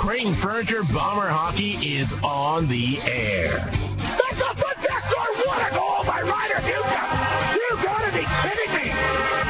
Crane Furniture Bomber Hockey is on the air. That's a foot backdoor. What a goal by Ryder Hugo. You gotta be kidding me.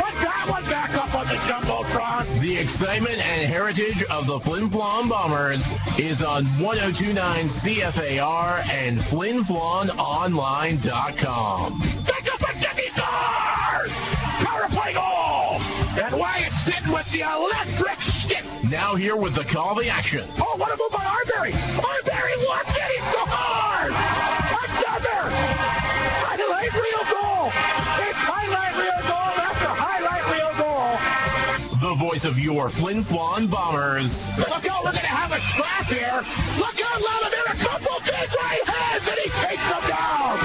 Put that one back up on the Jumbotron. The excitement and heritage of the Flin Flon Bombers is on 1029 CFAR and FlinFlonOnline.com. That's a Pacific Stars. Power play goal. And Wyatt sitting with the electric stick. Now here with the call of the action. Oh, what a move by Arbery. Arbery wants it. He scores. Another highlight reel goal. It's highlight reel goal after highlight reel goal. The voice of your Flin Flon Bombers. Look out, we're going to have a scrap here. Look out, Lala, there are a couple big right hands, and he takes them down.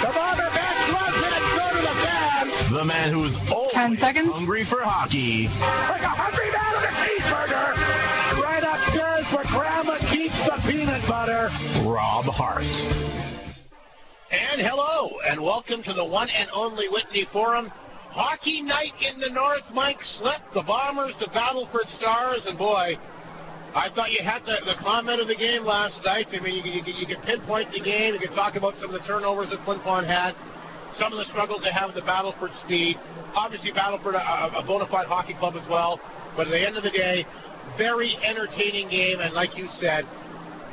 The Bomber bench loves it and so do the fans. The man who is always 10 seconds. hungry for hockey. Like a hungry man with a cheeseburger. Right upstairs where Grandma keeps the peanut butter. Rob Hart. And hello, and welcome to the one and only Whitney Forum. Hockey night in the North. Mike slept the Bombers, the Battleford Stars, and boy, I thought you had the comment of the game last night. I mean, you could pinpoint the game. You could talk about some of the turnovers that Flin Flon had, some of the struggles they have in the Battleford speed. Obviously, Battleford, a bona fide hockey club as well. But at the end of the day, very entertaining game, and like you said,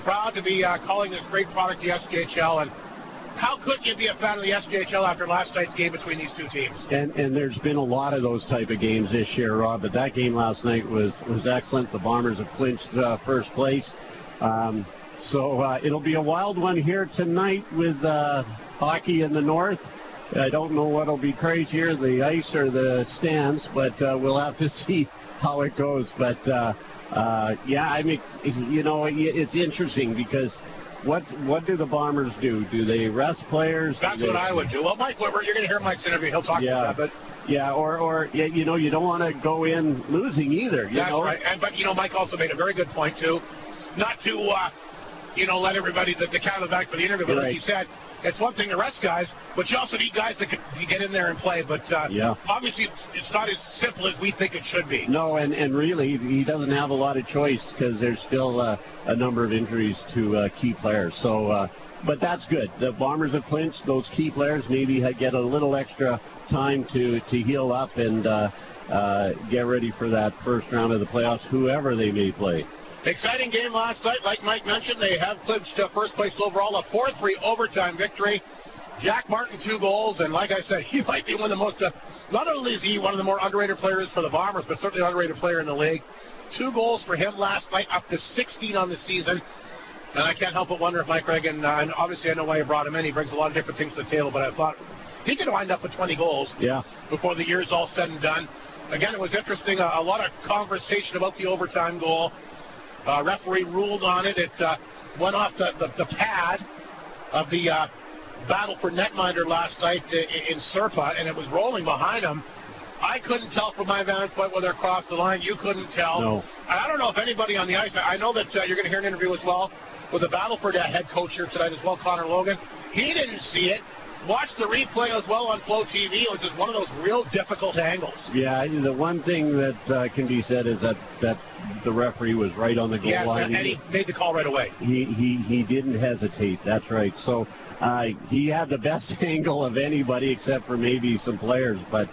proud to be calling this great product the SJHL. And how couldn't you be a fan of the SJHL after last night's game between these two teams? And there's been a lot of those type of games this year, Rob, but that game last night was excellent. The Bombers have clinched first place. So it'll be a wild one here tonight with hockey in the North. I don't know what'll be crazier, the ice or the stands, but we'll have to see how it goes. But, yeah, I mean, you know, it's interesting because what do the Bombers do? Do they rest players? That's what I would do. Well, Mike, you're going to hear Mike's interview. He'll talk about that. But yeah, or you know, you don't want to go in losing either. That's right. But, you know, Mike also made a very good point, too. Not to, you know, let everybody the cat on the back for the interview. But like he said, it's one thing to rest guys, but you also need guys that can get in there and play. But obviously, it's not as simple as we think it should be. No, and really, he doesn't have a lot of choice because there's still a number of injuries to key players. So, but that's good. The Bombers have clinched. Those key players maybe get a little extra time to heal up and get ready for that first round of the playoffs, whoever they may play. Exciting game last night. Like Mike mentioned, they have clinched first place overall, a 4-3 overtime victory. Jack Martin, 2 goals, and like I said, he might be one of the most, not only is he one of the more underrated players for the Bombers, but certainly an underrated player in the league. 2 goals for him last night, up to 16 on the season. And I can't help but wonder if Mike Reagan, and obviously I know why you brought him in, he brings a lot of different things to the table, but I thought he could wind up with 20 goals before the year's all said and done. Again, it was interesting, a lot of conversation about the overtime goal. Referee ruled on it. It went off the pad of the Battleford netminder last night in Serpa, and it was rolling behind him. I couldn't tell from my vantage point whether it crossed the line. You couldn't tell. No. I don't know if anybody on the ice. I know that you're going to hear an interview as well with the Battleford head coach here tonight as well, Connor Logan. He didn't see it. Watched the replay as well on Flow TV. It was just one of those real difficult angles. Yeah, the one thing that can be said is that the referee was right on the goal line. Yes, and he made the call right away. He didn't hesitate. That's right. So he had the best angle of anybody except for maybe some players, but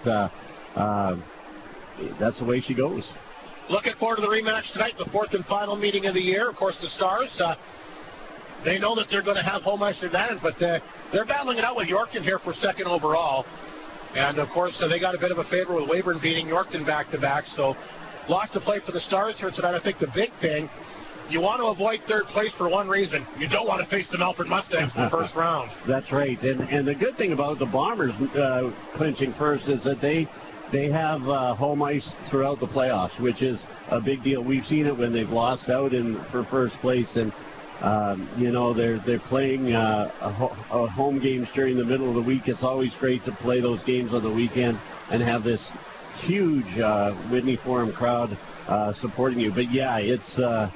that's the way she goes. Looking forward to the rematch tonight, the 4th and final meeting of the year. Of course, the Stars, they know that they're going to have home ice advantage, but they're battling it out with Yorkton here for 2nd overall. And, of course, they got a bit of a favor with Weyburn beating Yorkton back-to-back. So, lost to play for the Stars here tonight. I think the big thing, you want to avoid 3rd place for one reason. You don't want to face the Melford Mustangs in the first round. That's right. And the good thing about the Bombers clinching first is that they have home ice throughout the playoffs, which is a big deal. We've seen it when they've lost out for first place, and you know, they're playing home games during the middle of the week. It's always great to play those games on the weekend and have this huge Whitney Forum crowd supporting you. But yeah, it's a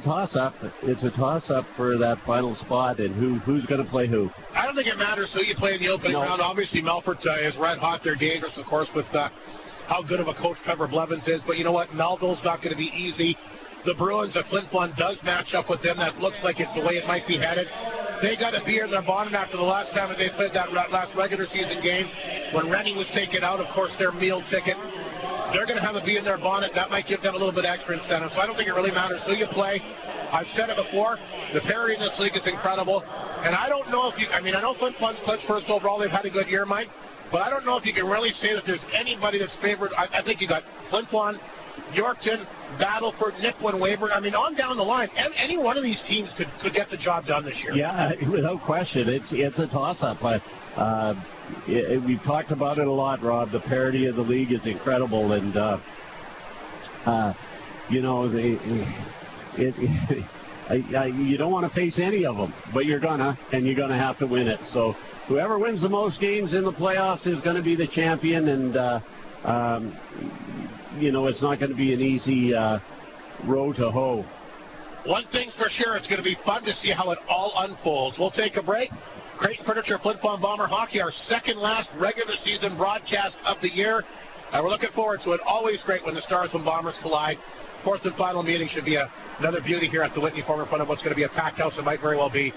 toss-up. It's a toss-up for that final spot, and who's going to play who. I don't think it matters who you play in the opening round. Obviously, Melfort is red hot. They're dangerous, of course, with how good of a coach Trevor Blevins is. But you know what? Melville's not going to be easy. The Bruins, if Flin Flon does match up with them, that looks like it's the way it might be headed. They got a beer in their bonnet after the last time that they played that last regular season game. When Rennie was taken out, of course, their meal ticket. They're going to have a bee in their bonnet. That might give them a little bit extra incentive. So I don't think it really matters who you play. I've said it before. The parity in this league is incredible. And I don't know if I know Flin Flon's clinched first overall. They've had a good year, Mike. But I don't know if you can really say that there's anybody that's favored. I think you got Flin Flon, Yorkton, Battleford, Nipawin, Weyburn. I mean, on down the line, any one of these teams could get the job done this year. Yeah, without question. It's a toss-up. We've talked about it a lot, Rob. The parity of the league is incredible, and you don't want to face any of them, but you're gonna have to win it. So whoever wins the most games in the playoffs is going to be the champion, and it's not going to be an easy row to hoe. One thing's for sure, it's going to be fun to see how it all unfolds. We'll take a break. Creighton Furniture, Flin Flon Bomber Hockey, our second last regular season broadcast of the year. We're looking forward to it. Always great when the Stars and Bombers collide. Fourth and final meeting should be another beauty here at the Whitney Forum in front of what's going to be a packed house. It might very well be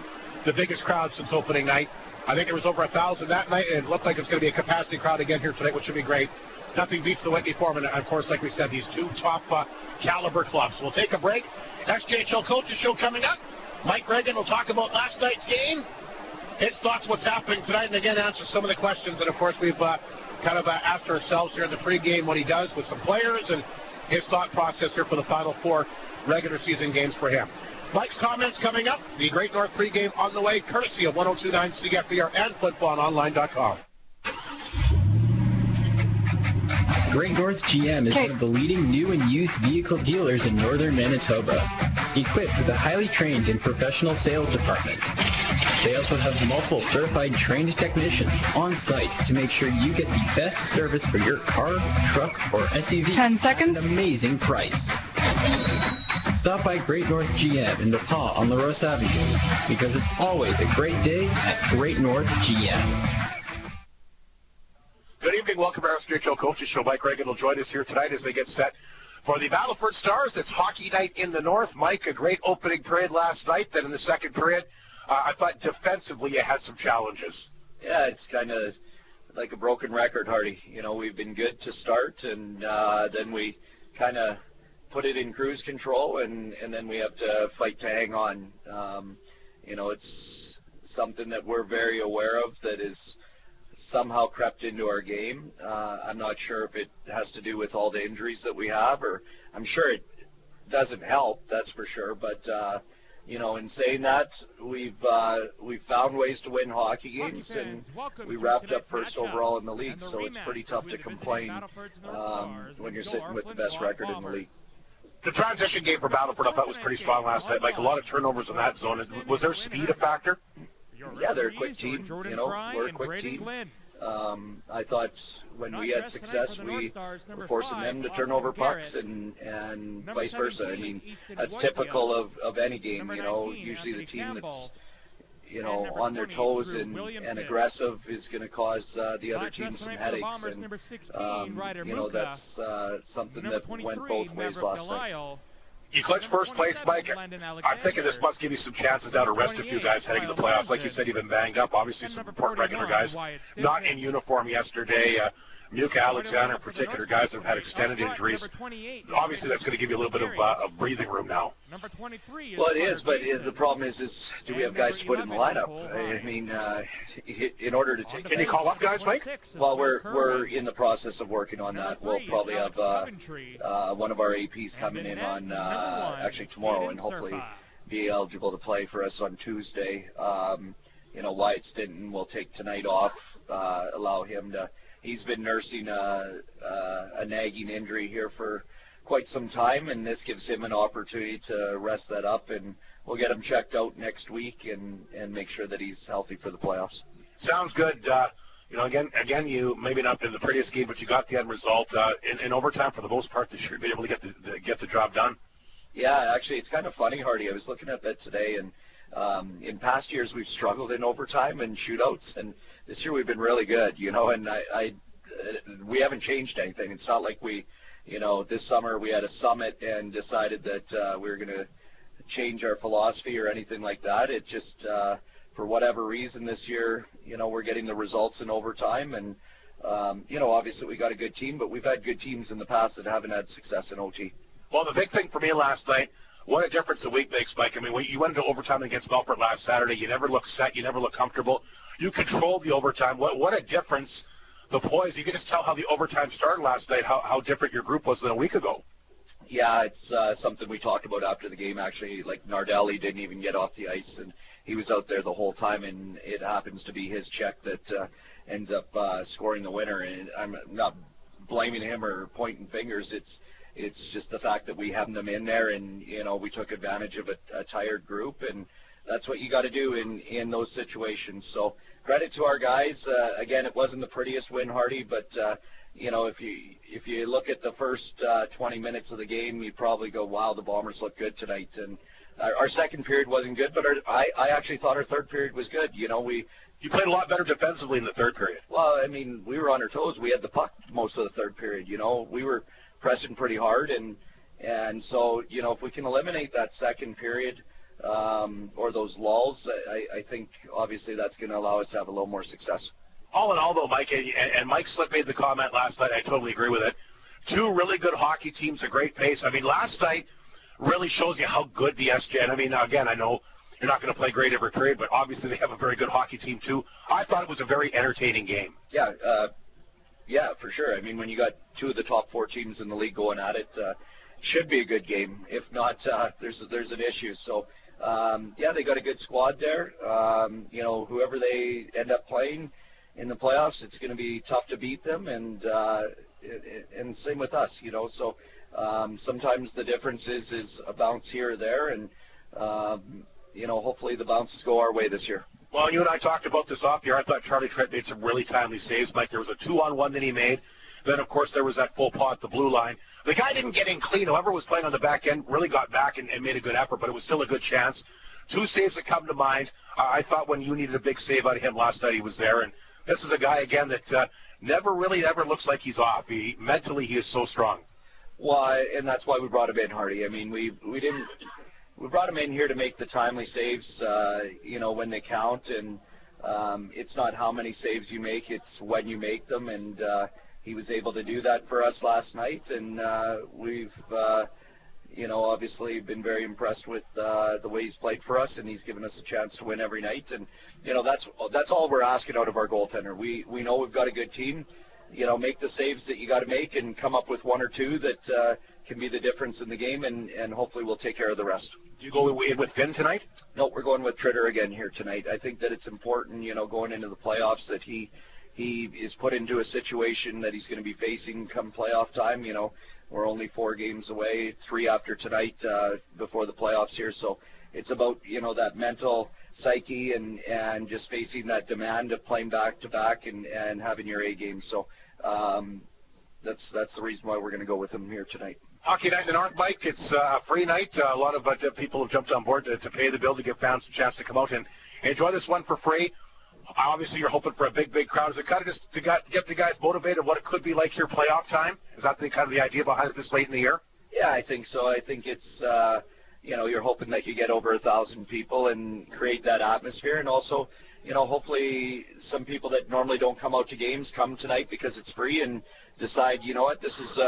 the biggest crowd since opening night. I think there was over 1,000 that night, and it looked like it's going to be a capacity crowd again here tonight, which should be great. Nothing beats the Whitney Forum, and of course, like we said, these two top caliber clubs. We'll take a break. SJHL Coaches Show coming up. Mike Reagan will talk about last night's game, his thoughts, what's happening tonight, and again, answer some of the questions that, of course, we've kind of asked ourselves here in the pregame, what he does with some players and his thought process here for the final 4 regular season games for him. Mike's comments coming up. The Great North pregame on the way, courtesy of 102.9 CFBR and FlinFlonOnline.com. Great North GM is one of the leading new and used vehicle dealers in northern Manitoba, equipped with a highly trained and professional sales department. They also have multiple certified trained technicians on site to make sure you get the best service for your car, truck, or SUV 10 seconds. at an amazing price. Stop by Great North GM in DePaul on La Rosa Avenue, because it's always a great day at Great North GM. Good evening. Welcome to our SJHL Coaches Show. Mike Reagan will join us here tonight as they get set for the Battleford Stars. It's hockey night in the North. Mike, a great opening period last night. Then in the second period, I thought defensively you had some challenges. Yeah, it's kind of like a broken record, Hardy. We've been good to start, and then we kind of put it in cruise control, and then we have to fight to hang on. It's something that we're very aware of that is somehow crept into our game. I'm not sure if it has to do with all the injuries that we have, or I'm sure it doesn't help, that's for sure. But, in saying that, we've found ways to win hockey games, and we wrapped up first overall in the league, so it's pretty tough to complain when you're sitting with the best record in the league. The transition game for Battleford I thought was pretty strong last night. Like a lot of turnovers in that zone. Was there speed a factor? Yeah, they're a quick team. We're a quick team. I thought when we had success, we were forcing them to turn over pucks and vice versa. I mean, that's typical of any game. Usually the team that's on their toes and aggressive is going to cause the other team some headaches. And that's something that went both ways last night. You clinched first place, Mike. I'm thinking this must give you some chances now to rest a few guys heading to the playoffs. Like you said, you've been banged up. Obviously, some important regular guys not in uniform yesterday. Muka Alexander in particular, guys that have had extended injuries. Obviously, that's going to give you a little bit of breathing room now. Well, it is, but the problem is do we have guys to put in the lineup? I mean, in order to take... Can you call up guys, Mike? Well, we're in the process of working on that. We'll probably have one of our APs coming in on actually tomorrow and hopefully be eligible to play for us on Tuesday. Wyatt Stinton will take tonight off, allow him to... He's been nursing a nagging injury here for quite some time, and this gives him an opportunity to rest that up, and we'll get him checked out next week and make sure that he's healthy for the playoffs. Sounds good. Again, you maybe not been the prettiest game, but you got the end result. In overtime, for the most part, they should be able to get the job done. Yeah, actually, it's kind of funny, Hardy. I was looking at that today, and in past years we've struggled in overtime and shootouts, and this year we've been really good, and we haven't changed anything. It's not like we, this summer we had a summit and decided that we were going to change our philosophy or anything like that. It just, for whatever reason this year, we're getting the results in overtime. And, obviously we got a good team, but we've had good teams in the past that haven't had success in OT. Well, the big thing for me last night, what a difference a week makes, Mike. I mean, when you went into overtime against Battleford last Saturday, you never looked set, you never looked comfortable. You controlled the overtime. What a difference the poise. You can just tell how the overtime started last night, how different your group was than a week ago. Yeah, it's something we talked about after the game, actually. Like, Nardelli didn't even get off the ice, and he was out there the whole time, and it happens to be his check that ends up scoring the winner. And I'm not blaming him or pointing fingers. It's just the fact that we have them in there, and, we took advantage of a tired group, and that's what you got to do in those situations. So credit to our guys. Again, it wasn't the prettiest win, Hardy, but if you look at the first 20 minutes of the game, you probably go, wow, the Bombers look good tonight. And our second period wasn't good, but I actually thought our third period was good. You played a lot better defensively in the third period. Well, I mean, we were on our toes. We had the puck most of the third period. We were pressing pretty hard, and so if we can eliminate that second period or those lulls, I think obviously that's going to allow us to have a little more success. All in all, though, Mike, and Mike Slick made the comment last night, I totally agree with it. Two really good hockey teams, a great pace. I mean, last night really shows you how good the SJ, I mean, again, I know you're not going to play great every period, but obviously they have a very good hockey team, too. I thought it was a very entertaining game. Yeah, for sure. I mean, when you got two of the top four teams in the league going at it, should be a good game. If not, there's an issue. So, they got a good squad there. Whoever they end up playing in the playoffs, it's going to be tough to beat them, and same with us, So sometimes the difference is a bounce here or there, and hopefully the bounces go our way this year. Well, you and I talked about this off the air. I thought Charlie Trent made some really timely saves, Mike. There was a 2-on-1 that he made. Then, of course, there was that full paw at the blue line. The guy didn't get in clean. Whoever was playing on the back end really got back and made a good effort, but it was still a good chance. Two saves that come to mind. I thought when you needed a big save out of him last night, he was there. And this is a guy, again, that never really ever looks like he's off. Mentally, he is so strong. Well, and that's why we brought him in, Hardy. I mean, we brought him in here to make the timely saves, when they count. And it's not how many saves you make, it's when you make them. And he was able to do that for us last night. And we've, obviously been very impressed with the way he's played for us. And he's given us a chance to win every night. And, that's all we're asking out of our goaltender. We know we've got a good team. Make the saves that you got to make and come up with one or two that can be the difference in the game, and hopefully we'll take care of the rest. Do you go in with Finn tonight? No, we're going with Tritter again here tonight. I think that it's important, going into the playoffs, that he is put into a situation that he's going to be facing come playoff time. We're only 4 games away, 3 after tonight before the playoffs here. So it's about, that mental psyche and just facing that demand of playing back-to-back and having your A game. So that's the reason why we're going to go with him here tonight. Hockey Night in the North, Mike. It's a free night. A lot of people have jumped on board to pay the bill to give fans a chance to come out and enjoy this one for free. Obviously, you're hoping for a big, big crowd. Is it kind of just to get the guys motivated what it could be like here playoff time? Is that kind of the idea behind it this late in the year? Yeah, I think so. I think it's, you're hoping that you get over 1,000 people and create that atmosphere. And also, hopefully some people that normally don't come out to games come tonight because it's free and decide, this is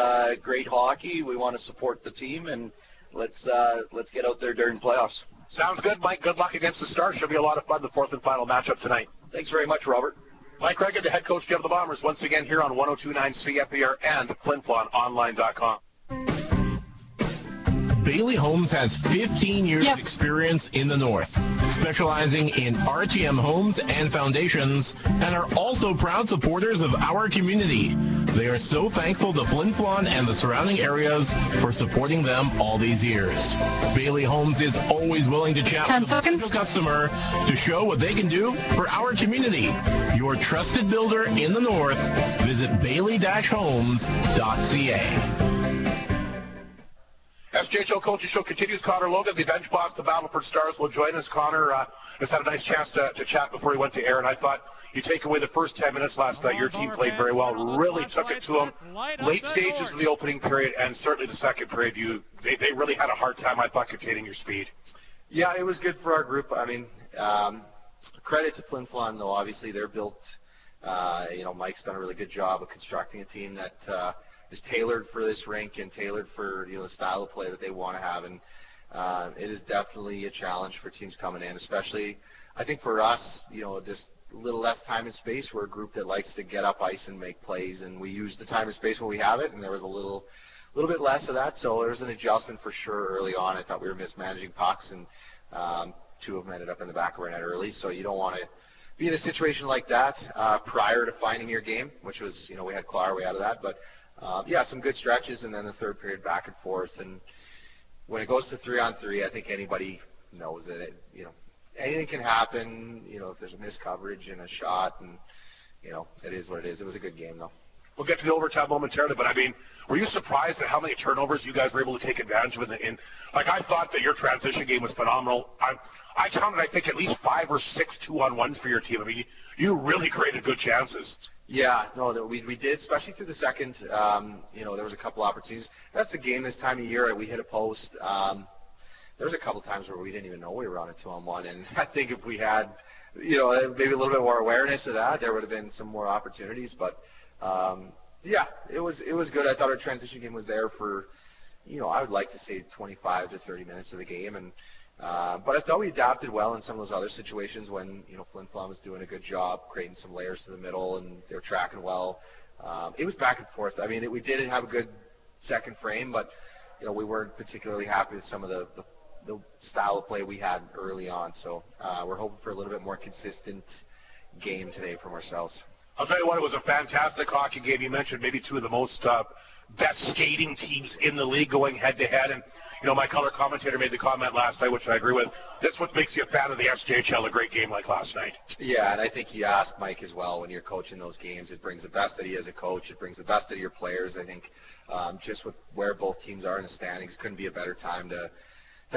great hockey. We want to support the team, and let's get out there during playoffs. Sounds good, Mike. Good luck against the Stars. Should be a lot of fun, the fourth and final matchup tonight. Thanks very much, Robert. Mike Reagan, the head coach of the Bombers, once again here on 102.9 CFPR and FlinFlonOnline.com. Bailey Homes has 15 years experience in the North, specializing in RTM homes and foundations, and are also proud supporters of our community. They are so thankful to Flin Flon and the surrounding areas for supporting them all these years. Bailey Homes is always willing to chat with a potential customer to show what they can do for our community. Your trusted builder in the North. Visit bailey-homes.ca. SJHL Coaches Show continues. Connor Logan, the bench boss, the Battleford Stars, will join us. Connor has had a nice chance to chat before he went to air, and I thought you take away the first 10 minutes last night. Your team played very well, really took it to them. Late stages of the opening period and certainly the second period, they really had a hard time, I thought, containing your speed. Yeah, it was good for our group. I mean, credit to Flin Flon, though. Obviously, they're built. Mike's done a really good job of constructing a team that is tailored for this rink and tailored for the style of play that they want to have. And it is definitely a challenge for teams coming in, especially I think for us, just a little less time and space. We're a group that likes to get up ice and make plays, and we use the time and space when we have it. And there was a little bit less of that, so there was an adjustment for sure early on. I thought we were mismanaging pucks, and two of them ended up in the back of our net early. So you don't want to be in a situation like that prior to finding your game, which was, we had Clar way out of that. But, some good stretches, and then the third period back and forth. And when it goes to 3-on-3, I think anybody knows that, anything can happen, if there's a missed coverage and a shot, and, it is what it is. It was a good game, though. We'll get to the overtime momentarily, but were you surprised at how many turnovers you guys were able to take advantage of? I thought that your transition game was phenomenal. I counted, I think, at least 5 or 6 2-on-1s for your team. I mean, you really created good chances. Yeah, no, we did, especially through the second. There was a couple opportunities. That's the game this time of year. We hit a post. There was a couple times where we didn't even know we were on a 2-on-1, and I think if we had, maybe a little bit more awareness of that, there would have been some more opportunities. But it was good. I thought our transition game was there for, I would like to say 25 to 30 minutes of the game, and but I thought we adapted well in some of those other situations when Flin Flon was doing a good job creating some layers to the middle, and they were tracking well. It was back and forth. I mean, we did have a good second frame, but we weren't particularly happy with some of the style of play we had early on. So we're hoping for a little bit more consistent game today from ourselves. I'll tell you what, it was a fantastic hockey game. You mentioned maybe two of the most best skating teams in the league going head-to-head. And, my color commentator made the comment last night, which I agree with. That's what makes you a fan of the SJHL, a great game like last night. Yeah, and I think you asked Mike as well, when you're coaching those games, it brings the best out of you as a coach. It brings the best out of your players. I think just with where both teams are in the standings, couldn't be a better time to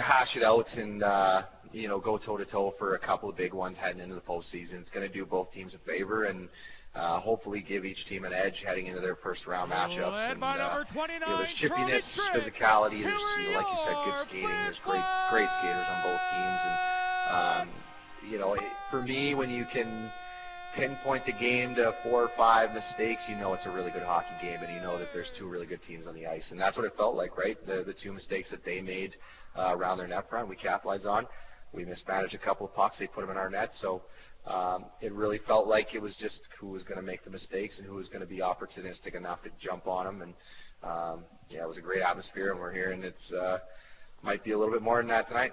hash it out and, go toe-to-toe for a couple of big ones heading into the postseason. It's going to do both teams a favor and hopefully give each team an edge heading into their first-round matchups. And there's chippiness, there's physicality, there's, like you said, good skating. There's great skaters on both teams. And, for me, when you can pinpoint the game to 4 or 5 mistakes, it's a really good hockey game, and that there's two really good teams on the ice. And that's what it felt like, right? The two mistakes that they made around their net front, we capitalized on. We mismanaged a couple of pucks. They put them in our net. So it really felt like it was just who was going to make the mistakes and who was going to be opportunistic enough to jump on them. And, it was a great atmosphere, and we're here, and it's might be a little bit more than that tonight.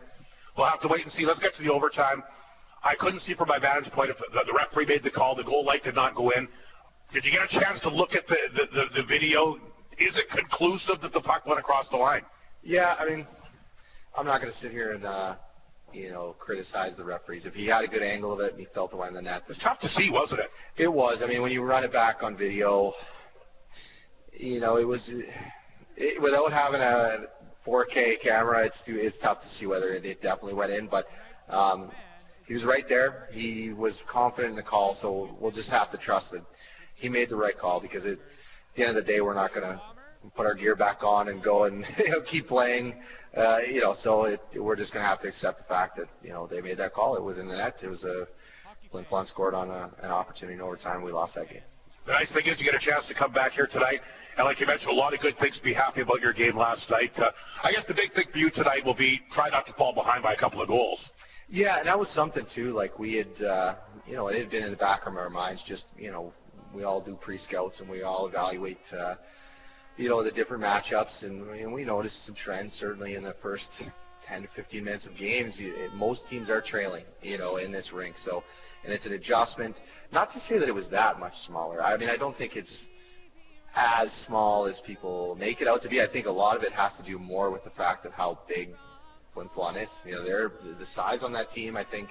We'll have to wait and see. Let's get to the overtime. I couldn't see from my vantage point if the referee made the call. The goal light did not go in. Did you get a chance to look at the video? Is it conclusive that the puck went across the line? Yeah, I mean, I'm not going to sit here and criticize the referees. If he had a good angle of it and he felt the line in the net. It's tough to see, wasn't it? It was. I mean, when you run it back on video, it was without having a 4K camera, it's tough to see whether it definitely went in. But he was right there. He was confident in the call, so we'll just have to trust that he made the right call, because at the end of the day, we're not going to put our gear back on and go and keep playing. So we're just going to have to accept the fact that they made that call. It was in the net. It was Flin Flon scored on an opportunity in overtime. We lost that game. The nice thing is you get a chance to come back here tonight, and like you mentioned, a lot of good things to be happy about your game last night. I guess the big thing for you tonight will be try not to fall behind by a couple of goals. Yeah, and that was something too. Like we had, it had been in the back of our minds. Just we all do pre-scouts and we all evaluate, the different matchups, and we noticed some trends certainly in the first 10 to 15 minutes of games. Most teams are trailing, in this rink. So, and it's an adjustment. Not to say that it was that much smaller. I mean, I don't think it's as small as people make it out to be. I think a lot of it has to do more with the fact of how big Flin Flon is. The size on that team, I think,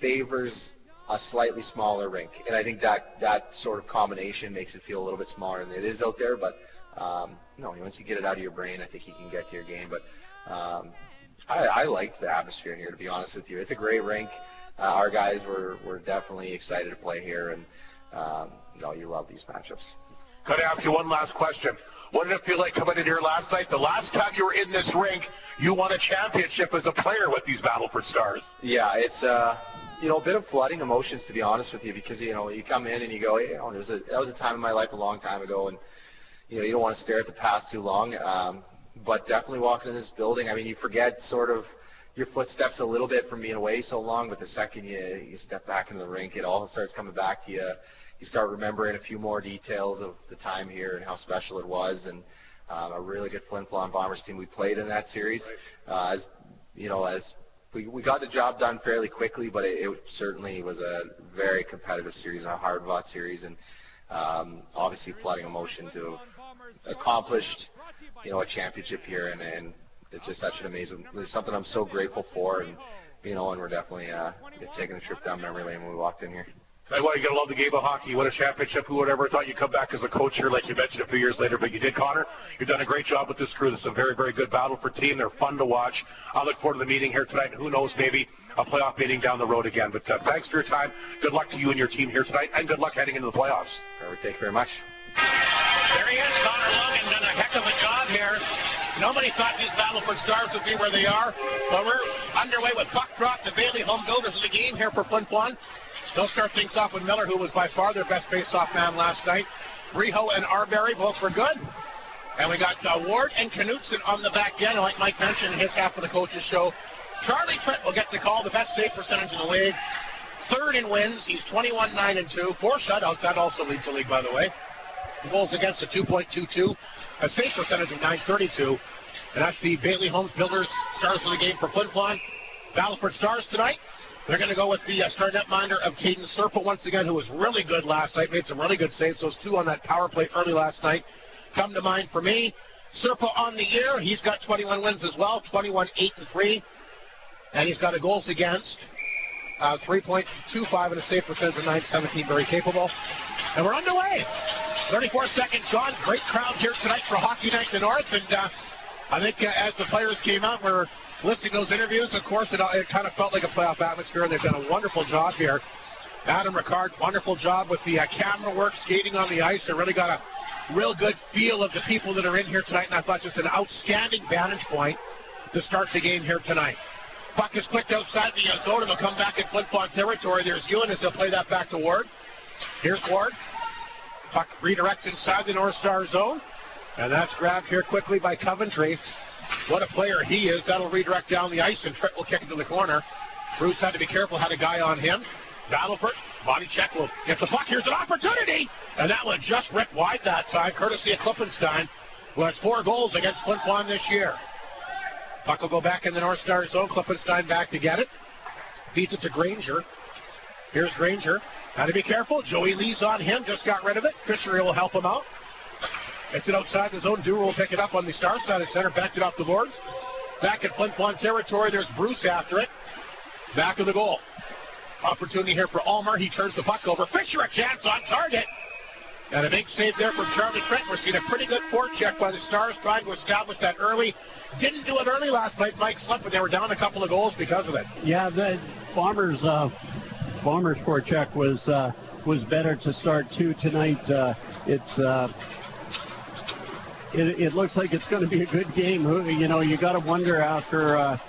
favors a slightly smaller rink, and I think that sort of combination makes it feel a little bit smaller than it is out there. But once you get it out of your brain, I think you can get to your game. But I liked the atmosphere in here, to be honest with you. It's a great rink. Our guys were definitely excited to play here, and you love these matchups. Got to ask you one last question. What did it feel like coming in here last night? The last time you were in this rink, you won a championship as a player with these Battleford Stars. Yeah, it's a bit of flooding emotions, to be honest with you, because you come in and you go, that was a time in my life a long time ago, and you don't want to stare at the past too long. But definitely walking in this building, I mean, you forget sort of your footsteps a little bit from being away so long, but the second you step back into the rink, it all starts coming back to you. You start remembering a few more details of the time here and how special it was, and a really good Flin Flon Bombers team we played in that series. As we got the job done fairly quickly, but it certainly was a very competitive series and a hard-fought series, and obviously flooding emotion to have accomplished a championship here, and it's just such an amazing. It's something I'm so grateful for, and and we're definitely taking a trip down memory lane when we walked in here. Tell you what, you're going to love the game of hockey. You win a championship. Who would ever thought you'd come back as a coach here, like you mentioned a few years later, but you did, Connor. You've done a great job with this crew. This is a very, very good Battleford team. They're fun to watch. I look forward to the meeting here tonight, and who knows, maybe a playoff meeting down the road again. But thanks for your time. Good luck to you and your team here tonight, and good luck heading into the playoffs. Thank you very much. There he is, Connor Logan, done a heck of a job here. Nobody thought these Battleford Stars would be where they are, but we're underway with puck drop. The Bailey home builders of the game here for Flin Flon. They'll start things off with Miller, who was by far their best face-off man last night. Riho and Arbery both were good. And we got Ward and Knutson on the back end, like Mike mentioned in his half of the coach's show. Charlie Trent will get the call, the best save percentage in the league. Third in wins. He's 21-9-2. 4 shutouts. That also leads the league, by the way. Goals against a 2.22. A save percentage of 932. And that's the Bailey Homes Builders Stars of the game for Flin Flon. Battleford Stars tonight. They're going to go with the star netminder of Caden Serpa once again, who was really good last night, made some really good saves. Those 2 on that power play early last night come to mind for me. Serpa on the year, he's got 21 wins as well, 21-8-3, and he's got a goals against 3.25 and a save percentage of 917, very capable. And we're underway. 34 seconds gone. Great crowd here tonight for Hockey Night in the North, and I think as the players came out, we're listening to those interviews. Of course, it kind of felt like a playoff atmosphere, and they've done a wonderful job here. Adam Ricard, wonderful job with the camera work, skating on the ice. They really got a real good feel of the people that are in here tonight, and I thought just an outstanding vantage point to start the game here tonight. Puck is clicked outside the zone, and it'll come back in Flin Flon territory. There's Ewan as he'll play that back to Ward. Here's Ward. Puck redirects inside the North Star zone, and that's grabbed here quickly by Coventry. What a player he is. That'll redirect down the ice, and Trent will kick it to the corner. Bruce had to be careful, had a guy on him. Battleford, body check, will get the puck. Here's an opportunity, and that one just ripped wide that time, courtesy of Klippenstein, who has 4 goals against Flin Flon this year. Puck will go back in the North Star zone. Klippenstein back to get it. Beats it to Granger. Here's Granger. Had to be careful. Joey Lee's on him, just got rid of it. Fisher will help him out. Gets it outside the zone. Dewar will pick it up on the Star side of center. Backed it off the boards. Back in Flin Flon territory. There's Bruce after it. Back of the goal. Opportunity here for Ulmer. He turns the puck over. Fisher a chance on target. And a big save there from Charlie Trent. We're seeing a pretty good forecheck by the Stars, trying to establish that early. Didn't do it early last night. Mike slept, but they were down a couple of goals because of it. Yeah, the Bombers' forecheck was better to start too tonight. It looks like it's going to be a good game. You got to wonder after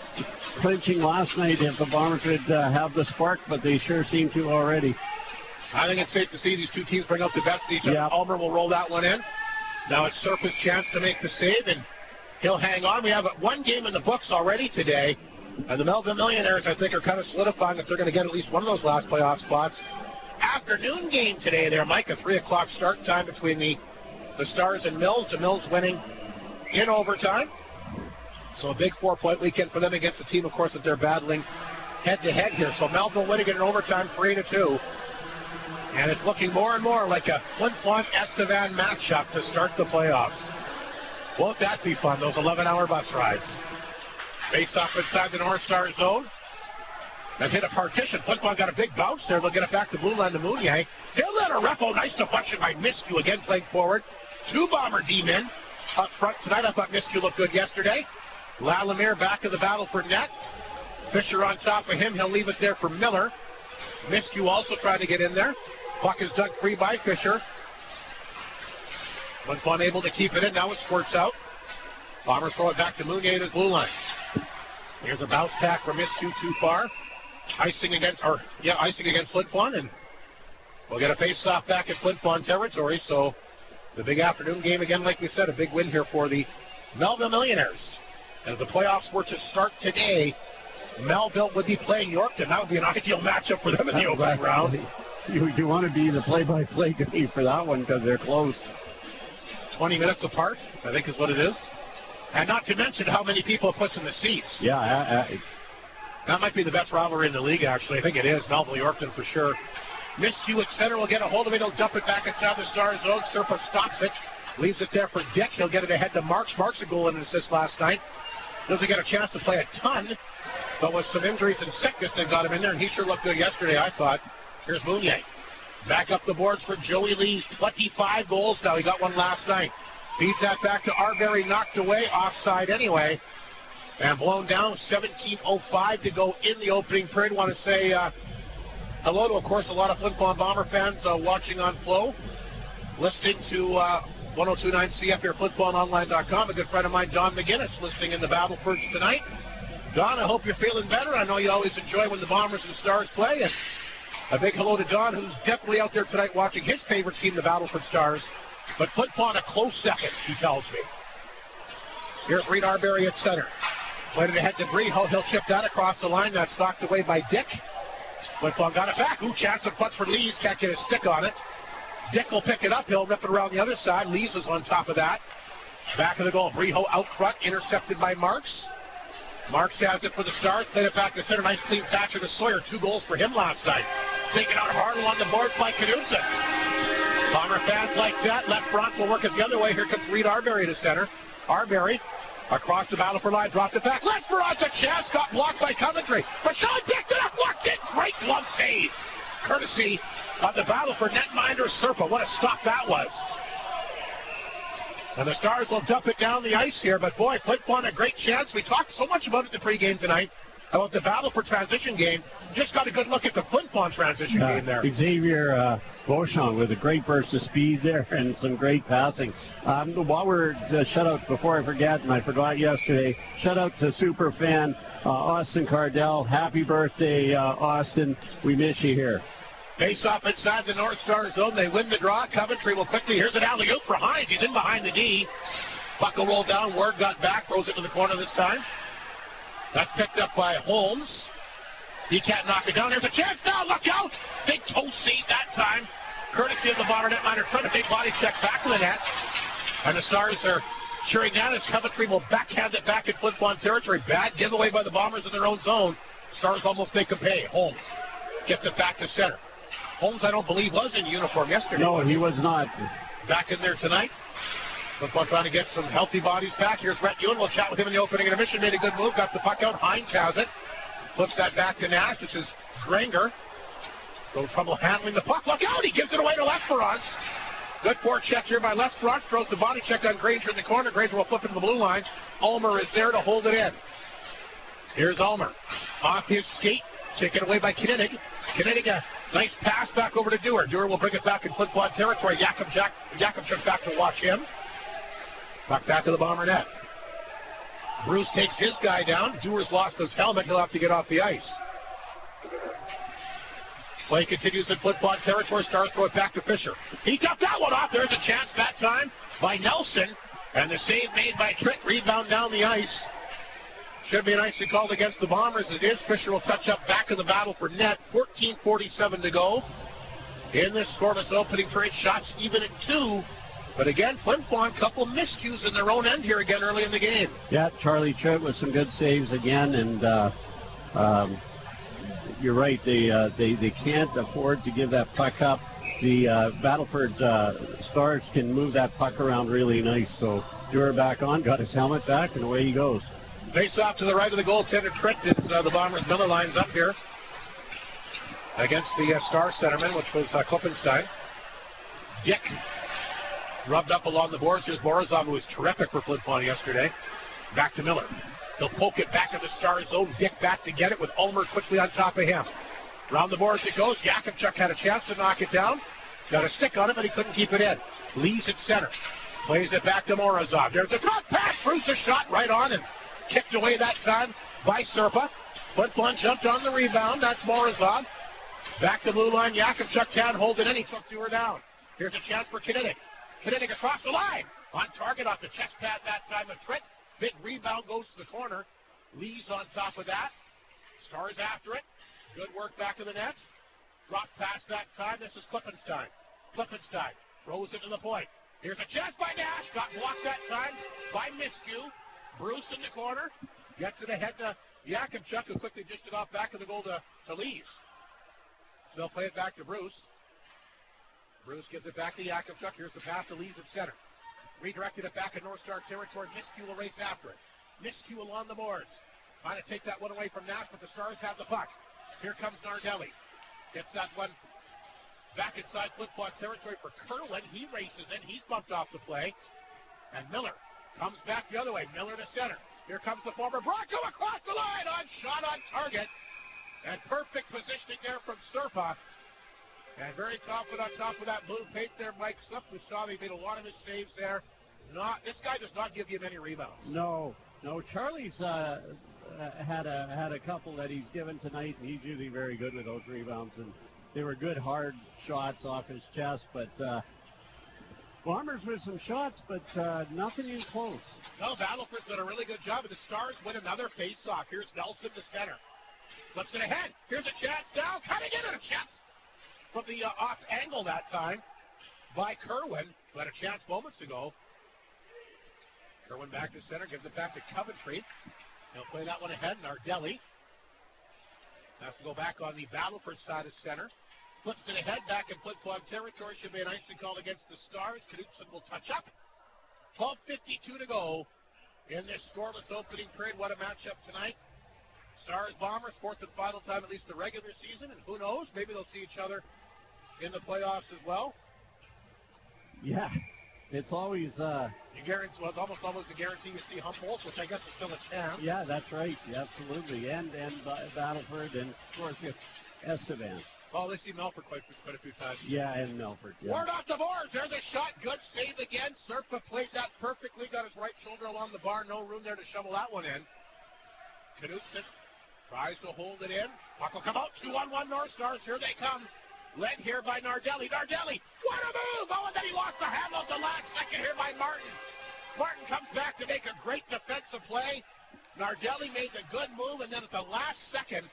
clinching last night if the Bombers would have the spark, but they sure seem to already. I think it's safe to see these two teams bring out the best of each other. Ulmer will roll that one in. Now it's Serpa's chance to make the save, and he'll hang on. We have 1 game in the books already today, and the Melville Millionaires, I think, are kind of solidifying that they're going to get at least one of those last playoff spots. Afternoon game today there, Mike, a 3 o'clock start time between the Stars and Mills. The Mills winning in overtime. So a big 4-point weekend for them against the team, of course, that they're battling head-to-head here. So Melville winning it in overtime 3-2. And it's looking more and more like a Flin Flon Estevan matchup to start the playoffs. Won't that be fun, those 11-hour bus rides? Face off inside the North Star zone. That hit a partition. Flin Flon got a big bounce there. They'll get it back to blue line to Mounier. He'll let a repo. Nice deflection by Miskew again playing forward. 2 Bomber D-men up front tonight. I thought Miskew looked good yesterday. Lalamere back of the Battleford net. Fisher on top of him. He'll leave it there for Miller. Miskew also trying to get in there. Puck is dug free by Fisher. Flin Flon able to keep it in. Now it squirts out. Bombers throw it back to Mounier at his blue line. Here's a bounce back from Miskew too far. Icing against Flin Flon, and we'll get a face-off back at Flin Flon territory. So the big afternoon game again, like we said, a big win here for the Melville Millionaires. And if the playoffs were to start today, Melville would be playing Yorkton. That would be an ideal matchup for them in the opening round. You want to be the play-by-play game for that one because they're close. 20 minutes apart, I think is what it is. And not to mention how many people it puts in the seats. Yeah, that might be the best rivalry in the league, actually. I think it is. Melville-Yorkton for sure. Miskew at center will get a hold of it. He'll dump it back inside the Stars zone. Serpa stops it. Leaves it there for Dick. He'll get it ahead to Marks. Marks a goal and an assist last night. Doesn't get a chance to play a ton, but with some injuries and sickness, they've got him in there, and he sure looked good yesterday, I thought. Here's Mounier. Back up the boards for Joey Lee. 25 goals now. He got one last night. Feeds that back to Arbery, knocked away, offside anyway. And blown down, 17:05 to go in the opening period. Want to say hello to, of course, a lot of Flin Flon Bomber fans watching on Flow. Listening to 1029 CF here at FlinFlonOnline.com. A good friend of mine, Don McGinnis, listening in the Battlefords tonight. Don, I hope you're feeling better. I know you always enjoy when the Bombers and Stars play. And a big hello to Don, who's definitely out there tonight watching his favorite team, the Battleford Stars. But Flin Flon a close second, he tells me. Here's Reed Arbery at center. Played it ahead to Breho. He'll chip that across the line. That's knocked away by Dick. Flin Flon got it back. Ooh, chance of putts for Lees. Can't get his stick on it. Dick will pick it up. He'll rip it around the other side. Lees is on top of that. Back of the goal. Breho out front. Intercepted by Marks. Marks has it for the Stars. Played it back to center. Nice clean passer to Sawyer. 2 goals for him last night. Taken out of Harlow on the board by Knudsen. Bomber fans like that. Les Bronx will work it the other way. Here comes Reed Arbery to center. Arbery across the Battleford line. Dropped it back. Les Bronx a chance. Got blocked by Coventry. But Sean picked it up. Blocked it. Great glove save. Courtesy of the Battleford netminder Serpa. What a stop that was. And the Stars will dump it down the ice here. But boy, Flin Flon a great chance. We talked so much about it in the pregame tonight. About the Battleford transition game. Just got a good look at the Flin Flon transition game there. Xavier Beauchamp with a great burst of speed there and some great passing. While we're shout out, before I forget, and I forgot yesterday, shout out to superfan Austin Cardell. Happy birthday, Austin. We miss you here. Face off inside the North Star zone. They win the draw. Coventry will quickly. Here's an alley-oop for Hines. He's in behind the D. Puck will roll down. Ward got back. Throws it to the corner this time. That's picked up by Holmes. He can't knock it down. There's a chance now. Look out. Big toe seat that time. Courtesy of the Bomber netminder. Trying to big body check back to the net. And the Stars are cheering that as Coventry will backhand it back in Flin Flon territory. Bad giveaway by the Bombers in their own zone. Stars almost make them pay. Holmes gets it back to center. Holmes, I don't believe, was in uniform yesterday. No, he was not. Back in there tonight. Flin Flon trying to get some healthy bodies back. Here's Rhett Ewan. We'll chat with him in the opening intermission. Made a good move. Got the puck out. Hines has it. Flips that back to Nash. This is Granger. No trouble handling the puck. Look out. He gives it away to Lesperance. Good forecheck here by Lesperance. Throws the body check on Granger in the corner. Granger will flip it to the blue line. Ulmer is there to hold it in. Here's Ulmer. Off his skate. Taken away by Kinninig. Kinninig, a nice pass back over to Dewar. Dewar will bring it back in Flin Flon territory. Jakubchuk back to watch him. Back to the Bomber net. Bruce takes his guy down. Dewar's lost his helmet. He'll have to get off the ice. Play continues in Flin Flon territory. Stars throw it back to Fisher. He topped that one off. There's a chance that time by Nelson. And the save made by Trick. Rebound down the ice. Should be nicely called against the Bombers. It is. Fisher will touch up back of the Battleford net. 14:47 to go. In this scoreless opening period. Shots even at 2. But again, Flin Flon, couple miscues in their own end here again early in the game. Yeah, Charlie Tritt with some good saves again, and you're right. They can't afford to give that puck up. The Battleford Stars can move that puck around really nice. So Dewar back on, got his helmet back, and away he goes. Face off to the right of the goaltender. Tritt is the Bombers. Miller lines up here against the Star centerman, which was Klippenstein. Dick Rubbed up along the boards. Here's Morozov, who was terrific for Flin Flon yesterday. Back to Miller. He'll poke it back in the star zone. Dick back to get it with Ulmer quickly on top of him. Round the boards it goes. Yakimchuk had a chance to knock it down. Got a stick on it, but he couldn't keep it in. Lee's at center. Plays it back to Morozov. There's a drop pass. Bruce a shot right on and kicked away that time by Serpa. Flin Flon jumped on the rebound. That's Morozov. Back to blue line. Yakimchuk can't hold it in. He took two down. Here's a chance for Kinidik. Kinidik across the line. On target off the chest pad that time of Tritt. Big rebound goes to the corner. Lee's on top of that. Stars after it. Good work back of the net. Drop pass that time. This is Klippenstein. Klippenstein throws it to the point. Here's a chance by Nash. Got blocked that time by Miskew. Bruce in the corner. Gets it ahead to Yakimchuk, who quickly dished it off back of the goal to Lees. So they'll play it back to Bruce. Bruce gives it back to Yakimchuk. Here's the pass to Lees at center. Redirected it back in North Star territory. Miskew will race after it. Miskew along the boards. Trying to take that one away from Nash, but the Stars have the puck. Here comes Nardelli. Gets that one back inside Flin Flon territory for Kerwin. He races in. He's bumped off the play. And Miller comes back the other way. Miller to center. Here comes the former Bronco across the line. On shot on target. And perfect positioning there from Serpa. And very confident on top of that blue paint there, Mike Slip. We saw he made a lot of his saves there. This guy does not give you many rebounds. No. Charlie's had a couple that he's given tonight, and he's usually very good with those rebounds. And they were good, hard shots off his chest. But Bombers with some shots, but nothing in close. No, Battleford's done a really good job, and the Stars win another face-off. Here's Nelson to center. Flips it ahead. Here's a chance now. Cutting in a chance. From the off angle that time by Kerwin, who had a chance moments ago. Kerwin back to center, gives it back to Coventry. He'll play that one ahead. Nardelli has to go back on the Battleford side of center. Flips it ahead, back in Flin Flon territory. Should be an icing call against the Stars. Knutson will touch up. 12:52 to go in this scoreless opening period. What a matchup tonight. Stars Bombers, fourth and final time, at least the regular season, and who knows, maybe they'll see each other in the playoffs as well. Yeah, it's always it's almost always a guarantee you see Humboldt, which I guess is still a chance. Yeah, that's right. Yeah, absolutely, and Battleford, and of course Estevan. Oh, they see Melford quite a few times. Yeah, and Melford. Yeah. Ward off the boards. There's a shot. Good save again. Serpa played that perfectly. Got his right shoulder along the bar. No room there to shovel that one in. Knutson tries to hold it in. Puck will come out. 2-on-1 North Stars. Here they come. Led here by Nardelli. Nardelli, what a move! Oh, and then he lost the handle at the last second here by Martin. Martin comes back to make a great defensive play. Nardelli made the good move, and then at the last second,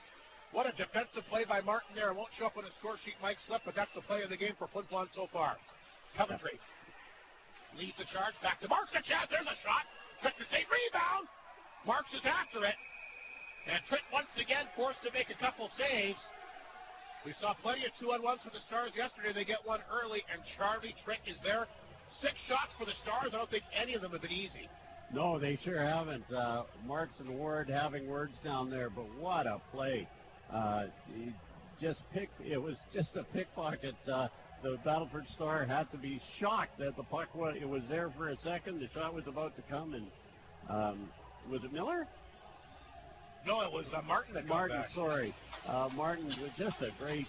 what a defensive play by Martin there. It won't show up on the score sheet, Mike Slip, but that's the play of the game for Flin Flon so far. Coventry leads the charge. Back to Marks. A chance. There's a shot. Tritt to save. Rebound. Marks is after it. And Tritt once again forced to make a couple saves. We saw plenty of 2-on-1s for the Stars yesterday. They get one early, and Charlie Tritt is there. 6 shots for the Stars. I don't think any of them have been easy. No, they sure haven't. Marks and Ward having words down there, but what a play. It was just a pickpocket. The Battleford Star had to be shocked that the puck was there for a second. The shot was about to come, and was it Miller? No, it was Martin that got back. Sorry. Martin was just a great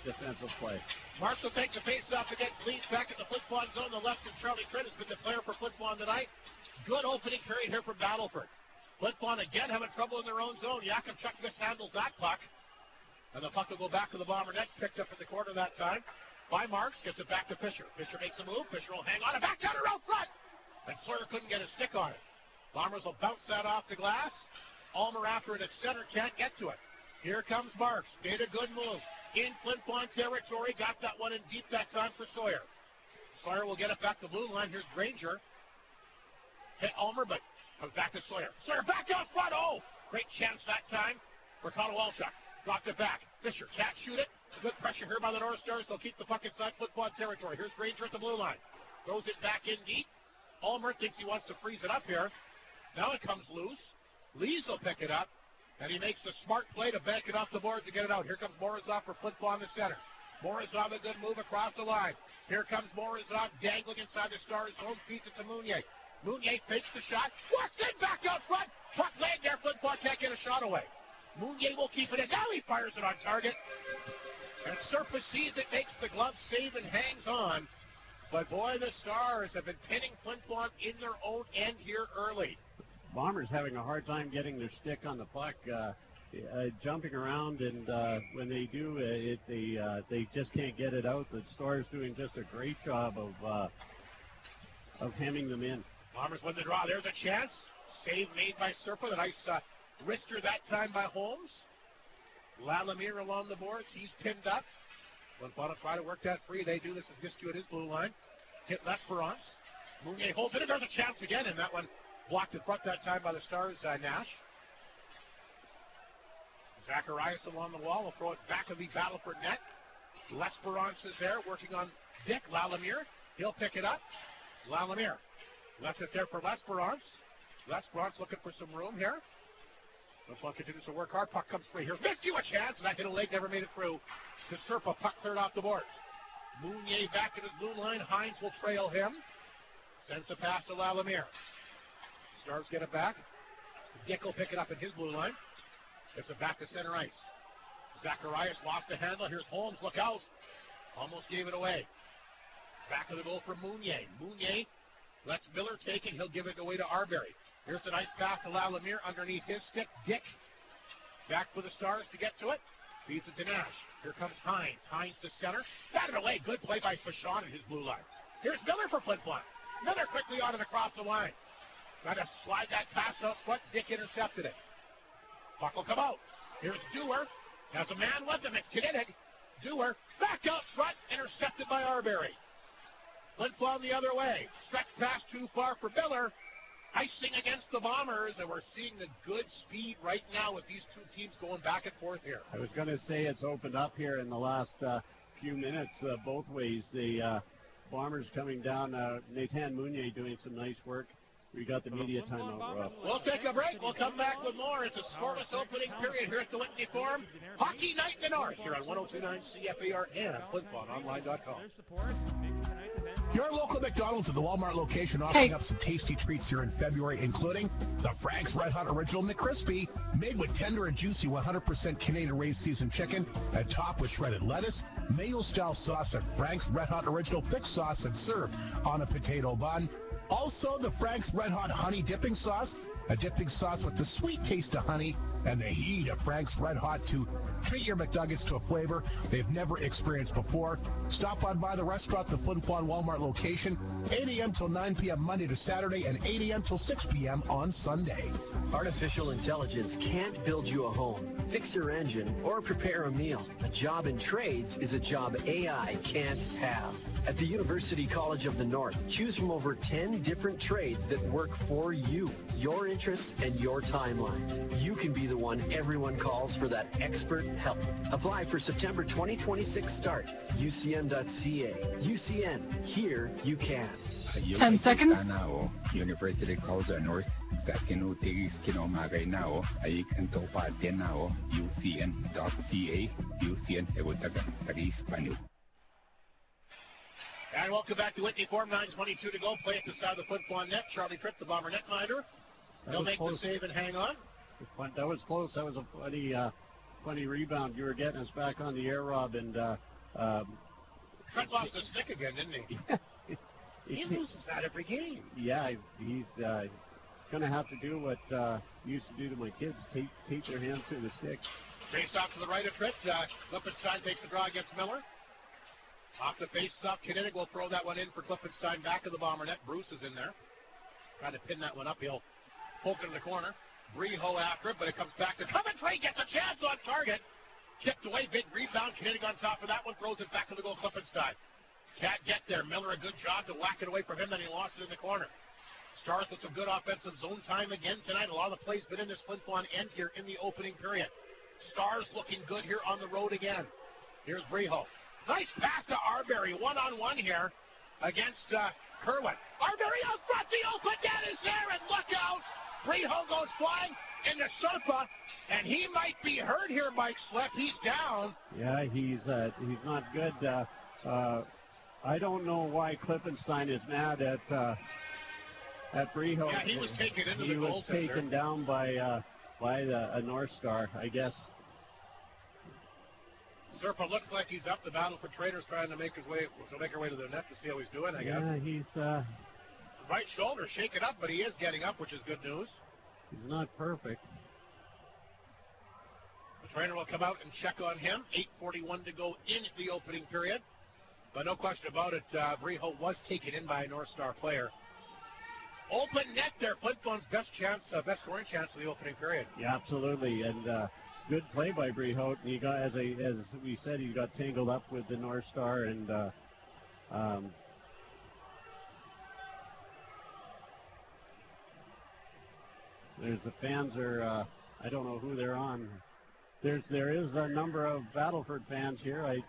defensive play. Marks will take the face-off against Leeds back at the Flin Flon zone. The left of Charlie Tritt has been the player for Flin Flon tonight. Good opening period here for Battleford. Flin Flon again having trouble in their own zone. Yakimchuk mishandles that puck. And the puck will go back to the Bomber net. Picked up in the corner that time by Marks. Gets it back to Fisher. Fisher makes a move. Fisher will hang on. A backhander out front. And Sawyer couldn't get a stick on it. Bombers will bounce that off the glass. Ulmer after it at center, can't get to it. Here comes Marks. Made a good move. In Flin Flon territory. Got that one in deep that time for Sawyer. Sawyer will get it back to blue line. Here's Granger. Hit Ulmer, but comes back to Sawyer. Sawyer back out front. Oh, great chance that time for Konowalchuk. Dropped it back. Fisher can't shoot it. Good pressure here by the North Stars. They'll keep the puck inside Flin Flon territory. Here's Granger at the blue line. Throws it back in deep. Ulmer thinks he wants to freeze it up here. Now it comes loose. Lees will pick it up, and he makes the smart play to bank it off the boards to get it out. Here comes Morozov for Flin Flon the center. Morozov, a good move across the line. Here comes Morozov, dangling inside the Stars zone, feeds it to Meunier. Meunier fakes the shot, walks in, back out front. Puck laying there, Flin Flon can't get a shot away. Meunier will keep it in. Now he fires it on target. And Serpa sees it, makes the glove save, and hangs on. But boy, the Stars have been pinning Flin Flon in their own end here early. Bombers having a hard time getting their stick on the puck, jumping around, and when they do, they just can't get it out. The Stars doing just a great job of hemming them in. Bombers win the draw. There's a chance. Save made by Serpa. The nice wrister that time by Holmes. Lalimier along the boards. He's pinned up. Flin Flon will try to work that free. They do this with Miscue at his blue line. Hit L'Esperance. Meunier holds it, and there's a chance again, and that one blocked in front that time by the Stars, Nash. Zacharias along the wall will throw it back of the Battleford net. L'Esperance is there working on Dick Lalimier. He'll pick it up. Lalimier left it there for L'Esperance. L'Esperance looking for some room here. Flin Flon continues to work hard. Puck comes free. Here's Miscue, a chance, and that hit a leg, never made it through. To Serpa, puck cleared off the boards. Meunier back in his blue line. Hines will trail him. Sends the pass to Lalimier. Stars get it back. Dick will pick it up in his blue line. Gets it back to center ice. Zacharias lost the handle. Here's Holmes. Look out. Almost gave it away. Back of the goal for Meunier. Meunier lets Miller take it. He'll give it away to Arbery. Here's a nice pass to Lalimier underneath his stick. Dick back for the Stars to get to it. Feeds it to Nash. Here comes Hines. Hines to center. Batted away. Good play by Fashon in his blue line. Here's Miller for Flin Flon. Miller quickly on it across the line. Trying to slide that pass out front. Dick intercepted it. Puck will come out. Here's Dewar. Has a man with him. It's Kinnick. Dewar back out front. Intercepted by Arbery. Flin Flon the other way. Stretch pass too far for Miller. Icing against the Bombers, and we're seeing the good speed right now with these two teams going back and forth here. I was going to say it's opened up here in the last few minutes both ways. The Bombers coming down. Nathan Meunier doing some nice work. We got the media timeout, Rob. We'll take a break. We'll come back with more. It's a scoreless opening period here at the Whitney Forum. Hockey Night in the North here on 102.9 CFAR and FlinFlonOnline.com. Your local McDonald's at the Walmart location offering up some tasty treats here in February, including the Frank's Red Hot Original McCrispy, made with tender and juicy 100% Canadian raised seasoned chicken, and topped with shredded lettuce, mayo-style sauce, and Frank's Red Hot Original thick sauce, and served on a potato bun. Also, the Frank's Red Hot Honey Dipping Sauce, a dipping sauce with the sweet taste of honey and the heat of Frank's Red Hot to treat your McNuggets to a flavor they've never experienced before. Stop on by the restaurant, the Flin Flon Walmart location, 8 a.m. till 9 p.m. Monday to Saturday and 8 a.m. till 6 p.m. on Sunday. Artificial intelligence can't build you a home, fix your engine, or prepare a meal. A job in trades is a job AI can't have. At the University College of the North, choose from over 10 different trades that work for you, your interests, and your timelines. You can be the one everyone calls for that expert help. Apply for September 2026 start. UCN.ca. UCN. Here you can. 10 seconds. University College of the North sa kinutigis kinumagay nao ay kanto paten nao UCN.ca. UCN Tagi-Hispano. And welcome back to Whitney Forum. 9:22 to go. Play at the side of the Flin Flon net. Charlie Tripp, the Bomber netminder. He'll make the save and hang on. That was close. That was a funny rebound. You were getting us back on the air, Rob, and Trent lost his stick again, didn't he? He loses that every game. Yeah, he's going to have to do what he used to do to my kids, tape their hands to the stick. Face off to the right of Tripp. Klippenstein takes the draw against Miller. Off the face-off, Kinnick will throw that one in for Klippenstein back of the Bomber net. Bruce is in there. Trying to pin that one up. He'll poke it in the corner. Breho after it, but it comes back to Coventry. Gets a chance on target. Chipped away, big rebound. Kinnick on top of that one. Throws it back to the goal, Klippenstein. Can't get there. Miller, a good job to whack it away from him. Then he lost it in the corner. Stars with some good offensive zone time again tonight. A lot of the plays been in this Flin Flon end here in the opening period. Stars looking good here on the road again. Here's Breho. Nice pass to Arbery. One-on-one here against Kerwin. Arbery out front. The open net is there, and look out. Breho goes flying into Surfa, and he might be hurt here, Mike Slip. He's down. Yeah, he's not good. I don't know why Klippenstein is mad at Breho. Yeah, he was taken into the goaltender. He was taken down by a North Star, I guess. Surfa looks like he's up. The Battleford Traders trying to make her way to the net to see how he's doing, I guess. Yeah, he's right shoulder shaken up, but he is getting up, which is good news. He's not perfect. The trainer will come out and check on him. 8:41 to go in the opening period. But no question about it, Breho was taken in by a North Star player. Open net there. Flin Flon's best scoring chance of the opening period. Yeah, absolutely. And good play by Breho. He got, as we said, he got tangled up with the North Star, and there's the fans are. I don't know who they're on. There is a number of Battleford fans here.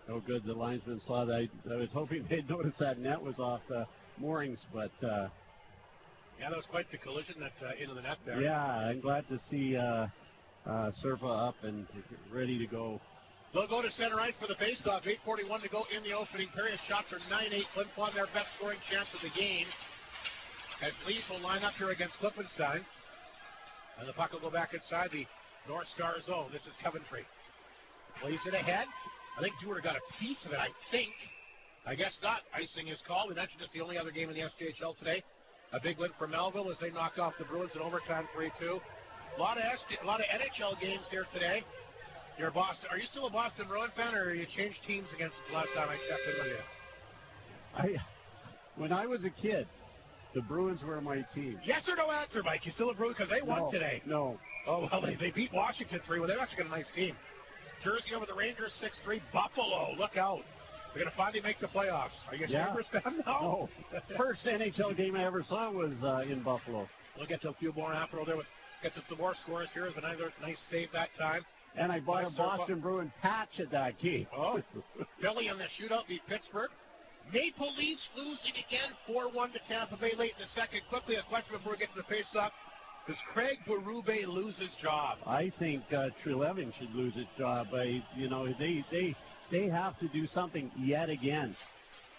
Oh, good. The linesman saw that. I was hoping they'd notice that net was off the moorings, but. Yeah, that was quite the collision that into the net there. Yeah, I'm glad to see Surfa up and ready to go. They'll go to center ice for the faceoff. 8:41 to go in the opening period. Shots are 9-8. Flin Flon, their best scoring chance of the game. As Leafs will line up here against Klippenstein. And the puck will go back inside the North Star zone. This is Coventry. Plays it ahead. I think Dewar got a piece of it, I think. I guess not. Icing is called. We mentioned it's the only other game in the SJHL today. A big win for Melville as they knock off the Bruins in overtime 3-2. A lot of NHL games here today. Are you still a Boston Bruin fan, or you changed teams against the last time I checked in with you? When I was a kid, the Bruins were my team. Yes or no answer, Mike? You still a Bruin because they won today? No. Oh, well, they beat Washington 3. Well, they've actually got a nice team. Jersey over the Rangers 6-3. Buffalo, look out. They're going to finally make the playoffs. Are you a Sabres fan? No. First NHL game I ever saw was in Buffalo. We'll get to a few more after. We'll get to some more scores here. It was another nice save that time. And I bought a Boston Bruin patch at that game. Oh, Philly in the shootout beat Pittsburgh. Maple Leafs losing again, 4-1 to Tampa Bay late in the second. Quickly, a question before we get to the face-off. Does Craig Berube lose his job? I think Treleving should lose his job. They have to do something yet again.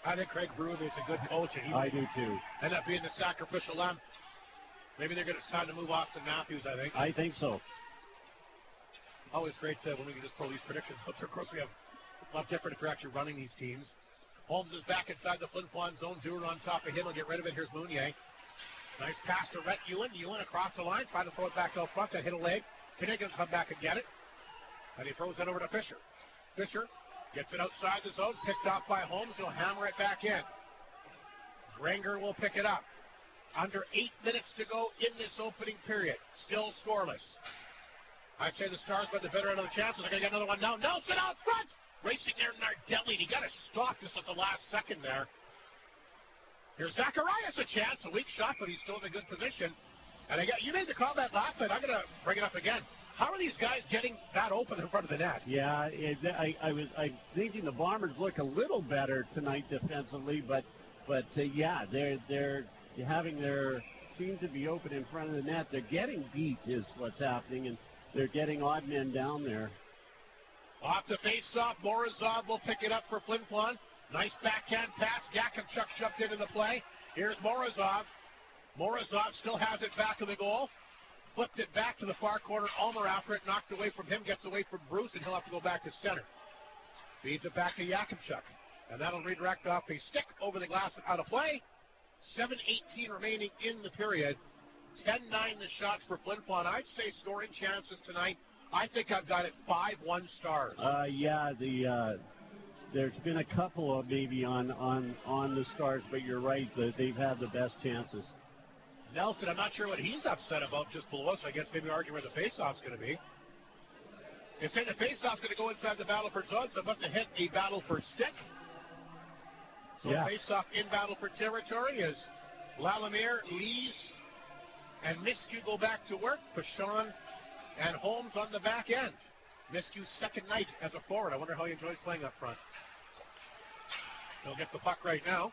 I think Craig Berube is a good coach. And I do too. End up being the sacrificial lamb. Maybe it's time to move Austin Matthews, I think. I think so. Always great when we can just throw these predictions out there. Of course, we have a lot different if you're actually running these teams. Holmes is back inside the Flin Flon zone. Dewar on top of him. He'll get rid of it. Here's Mounier. Nice pass to Rhett Ewan. Ewan across the line, trying to throw it back out front. That hit a leg. Kniggins come back and get it. And he throws it over to Fisher. Fisher gets it outside the zone. Picked off by Holmes. He'll hammer it back in. Granger will pick it up. Under 8 minutes to go in this opening period. Still scoreless. I'd say the Stars by the better end of the chances. They're going to get another one now. Nelson out front! Racing there, Nardelli. He got to stop just at the last second there. Here's Zacharias a chance. A weak shot, but he's still in a good position. And you made the comment last night. I'm going to bring it up again. How are these guys getting that open in front of the net? Yeah, I'm thinking the Bombers look a little better tonight defensively, but yeah, they're having seem to be open in front of the net. They're getting beat is what's happening, and they're getting odd men down there. Off the face-off, Morozov will pick it up for Flin Flon. Nice backhand pass. Yakimchuk jumped into the play. Here's Morozov. Morozov still has it back of the goal. Flipped it back to the far corner. Ulmer after it, knocked away from him, gets away from Bruce, and he'll have to go back to center. Feeds it back to Yakimchuk. And that'll redirect off a stick over the glass and out of play. 7:18 remaining in the period. 10-9 the shots for Flin Flon. I'd say scoring chances tonight. I think I've got it 5-1 Stars. Yeah, there's been a couple of maybe on the Stars, but you're right. They've had the best chances. Nelson, I'm not sure what he's upset about just below us. I guess maybe argue where the faceoff's going to be. They say the faceoff's going to go inside the Battleford zone, so it must have hit a Battleford stick. So faceoff in Battleford territory is Lalimier, Lees, and Miskew go back to work. Pashon and Holmes on the back end. Miskew's second night as a forward. I wonder how he enjoys playing up front. He'll get the puck right now.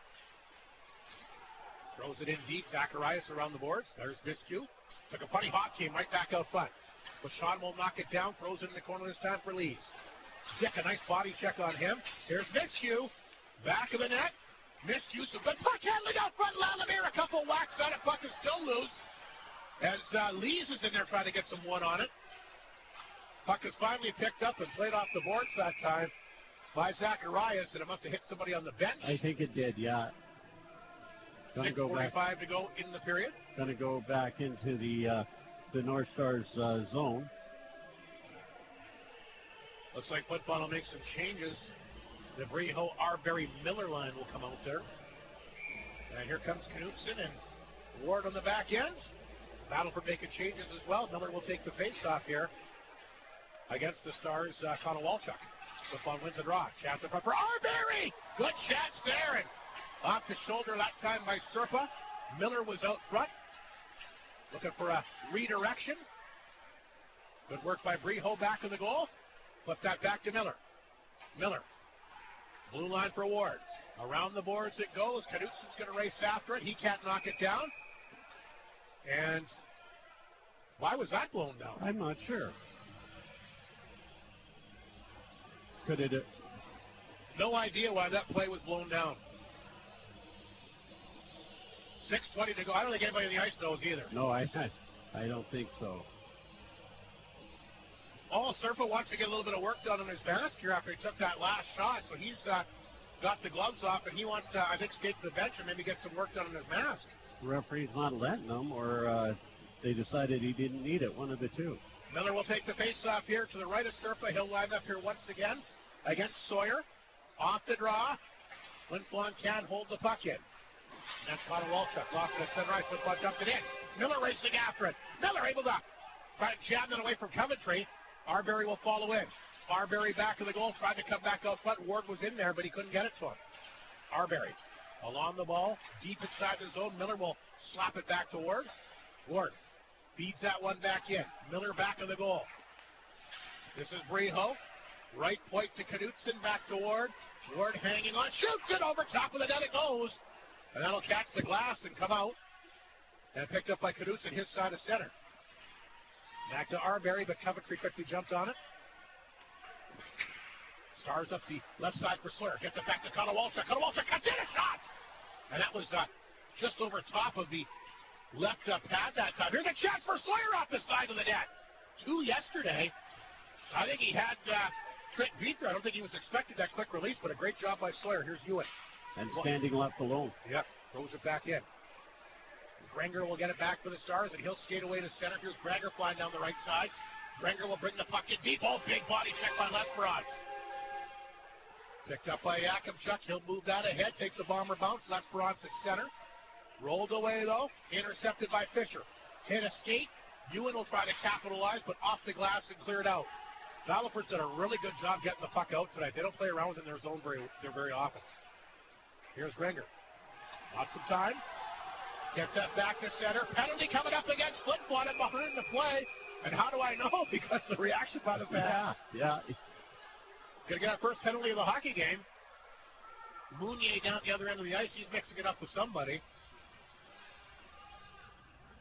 Throws it in deep. Zacharias around the boards. There's Biscu. Took a funny hop, came right back out front. Bashan will knock it down. Throws it in the corner this time for Lees. Dick, a nice body check on him. Here's Biscu. Back of the net. Miscue, some good puck handling out front. Lalamere, a couple whacks on it. Puck is still loose. As Lees is in there trying to get some one on it. Puck is finally picked up and played off the boards that time by Zacharias, and it must have hit somebody on the bench. I think it did, yeah. 6:45 to go in the period. Going to go back into the North Stars zone. Looks like Flin Flon will make some changes. The Breho Arbery Miller line will come out there. And here comes Knutson and Ward on the back end. Battleford making changes as well. Miller will take the face-off here against the Stars, Connor Walchuk. Flin Flon wins the draw. Chance in front for Arbery. Good chance there. And off the shoulder that time by Serpa. Miller was out front. Looking for a redirection. Good work by Breho back of the goal. Flip that back to Miller. Miller. Blue line for Ward. Around the boards it goes. Knutson's going to race after it. He can't knock it down. And why was that blown down? I'm not sure. Could it? No idea why that play was blown down. 6:20 to go. I don't think anybody on the ice knows either. No, I don't think so. Oh, Serpa wants to get a little bit of work done on his mask here after he took that last shot. So he's got the gloves off, and he wants to, I think, skate to the bench and maybe get some work done on his mask. The referee's not letting them, or they decided he didn't need it, one of the two. Miller will take the face-off here to the right of Serpa. He'll line up here once again against Sawyer. Off the draw. Flin Flon can hold the puck in. That's Connor Walchuk. Lost it at center ice. Flin Flon jumped it in. Miller racing after it. Miller able to try to jam it away from Coventry. Arbery will follow in. Arbery back of the goal, tried to come back out front. Ward was in there, but he couldn't get it to him. Arbery along the ball, deep inside the zone. Miller will slap it back to Ward. Ward feeds that one back in. Miller back of the goal. This is Breho. Right point to Knutson, back to Ward. Ward hanging on, shoots it over top of the net. It goes. And that'll catch the glass and come out. And picked up by Knutson, his side of center. Back to Arbery, but Coventry quickly jumped on it. Stars up the left side for Sawyer. Gets it back to Connor Walchuk. Connor Walchuk cuts in a shot! And that was just over top of the left pad that time. Here's a chance for Sawyer off the side of the net. 2 yesterday. I think he had Trent beat there. I don't think he was expecting that quick release, but a great job by Sawyer. Here's Hewitt. And standing left alone. Yep, throws it back in. Grenger will get it back for the Stars, and he'll skate away to center. Here's Grenger flying down the right side. Grenger will bring the puck in deep. Oh, big body check by Lesperance. Picked up by Yakimchuk. He'll move that ahead. Takes a bomber bounce. Lesperance at center. Rolled away, though. Intercepted by Fisher. Hit a skate. Ewan will try to capitalize, but off the glass and cleared out. Battleford's done a really good job getting the puck out tonight. They don't play around within their zone very often. Here's Grenger. Lots of time. Gets that back to center. Penalty coming up against Flin Flon and behind the play. And how do I know? Because the reaction by the fans. Yeah. Going to get our first penalty of the hockey game. Mounier down the other end of the ice. He's mixing it up with somebody.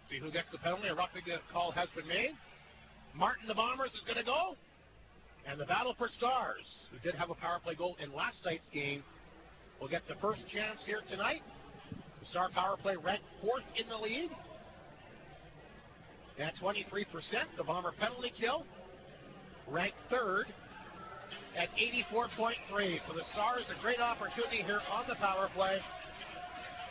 See who gets the penalty. A roughing call has been made. Martin, the Bombers, is going to go. And the Battleford Stars, who did have a power play goal in last night's game, will get the first chance here tonight. The Star power play ranked 4th in the league at 23%. The Bomber penalty kill ranked 3rd at 84.3. So the Stars, a great opportunity here on the power play.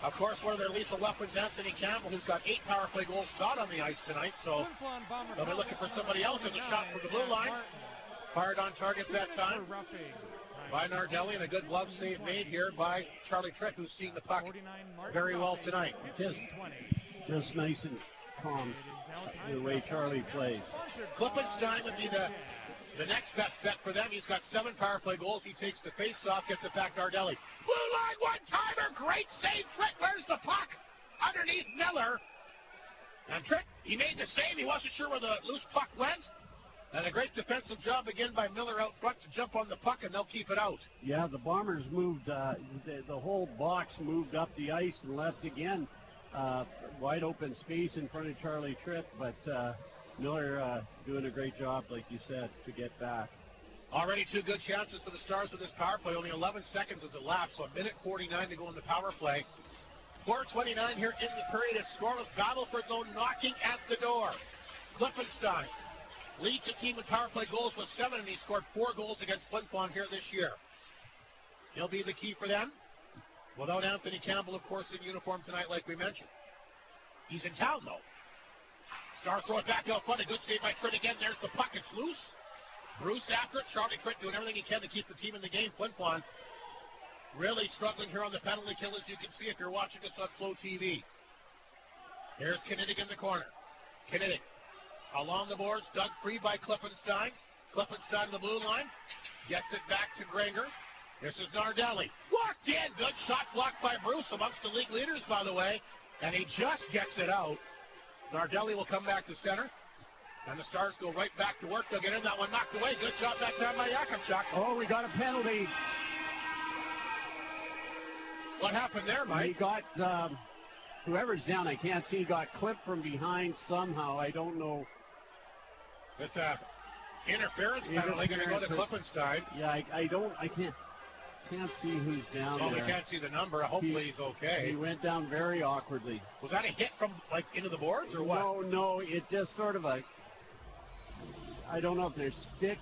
Of course, one of their lethal weapons, Anthony Campbell, who's got 8 power play goals, not on the ice tonight. So they'll be looking for somebody else in the shot from the blue line. Fired on target that time by Nardelli, and a good glove save made here by Charlie Tritt, who's seeing the puck very well tonight. Just nice and calm the way Charlie plays. Klippenstein would be the next best bet for them. He's got 7 power play goals. He takes the face-off, gets it back to Nardelli. Blue line one-timer, great save. Tritt, where's the puck? Underneath Miller. And Tritt, he made the save. He wasn't sure where the loose puck went. And a great defensive job again by Miller out front to jump on the puck, and they'll keep it out. Yeah, the Bombers moved, the whole box moved up the ice and left again. wide open space in front of Charlie Tripp, but Miller doing a great job, like you said, to get back. Already 2 good chances for the Stars of this power play. Only 11 seconds as it lasts, so a minute 49 to go in the power play. 4:29 here in the period. It's scoreless. Battleford, though, knocking at the door. Klippenstein leads the team in power play goals with 7, and he scored 4 goals against Flin Flon here this year. He'll be the key for them. Without Anthony Campbell, of course, in uniform tonight, like we mentioned. He's in town, though. Stars throw it back out front. A good save by Tritt again. There's the puck. It's loose. Bruce after it. Charlie Tritt doing everything he can to keep the team in the game. Flin Flon really struggling here on the penalty kill, as you can see if you're watching us on Flow TV. Here's Kinnidig in the corner. Kinnidig along the boards, dug free by Klippenstein. Klippenstein to the blue line. Gets it back to Granger. This is Nardelli. Walked in. Good shot blocked by Bruce, amongst the league leaders, by the way. And he just gets it out. Nardelli will come back to center. And the Stars go right back to work. They'll get in. That one knocked away. Good job that time by Jakubchuk. Oh, we got a penalty. What happened there, Mike? He got, whoever's down, I can't see, got clipped from behind somehow. I don't know. It's a interference penalty going to go to Klippenstein. Yeah, I can't see who's down there. Well, we can't see the number. Hopefully he's okay. He went down very awkwardly. Was that a hit from, like, into the boards or what? No, it just sort of I don't know if their stick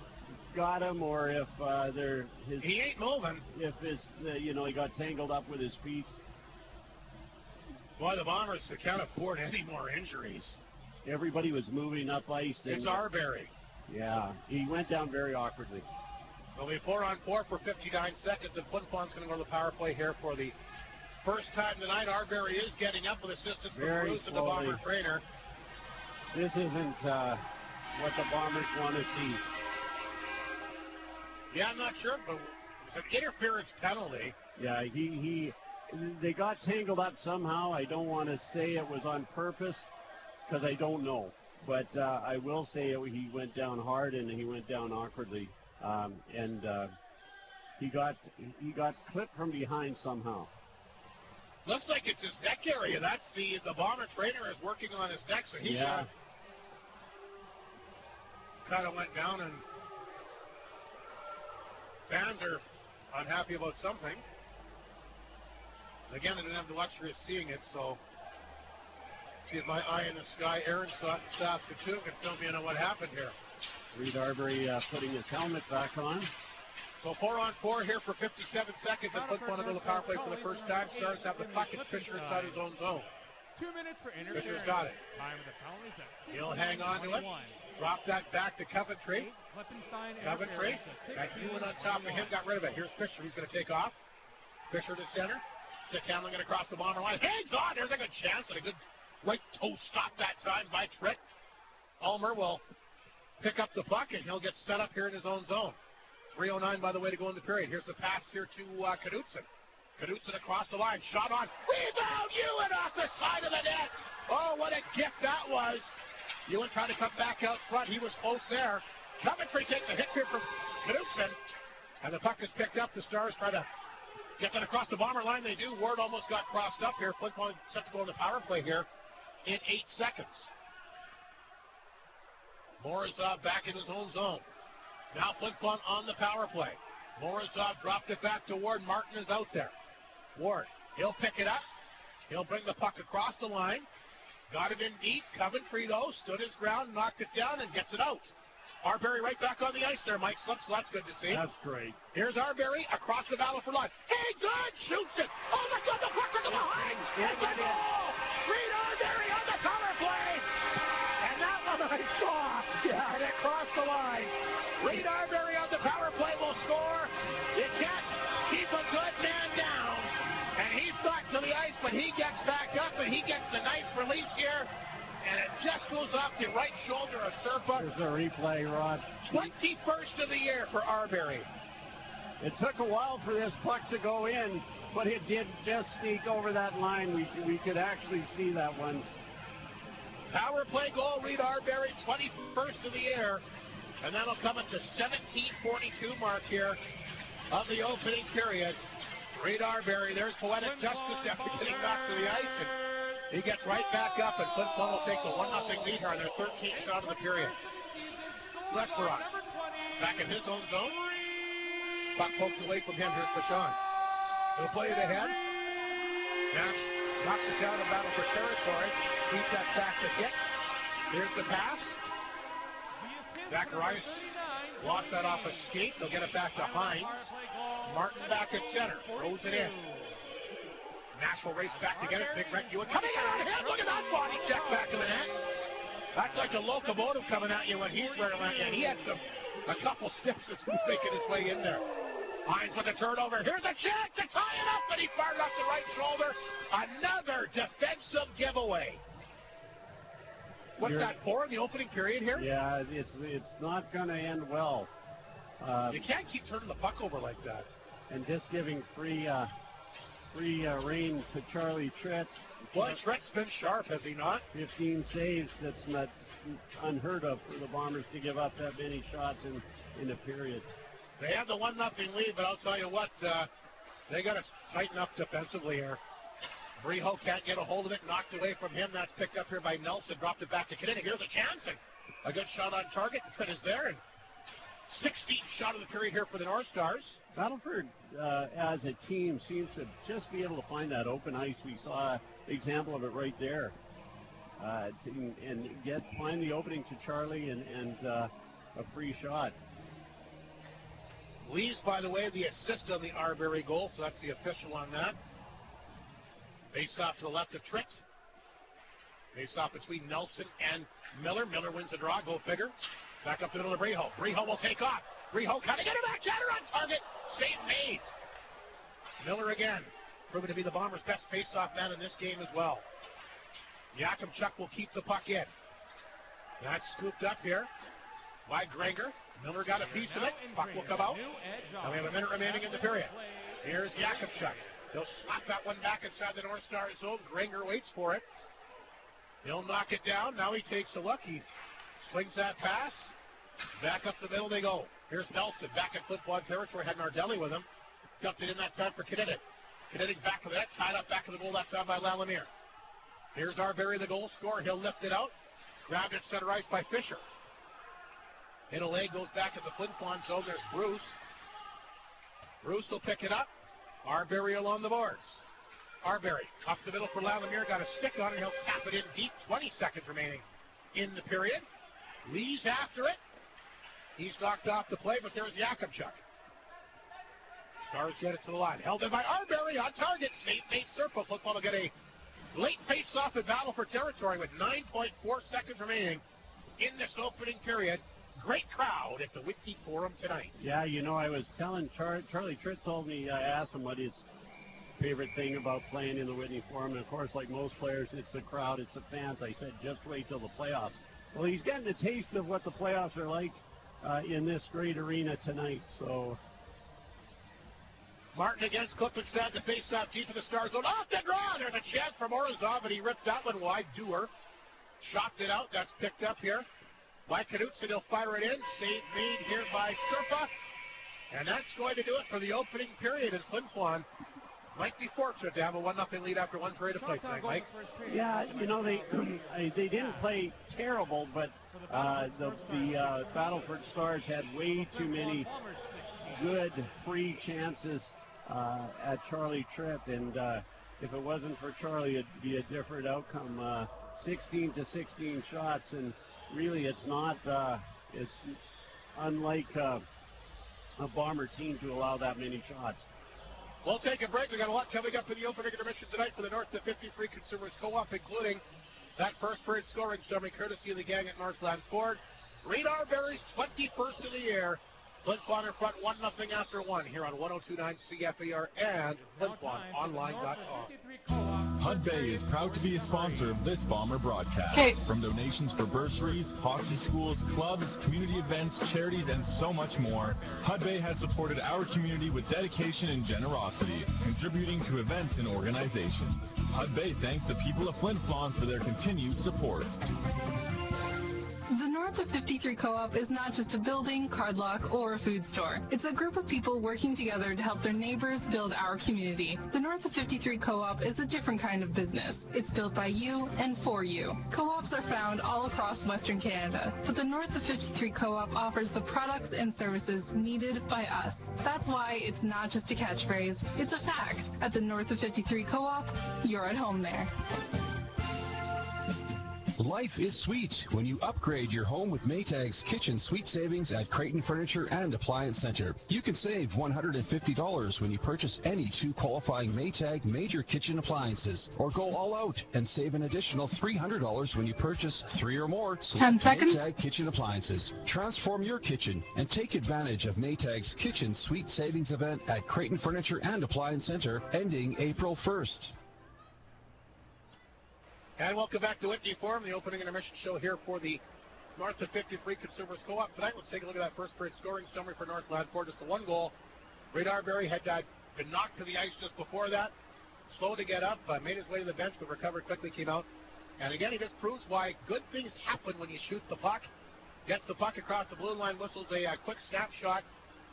got him or if his. He ain't moving. If he got tangled up with his feet. Boy, the Bombers can't afford any more injuries. Everybody was moving up ice. It's Arbery. Yeah, he went down very awkwardly. It'll be 4-on-4 for 59 seconds, and Flin Flon's going to go to the power play here for the first time tonight. Arbery is getting up with assistance from Bruce and the Bomber trainer. This isn't what the Bombers want to see. Yeah, I'm not sure, but it's an interference penalty. Yeah, they got tangled up somehow. I don't want to say it was on purpose because I don't know. But I will say he went down hard and he went down awkwardly. He got clipped from behind somehow. Looks like it's his neck area. That's the Bomber trainer is working on his neck, so he kind of went down, and fans are unhappy about something. Again, I didn't have the luxury of seeing it, so see if my eye in the sky, Aaron Saskatoon, can fill me in on what happened here. Reed Arbery putting his helmet back on. So 4-on-4 here for 57 seconds, and Flin Flon to go to the power play for the first time. Stars have the puck. It's Fisher inside his own zone. 2 minutes for interference. Fisher's got it. Time of the penalties at He'll hang on to it. Drop that back to Coventry. Coventry. Got Ewan on top of him. Got rid of it. Here's Fisher. He's going to take off. Fisher to center. Stick handling it across the Bomber line. Hangs on. There's a good chance and a good right toe stop that time by Tritt. Ulmer will pick up the puck, and he'll get set up here in his own zone. 3:09, by the way, to go in the period. Here's the pass here to Knudsen. Knudsen across the line. Shot on. Rebound! Ewan off the side of the net. Oh, what a gift that was. Ewan trying to come back out front. He was close there. Coventry takes a hit here from Knudsen. And the puck is picked up. The Stars try to get that across the Bomber line. They do. Ward almost got crossed up here. Flin Flon set to go in the power play here in 8 seconds. Morozov back in his own zone. Now Flin Flon on the power play. Morozov dropped it back to Ward. Martin is out there. Ward, he'll pick it up. He'll bring the puck across the line. Got it in deep. Coventry, though, stood his ground, knocked it down, and gets it out. Arbery right back on the ice there, Mike Slips, so that's good to see. That's great. Here's Arbery across the Battleford line. Hangs on, shoots it. Oh, my God, the puck to behind. It's a goal. Reed Arbery on the power play. And that one I saw. Yeah, and it crossed the line. Reed Arbery on the power play will score. You can't keep a good man down. And he's back to the ice, but he gets back up, and he gets the nice release here. And it just goes off the right shoulder of Serpa. There's a replay, Rod. 21st of the year for Arbery. It took a while for this puck to go in, but it did just sneak over that line. We could actually see that one. Power play goal, Reed Arbery, 21st of the year. And that'll come at the 17:42 mark here of the opening period. Reed Arbery, there's Poetic Justice after getting back to the ice. And He gets right back up, and Flin Flon will take the 1-0 lead here on their 13th shot of the period. Lesperance back in his own zone. Puck poked away from him. Here's Vachon. He'll play it ahead. Nash knocks it down in battle for territory. Beats that sack to hit. Here's the pass. Zacharias lost that off a skate. They'll get it back to Hines. Martin back at center. Throws it in. Nash will race back to get it. Big Red Ewan coming in on him. Look at that body check back in the net. That's like a locomotive coming at you when he's wearing that. And he had a couple steps as he was making his way in there. Hines with a turnover. Here's a chance to tie it up, and he fired off the right shoulder. Another defensive giveaway. What's that for in the opening period here? Yeah, it's not going to end well. You can't keep turning the puck over like that. And just giving free rein to Charlie Tritt. Well, Tritt's been sharp, has he not? 15 saves. That's unheard of for the Bombers to give up that many shots in a period. They have the 1-0 lead, but I'll tell you what, they got to tighten up defensively here. Breho can't get a hold of it, knocked away from him. That's picked up here by Nelson, dropped it back to Kinnick. Here's a chance, and a good shot on target. The Tritt is there, and 16th shot of the period here for the North Stars. Battleford, as a team, seems to just be able to find that open ice. We saw an example of it right there. And find the opening to Charlie and a free shot. Lee's, by the way, the assist on the Arbery goal, so that's the official on that. Face off to the left of Tritt. Face off between Nelson and Miller. Miller wins the draw, go figure. Back up the middle of Breho. Breho will take off. Breho cutting it back, chatter on target. Save made. Miller again, proven to be the Bombers' best face-off man in this game as well. Yakimchuk will keep the puck in. That's scooped up here by Granger. Miller got a piece of it. Puck will come out. And we have a minute remaining in the period. Here's Yakimchuk. He'll slap that one back inside the North Star zone. Granger waits for it. He'll knock it down. Now he takes a look. He swings that pass. Back up the middle they go. Here's Nelson back at Flin Flon territory. Had Nardelli with him. Dumped it in that time for Kinnick. Kinnick back to the net. Tied up back in the goal. That's out by Lalamier. Here's Arbery, the goal scorer. He'll lift it out. Grabbed at center ice by Fisher. In a leg goes back at the Flin Flon zone. There's Bruce. Bruce will pick it up. Arbery along the boards. Arbery up the middle for Lalamier. Got a stick on it. He'll tap it in deep. 20 seconds remaining in the period. Lee's after it. He's knocked off the play, but there's Yakimchuk. Stars get it to the line. Held in by Arbery on target. Save made Serpa. Flin Flon will get a late face-off in Battleford territory with 9.4 seconds remaining in this opening period. Great crowd at the Whitney Forum tonight. Yeah, I was telling Charlie Tritt told me, I asked him what his favorite thing about playing in the Whitney Forum, and of course, like most players, it's the crowd, it's the fans. I said, just wait till the playoffs. Well, he's getting a taste of what the playoffs are like in this great arena tonight, so... Martin against Klippenstad to face off deep in the Star zone. Off the draw! There's a chance for Morozov, and he ripped that one wide. Dewar chopped it out. That's picked up here by Knutson. He'll fire it in. Save made here by Serpa. And that's going to do it for the opening period as Flin Flon might be fortunate to have a 1-0 lead after one period of play tonight, Mike. Yeah, they didn't play terrible, but the Battleford Stars had way too many good free chances at Charlie Tritt, and if it wasn't for Charlie, it'd be a different outcome. 16 to 16 shots, and really it's not, it's unlike a Bomber team to allow that many shots. We'll take a break. We got a lot coming up in the opening intermission tonight for the North to 53 Consumers Co-op, including that first period scoring summary courtesy of the gang at Northland Ford. Reed Arbery's 21st of the year. Flin Flon in front 1-0 after one here on 102.9 CFAR and FlinFlonOnline.com. Hud Bay is proud to be a sponsor of this Bomber broadcast. From donations for bursaries, hockey schools, clubs, community events, charities, and so much more, Hud Bay has supported our community with dedication and generosity, contributing to events and organizations. Hud Bay thanks the people of Flin Flon for their continued support. The North of 53 Co-op is not just a building, card lock, or a food store. It's a group of people working together to help their neighbors build our community. The North of 53 Co-op is a different kind of business. It's built by you and for you. Co-ops are found all across Western Canada, but the North of 53 Co-op offers the products and services needed by us. That's why it's not just a catchphrase, it's a fact. At the North of 53 Co-op, you're at home there. Life is sweet when you upgrade your home with Maytag's Kitchen Suite Savings at Creighton Furniture and Appliance Center. You can save $150 when you purchase any 2 qualifying Maytag major kitchen appliances, or go all out and save an additional $300 when you purchase 3 or more 10 seconds. Maytag kitchen appliances. Transform your kitchen and take advantage of Maytag's Kitchen Suite Savings event at Creighton Furniture and Appliance Center ending April 1st. And welcome back to Whitney Forum, the opening intermission show here for the North of 53 Consumers Co-op. Tonight, let's take a look at that first period scoring summary for North Lanford. Just a 1 goal. Reid Arbery had been knocked to the ice just before that. Slow to get up, made his way to the bench, but recovered quickly, came out. And again, he just proves why good things happen when you shoot the puck. Gets the puck across the blue line, whistles a quick snapshot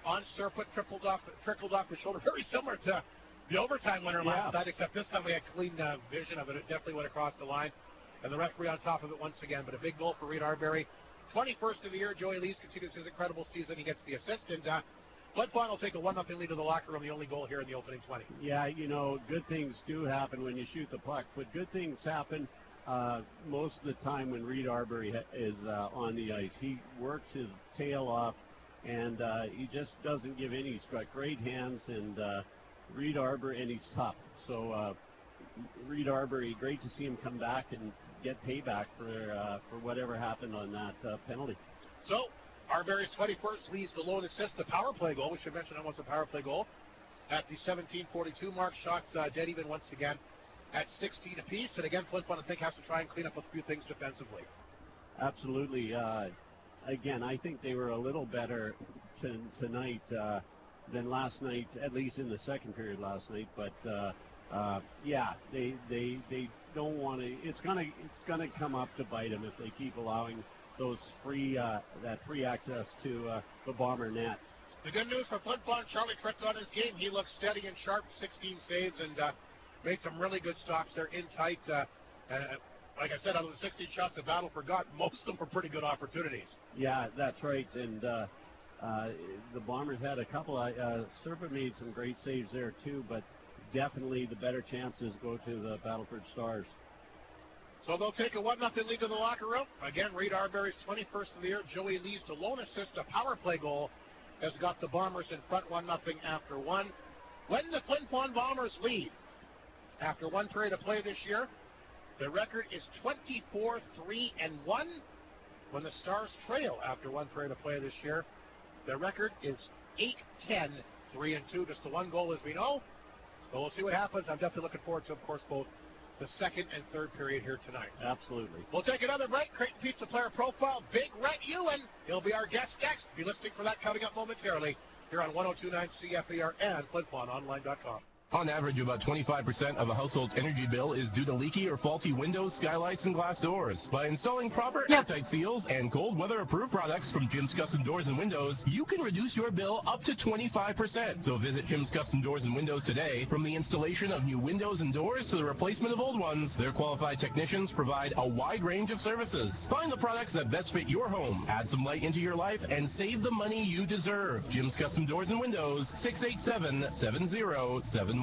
on Serpent, trickled off his shoulder. Very similar to the overtime winner last night, except this time we had clean vision of it. It definitely went across the line. And the referee on top of it once again. But a big goal for Reid Arbery. 21st of the year. Joey Lees continues his incredible season. He gets the assist. And Flin Flon will take a 1-0 lead to the locker room. The only goal here in the opening 20. Yeah, good things do happen when you shoot the puck. But good things happen most of the time when Reid Arbery is on the ice. He works his tail off, and he just doesn't give in. He's got great hands, and Reid Arbery, and he's tough. So Reid Arbery, great to see him come back and get payback for whatever happened on that penalty. So Arbery's 21st leads the lone assist, the power play goal. We should mention that was a power play goal at the 17:42 mark. Shots dead even once again at 16 apiece. And again, Flin Flon, I think, has to try and clean up a few things defensively. Absolutely. Again, I think they were a little better tonight than last night, at least in the second period last night. But they don't want to. It's gonna come up to bite them if they keep allowing those free access to the Bomber net. The good news for Flin Flon, Charlie Tritt's on his game. He looks steady and sharp. 16 saves and made some really good stops there in tight. Like I said, out of the 16 shots that Battleford got, most of them were pretty good opportunities. Yeah, that's right. And the Bombers had a couple. Serpent made some great saves there too, but definitely the better chances go to the Battleford Stars. So they'll take a 1-0 lead to the locker room. Again, Reid Arbery's 21st of the year. Joey Lees, the lone assist, a power play goal, has got the Bombers in front 1-0 after one. When the Flin Flon Bombers lead after one period of play this year, the record is 24-3-1. When the Stars trail after one period of play this year, the record is 8-10-3-2. Just the 1 goal, as we know. But we'll see what happens. I'm definitely looking forward to, of course, both the second and third period here tonight. Absolutely. We'll take another break. Creighton Pizza Player Profile, Big Rhett Ewan. He'll be our guest next. Be listening for that coming up momentarily here on 102.9 CFAR and FlinFlonOnline.com. On average, about 25% of a household's energy bill is due to leaky or faulty windows, skylights, and glass doors. By installing proper airtight seals and cold weather-approved products from Jim's Custom Doors and Windows, you can reduce your bill up to 25%. So visit Jim's Custom Doors and Windows today. From the installation of new windows and doors to the replacement of old ones, their qualified technicians provide a wide range of services. Find the products that best fit your home, add some light into your life, and save the money you deserve. Jim's Custom Doors and Windows, 687-7071.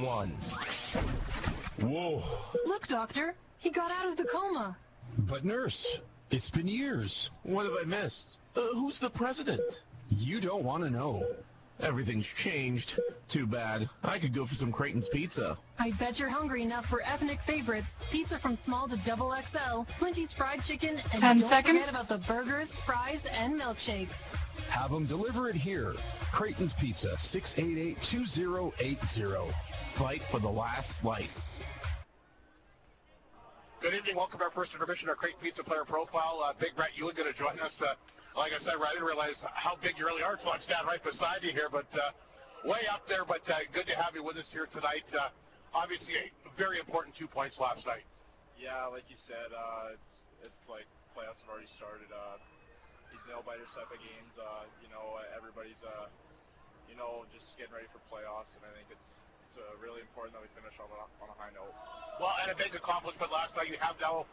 Whoa. Look, Doctor, he got out of the coma. But nurse, it's been years. What have I missed? Who's the president? You don't want to know. Everything's changed. Too bad. I could go for some Creighton's pizza. I bet you're hungry enough for ethnic favorites. Pizza from small to double XL, Flinty's fried chicken, and 10 don't seconds. forget about the burgers, fries, and milkshakes. Have them deliver it here. Creighton's Pizza, 688-2080. Fight for the last slice. Good evening. Welcome to our first intermission, our Creighton Pizza Player Profile. Big Brett Ewan going to join us. Like I said, I didn't realize how big you really are until I'm standing right beside you here, but way up there. But good to have you with us here tonight. Obviously, a very important 2 points last night. Yeah, like you said, it's like playoffs have already started. nail-biters type of games. Everybody's, just getting ready for playoffs, and I think it's really important that we finish on a high note. Well, and a big accomplishment last night. You have now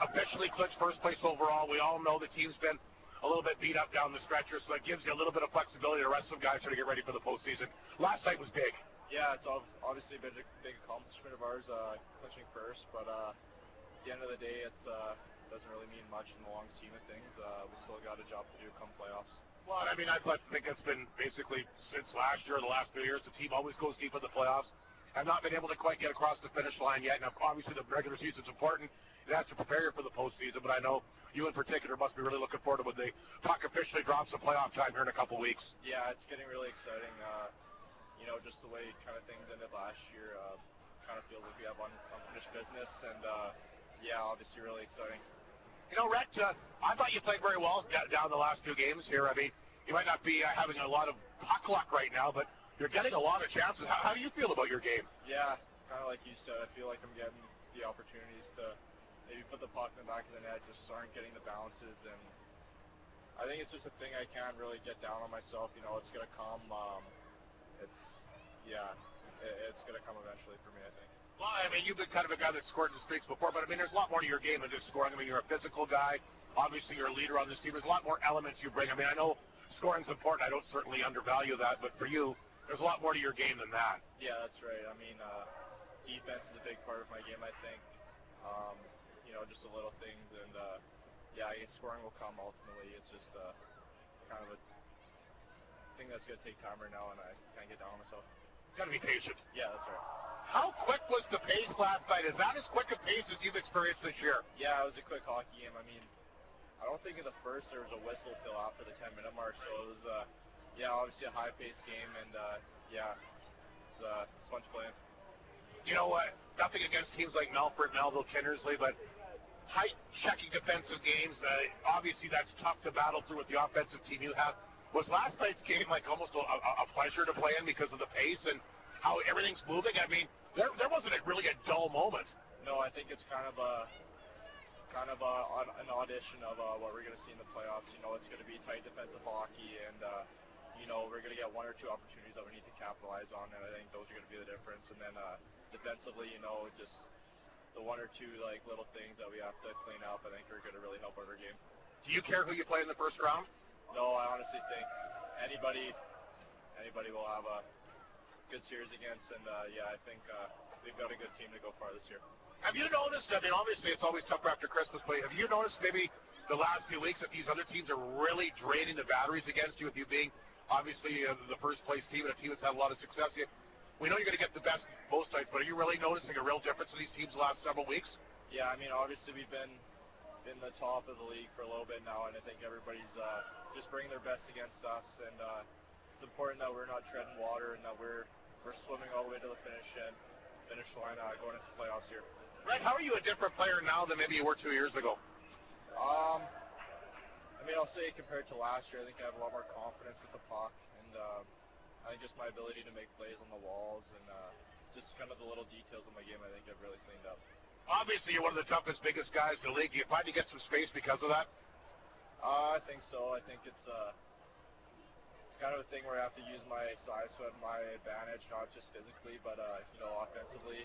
officially clinched first place overall. We all know the team's been a little bit beat up down the stretcher, so it gives you a little bit of flexibility to rest some guys here to get ready for the postseason. Last night was big. Yeah, it's obviously a big accomplishment of ours, clinching first, but at the end of the day, it doesn't really mean much in the long scheme of things. We still got a job to do come playoffs. Well, I mean, I think it's been basically since last year, the last 3 years, the team always goes deep in the playoffs. Have not been able to quite get across the finish line yet. Now, obviously, the regular season's important. It has to prepare you for the postseason, but I know you in particular must be really looking forward to when the puck officially drops the playoff time here in a couple weeks. Yeah, it's getting really exciting. Just the way kind of things ended last year, kind of feels like we have unfinished business, and obviously really exciting. Rhett, I thought you played very well down the last 2 games here. I mean, you might not be having a lot of puck luck right now, but you're getting a lot of chances. How do you feel about your game? Yeah, kind of like you said, I feel like I'm getting the opportunities to maybe put the puck in the back of the net, just aren't getting the bounces, and I think it's just a thing I can't really get down on myself. It's going to come. It's going to come eventually for me, I think. Well, I mean, you've been kind of a guy that scored in streaks before, but I mean, there's a lot more to your game than just scoring. I mean, you're a physical guy. Obviously, you're a leader on this team. There's a lot more elements you bring. I mean, I know scoring's important. I don't certainly undervalue that, but for you, there's a lot more to your game than that. Yeah, that's right. I mean, defense is a big part of my game, I think. Just the little things, and I guess scoring will come ultimately. It's just kind of a thing that's going to take time right now, and I can't get down on myself. Got to be patient. Yeah, that's right. How quick was the pace last night? Is that as quick a pace as you've experienced this year? Yeah, it was a quick hockey game. I mean, I don't think in the first there was a whistle till after the 10-minute mark, so it was, obviously a high-paced game, and, it was fun to play in. You know what? Nothing against teams like Melfort, Melville, Kinnersley, but tight, checking defensive games, obviously that's tough to battle through with the offensive team you have. Was last night's game like almost a pleasure to play in because of the pace and how everything's moving? I mean, there wasn't really a dull moment. No, I think it's kind of an audition of what we're going to see in the playoffs. It's going to be tight defensive hockey, and we're going to get 1 or 2 opportunities that we need to capitalize on, and I think those are going to be the difference. And then defensively, just the 1 or 2 little things that we have to clean up, I think are going to really help our game. Do you care who you play in the first round? No, I honestly think anybody will have a good series against, and I think we've got a good team to go far this year. Have you noticed, I mean, obviously it's always tough after Christmas, but have you noticed maybe the last few weeks that these other teams are really draining the batteries against you, with you being obviously the first place team and a team that's had a lot of success? We know you're going to get the best most nights, but are you really noticing a real difference in these teams the last several weeks? Yeah, I mean, obviously we've been in the top of the league for a little bit now, and I think everybody's just bringing their best against us, and it's important that we're not treading water and that we're swimming all the way to the finish line going into playoffs here. Right, how are you a different player now than maybe you were 2 years ago? I mean, I'll say compared to last year, I think I have a lot more confidence with the puck, and I think just my ability to make plays on the walls and just kind of the little details of my game, I think I've really cleaned up. Obviously, you're one of the toughest, biggest guys in the league. Do you find you get some space because of that? I think so. I think it's kind of a thing where I have to use my size to my advantage, not just physically, but offensively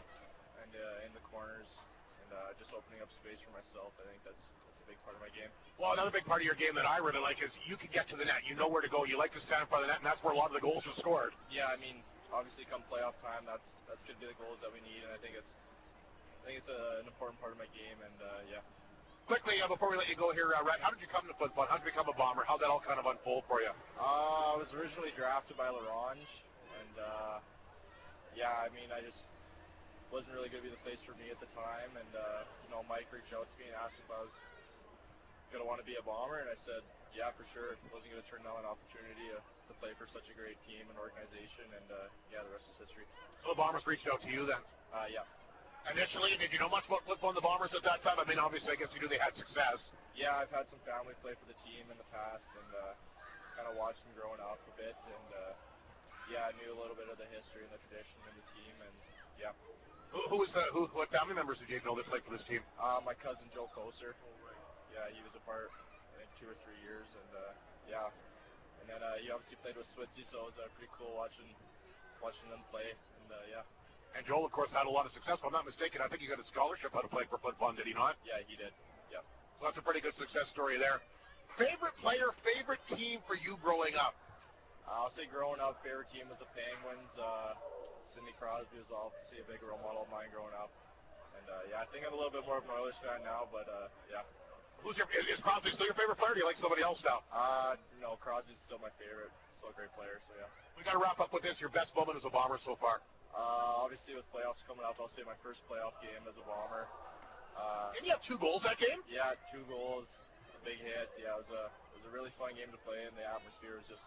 and in the corners, and just opening up space for myself. I think that's a big part of my game. Well, another big part of your game that I really like is you can get to the net. You know where to go. You like to stand in front of the net, and that's where a lot of the goals are scored. Yeah, I mean, obviously, come playoff time, that's going to be the goals that we need, and I think it's an important part of my game, and Quickly, before we let you go here, Rhett, how did you come to Flin Flon? How did you become a Bomber? How did that all kind of unfold for you? I was originally drafted by Larange, and I mean, I just wasn't really going to be the place for me at the time, and Mike reached out to me and asked if I was going to want to be a Bomber, and I said, yeah, for sure. Wasn't going to turn down an opportunity to play for such a great team and organization, and the rest is history. So the Bombers reached out to you then? Yeah. Initially, did you know much about Flin Flon, the Bombers at that time? I mean, obviously, I guess you knew they had success. Yeah, I've had some family play for the team in the past, and kind of watched them growing up a bit, and I knew a little bit of the history and the tradition in the team, and yeah. What family members did you know that played for this team? My cousin Joe Koser. Yeah, he was a part I think 2 or 3 years, and yeah. And then he obviously played with Switzy, so it was pretty cool watching them play, and yeah. And Joel, of course, had a lot of success. If I'm not mistaken, I think he got a scholarship out of playing for Flin Flon, did he not? Yeah, he did. Yep. So that's a pretty good success story there. Favorite player, favorite team for you growing up? I'll say growing up, favorite team was the Penguins. Sidney Crosby was obviously a big role model of mine growing up. And yeah, I think I'm a little bit more of an Oilers fan now, but yeah. Is Crosby still your favorite player, or do you like somebody else now? No, Crosby's still my favorite. Still a great player, so yeah. We got to wrap up with this. Your best moment as a Bomber so far? Obviously with playoffs coming up, I'll say my first playoff game as a Bomber. Didn't you have 2 goals that game? Yeah, 2 goals, a big hit. Yeah, it was a really fun game to play, and the atmosphere was just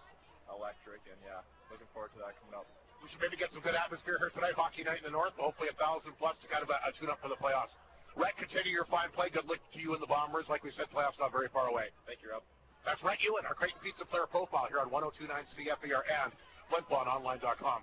electric, and yeah, looking forward to that coming up. We should maybe get some good atmosphere here tonight. Hockey night in the North. Hopefully 1,000 plus to kind of tune up for the playoffs. Rhett, continue your fine play. Good luck to you and the Bombers. Like we said, playoffs not very far away. Thank you, Rob. That's Rhett Ewan, our Creighton Pizza player profile here on 102.9 CFER and FlinFlonOnline.com.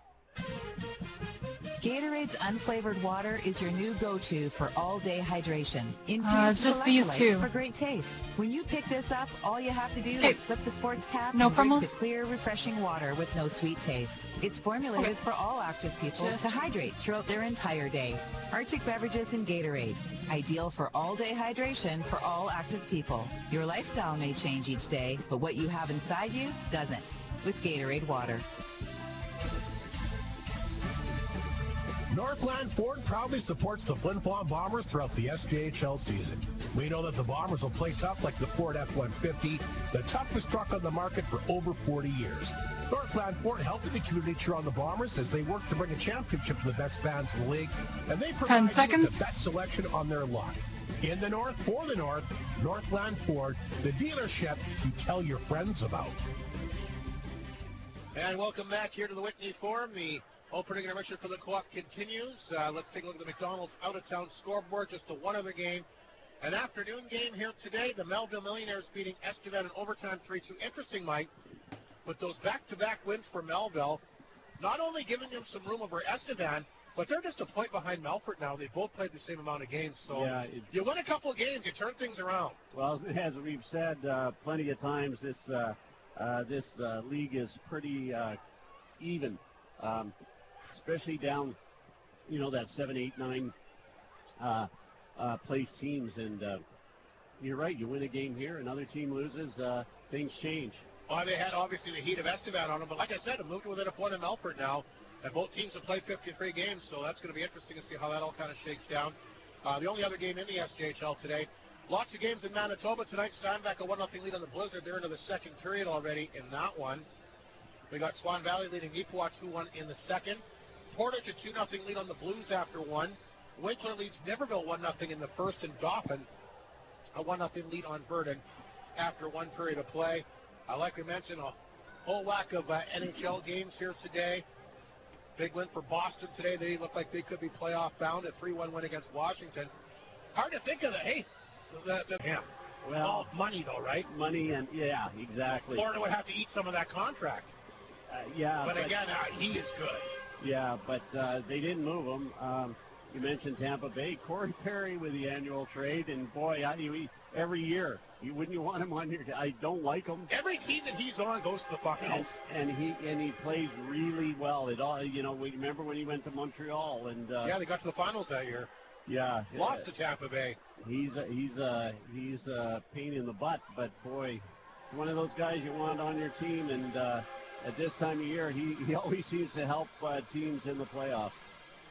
Gatorade's unflavored water is your new go-to for all-day hydration. It's just these two. For great taste. When you pick this up, all you have to do is flip the sports cap no and drink promos? the clear, refreshing water with no sweet taste. It's formulated for all active people to hydrate throughout their entire day. Arctic beverages and Gatorade. Ideal for all-day hydration for all active people. Your lifestyle may change each day, but what you have inside you doesn't. With Gatorade water. Northland Ford proudly supports the Flin Flon Bombers throughout the SJHL season. We know that the Bombers will play tough like the Ford F-150, the toughest truck on the market for over 40 years. Northland Ford helping the community cheer on the Bombers as they work to bring a championship to the best fans in the league, and they provide you with the best selection on their lot. In the North, for the North, Northland Ford, the dealership you tell your friends about. And welcome back here to the Whitney Forum. The opening intermission for the co-op continues. Let's take a look at the McDonald's out-of-town scoreboard. Just a one other game. An afternoon game here today. The Melville Millionaires beating Estevan in overtime 3-2. Interesting, Mike, with those back-to-back wins for Melville, not only giving them some room over Estevan, but they're just a point behind Melfort now. They both played the same amount of games. So yeah, you win a couple of games, you turn things around. Well, as we've said plenty of times, this league is pretty even. Especially down, that 7, 8, 9 place teams. And you're right, you win a game here, another team loses, things change. Well, they had obviously the heat of Estevan on them, but like I said, it moved within a point of Melfort now, and both teams have played 53 games, so that's going to be interesting to see how that all kind of shakes down. The only other game in the SJHL today, lots of games in Manitoba tonight. Steinbach a 1-0 lead on the Blizzard. They're into the second period already in that one. We got Swan Valley leading Neepawa 2-1 in the second. Portage a 2-0 lead on the Blues after one. Winkler leads Niverville 1-0 in the first, and Dauphin a 1-0 lead on Verdun after one period of play. Like we mentioned, a whole whack of NHL games here today. Big win for Boston today. They look like they could be playoff bound. A 3-1 win against Washington. Hard to think of that. Hey, well, money though, right? Money and yeah, exactly. Florida would have to eat some of that contract. But again, he is good. Yeah, but they didn't move him. You mentioned Tampa Bay. Corey Perry with the annual trade, and boy, every year, wouldn't you want him on your? I don't like him. Every team that he's on goes to the fucking house. And he plays really well. It all, we remember when he went to Montreal, and yeah, they got to the finals that year. Yeah, lost to Tampa Bay. He's a pain in the butt, but boy, it's one of those guys you want on your team, and at this time of year, he always seems to help teams in the playoffs.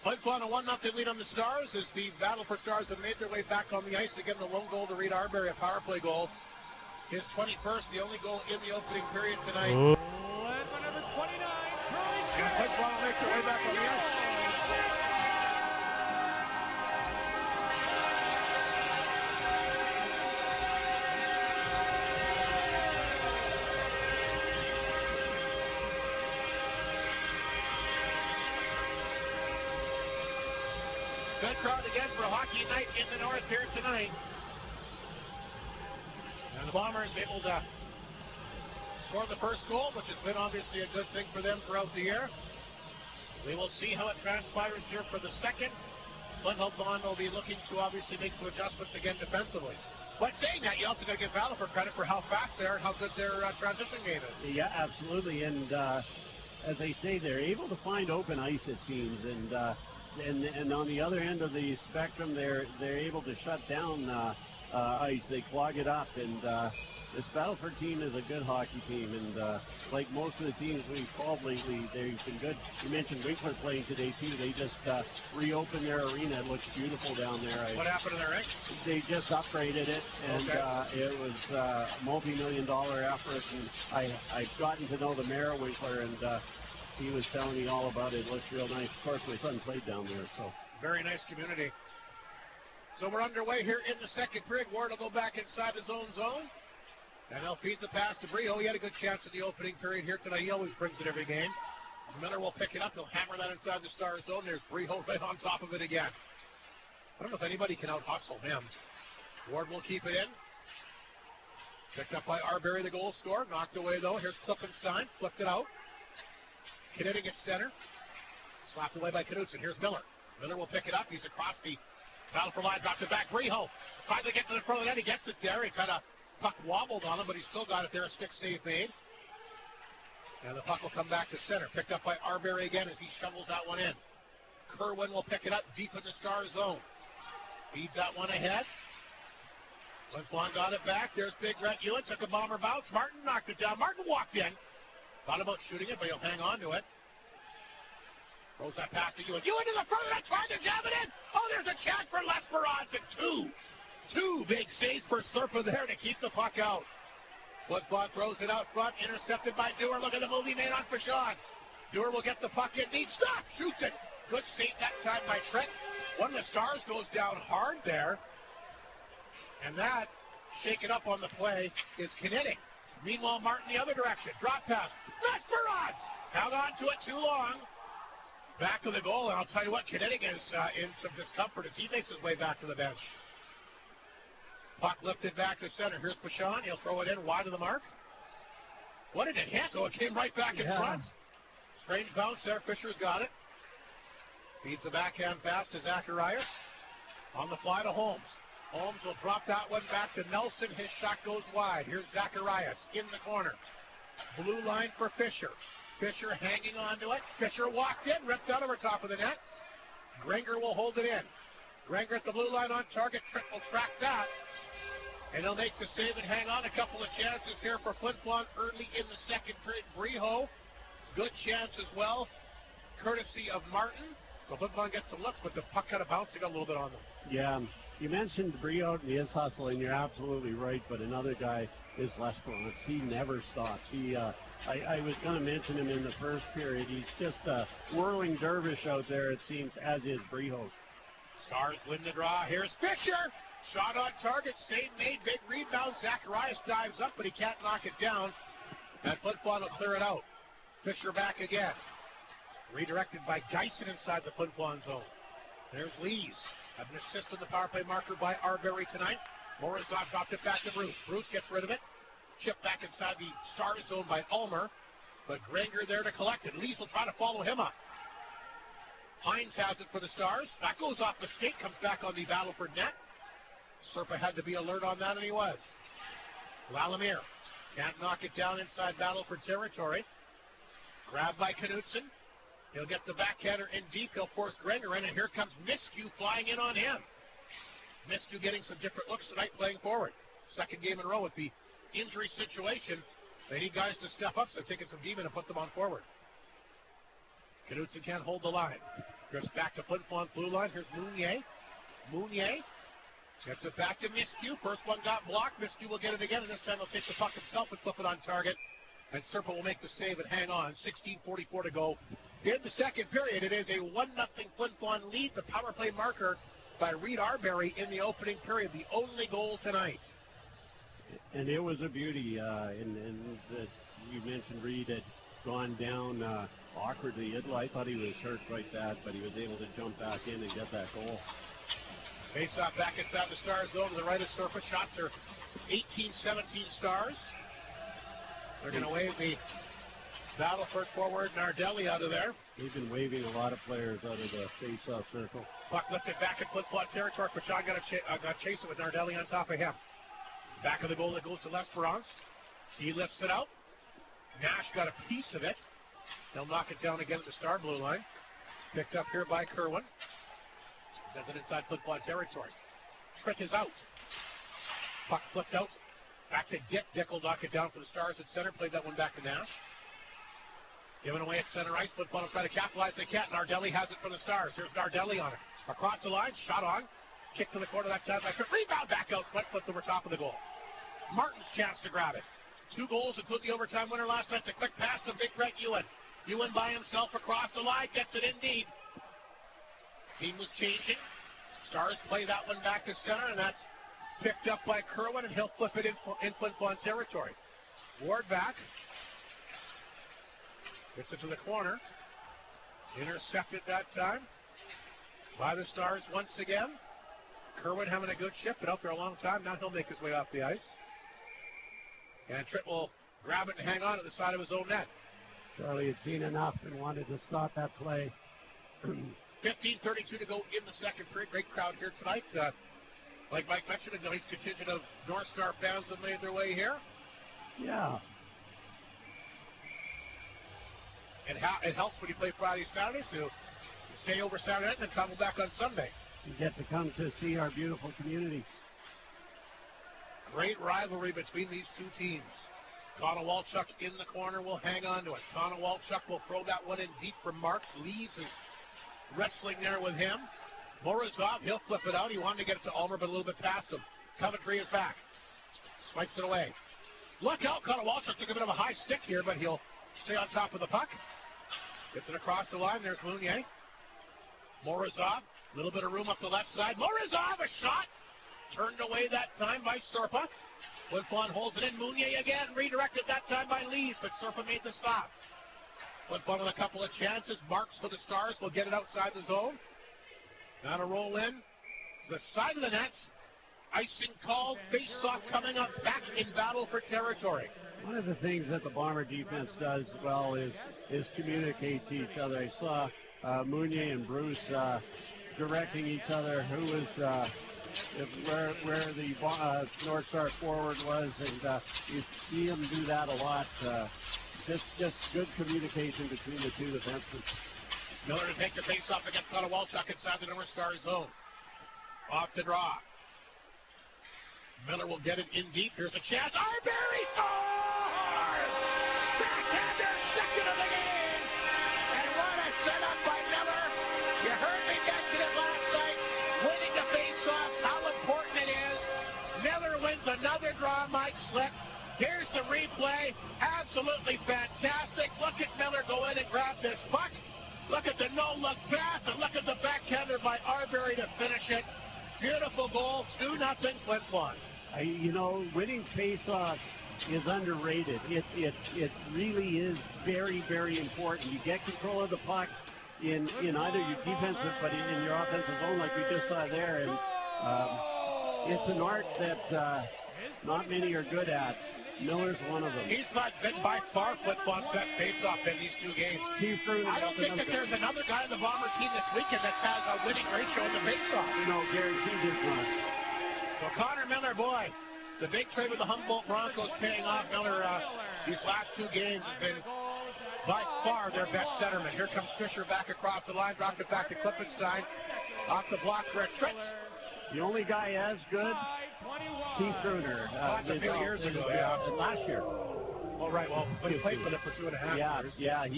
Flin Flon a 1-0 lead on the Stars as the Battleford Stars have made their way back on the ice. Again, the lone goal to Reed Arbery, a power play goal. His 21st, the only goal in the opening period tonight. Led by number 29, Charlie J. And Flin Flon will make their way back on the ice. Good crowd again for hockey night in the North here tonight. And the Bombers able to score the first goal, which has been obviously a good thing for them throughout the year. We will see how it transpires here for the second. Flin Flon will be looking to obviously make some adjustments again defensively. But saying that, you also got to give Battleford credit for how fast they are and how good their transition game is. Yeah, absolutely. And as they say, they're able to find open ice, it seems. And on the other end of the spectrum, they're able to shut down ice. They clog it up. And this Battleford team is a good hockey team. And like most of the teams we've followed lately, they've been good. You mentioned Winkler playing today, too. They just reopened their arena. It looks beautiful down there. What happened to their rink? They just upgraded it, and it was a multi-million-dollar effort. And I've gotten to know the mayor, Winkler, and he was telling me all about it. It looks real nice. Of course, my son played down there, so. Very nice community. So we're underway here in the second period. Ward will go back inside his own zone. And they'll feed the pass to Brio. He had a good chance in the opening period here tonight. He always brings it every game. Miller will pick it up. He'll hammer that inside the Star zone. There's Brio right on top of it again. I don't know if anybody can out-hustle him. Ward will keep it in. Picked up by Arbery, the goal scorer. Knocked away, though. Here's Klippenstein. Flipped it out. Knitting at center. Slapped away by Knudsen. Here's Miller. Miller will pick it up. He's across the Battleford line. Drops it back. Brio finally gets to the front of the net. He gets it there. He kind of puck wobbled on him, but he still got it there. A stick save made. And the puck will come back to center. Picked up by Arbery again as he shovels that one in. Kerwin will pick it up deep in the Star zone. Feeds that one ahead. Flin Flon got it back. There's Big Red Ewan. Took a bomber bounce. Martin knocked it down. Martin walked in. Thought about shooting it, but he'll hang on to it. Throws that pass to Ewan. Ewan to the front of that, trying to jam it in. Oh, there's a chance for Lesperance and two big saves for Serpa there to keep the puck out. Flin Flon throws it out front, intercepted by Dewar. Look at the move he made on Fashon. Dewar will get the puck in deep. Stop! Shoots it. Good save that time by Trent. One of the Stars goes down hard there. And that, shaken up on the play, is Knitting. Meanwhile, Martin the other direction. Drop pass. Lesperance! Held on to it too long. Back of the goal, and I'll tell you what, Knitting is in some discomfort as he makes his way back to the bench. Puck lifted back to center. Here's Fashon. He'll throw it in wide of the mark. What did it hit? Oh, it came right back in front. Strange bounce there. Fisher's got it. Feeds the backhand pass to Zacharias. On the fly to Holmes. Holmes will drop that one back to Nelson. His shot goes wide. Here's Zacharias in the corner. Blue line for Fisher. Fisher hanging on to it. Fisher walked in, ripped out over top of the net. Granger will hold it in. Granger at the blue line on target. Trent will track that. And he'll make the save and hang on. A couple of chances here for Flin Flon early in the second period. Brio, good chance as well, courtesy of Martin. So Flin Flon gets some looks, but the puck kind of bouncing a little bit on them. Yeah, you mentioned Brio and his hustle, and you're absolutely right, but another guy is Lesperance. He never stops. I was going to mention him in the first period. He's just a whirling dervish out there, it seems, as is Brio. Stars win the draw. Here's Fisher. Shot on target, save made, big rebound. Zacharias dives up, but he can't knock it down. And Flin Flon will clear it out. Fisher back again. Redirected by Geisen inside the Flin Flon zone. There's Lees. An assist on the power play marker by Arbery tonight. Morozov dropped it back to Bruce. Bruce gets rid of it. Chipped back inside the Star zone by Ulmer. But Granger there to collect it. Lees will try to follow him up. Hines has it for the Stars. That goes off the skate, comes back on the Battleford net. Serpa had to be alert on that, and he was. Lalimier can't knock it down inside Battleford territory. Grabbed by Knudsen. He'll get the backhander in deep. He'll force Granger in, and here comes Miskew flying in on him. Miskew getting some different looks tonight playing forward. Second game in a row with the injury situation. They need guys to step up, so taking some demon and put them on forward. Knudsen can't hold the line. Drifts back to Flin Flon's blue line. Here's Mounier. Mounier gets it back to Miskew. First one got blocked. Miskew will get it again, and this time he'll take the puck himself and flip it on target. And Serpa will make the save and hang on. 16:44 to go in the second period. It is a 1-0 Flin Flon lead. The power play marker by Reed Arbery in the opening period. The only goal tonight. And it was a beauty. And you mentioned Reed had gone down awkwardly. I thought he was hurt quite bad, but he was able to jump back in and get that goal. Face-off back inside the Star zone to the right of Serpa. Shots are 18-17 Stars. They're going to wave the Battleford forward Nardelli out of there. They've been waving a lot of players out of the face-off circle. Puck lifted back at Flin Flon territory. Pashon got to chase it with Nardelli on top of him. Back of the goal, it goes to L'Esperance. He lifts it out. Nash got a piece of it. They'll knock it down again at the Star blue line. Picked up here by Kerwin. Sends it inside Flin Flon territory. Trick is out. Puck flipped out. Back to Dick. Dick will knock it down for the Stars at center. Played that one back to Nash. Given away at center ice. Flin Flon will try to capitalize. They can't. Nardelli has it for the Stars. Here's Nardelli on it. Across the line. Shot on. Kick to the corner that time. Rebound back out. Front flipped over top of the goal. Martin's chance to grab it. 2 goals, including the overtime winner last night. The quick pass to Big Brett Ewan. Ewan by himself across the line. Gets it in deep. Team was changing. Stars play that one back to center, and that's picked up by Kerwin, and he'll flip it in Flin Flon territory. Ward back. Gets it to the corner. Intercepted that time by the Stars once again. Kerwin having a good shift, been out there a long time. Now he'll make his way off the ice. And Tritt will grab it and hang on to the side of his own net. Charlie had seen enough and wanted to stop that play. 15:32 to go in the second period. Great crowd here tonight. Like Mike mentioned, a nice contingent of North Star fans have made their way here. Yeah. It helps when you play Friday, Saturday, so you stay over Saturday night and then travel back on Sunday. You get to come to see our beautiful community. Great rivalry between these two teams. Konowalchuk in the corner will hang on to it. Konowalchuk will throw that one in deep for Mark. Lees is wrestling there with him. Morozov, he'll flip it out. He wanted to get it to Ulmer, but a little bit past him. Coventry is back. Swipes it away. Look out, Konowalchuk took a bit of a high stick here, but he'll stay on top of the puck. Gets it across the line. There's Mounier. Morozov, a little bit of room up the left side. Morozov, a shot. Turned away that time by Serpa. Flin Flon holds it in. Mounier again, redirected that time by Lees, but Serpa made the stop. Flin Flon with a couple of chances. Marks for the Stars will get it outside the zone. Now to roll in. The side of the net. Icing called. Face-off coming up back in Battleford territory. One of the things that the Bomber defense does well is communicate to each other. I saw Mounier and Bruce directing each other who was where the North Star forward was, and you see him do that a lot. Just good communication between the two defensemen. Miller to take the face-off against Konowalchuk inside the North Star zone. Off the draw. Miller will get it in deep. Here's a chance. Arbery scores! Backhander, second of the game! And what a setup by Miller. You heard me mention it last night. Winning the face-offs, how important it is. Miller wins another draw, Mike Slip. Here's the replay. Absolutely fantastic. Look at Miller go in and grab this puck. Look at the no-look pass, and look at the backhander by Arbery to finish it. Beautiful goal, 2-0 Flin Flon. Winning face-off is underrated. It really is very, very important. You get control of the puck in either your defensive, but in your offensive zone, like we just saw there, and it's an art that not many are good at. Miller's one of them. He's not been by far Flin Flon's best face-off in these two games. I don't think that there's another guy on the Bomber team this weekend that has a winning ratio in the face-off. No, guaranteed there's not. So Connor Miller, boy, the big trade with the Humboldt Broncos paying off. Miller, these last two games have been by far their best centerman. Here comes Fisher back across the line, dropped it back to Klippenstein. Off the block for a Tritt. The only guy as good, Keith Gruner. That's a few years ago, last year. Well, right, but he played for them for 2.5 years. Yeah,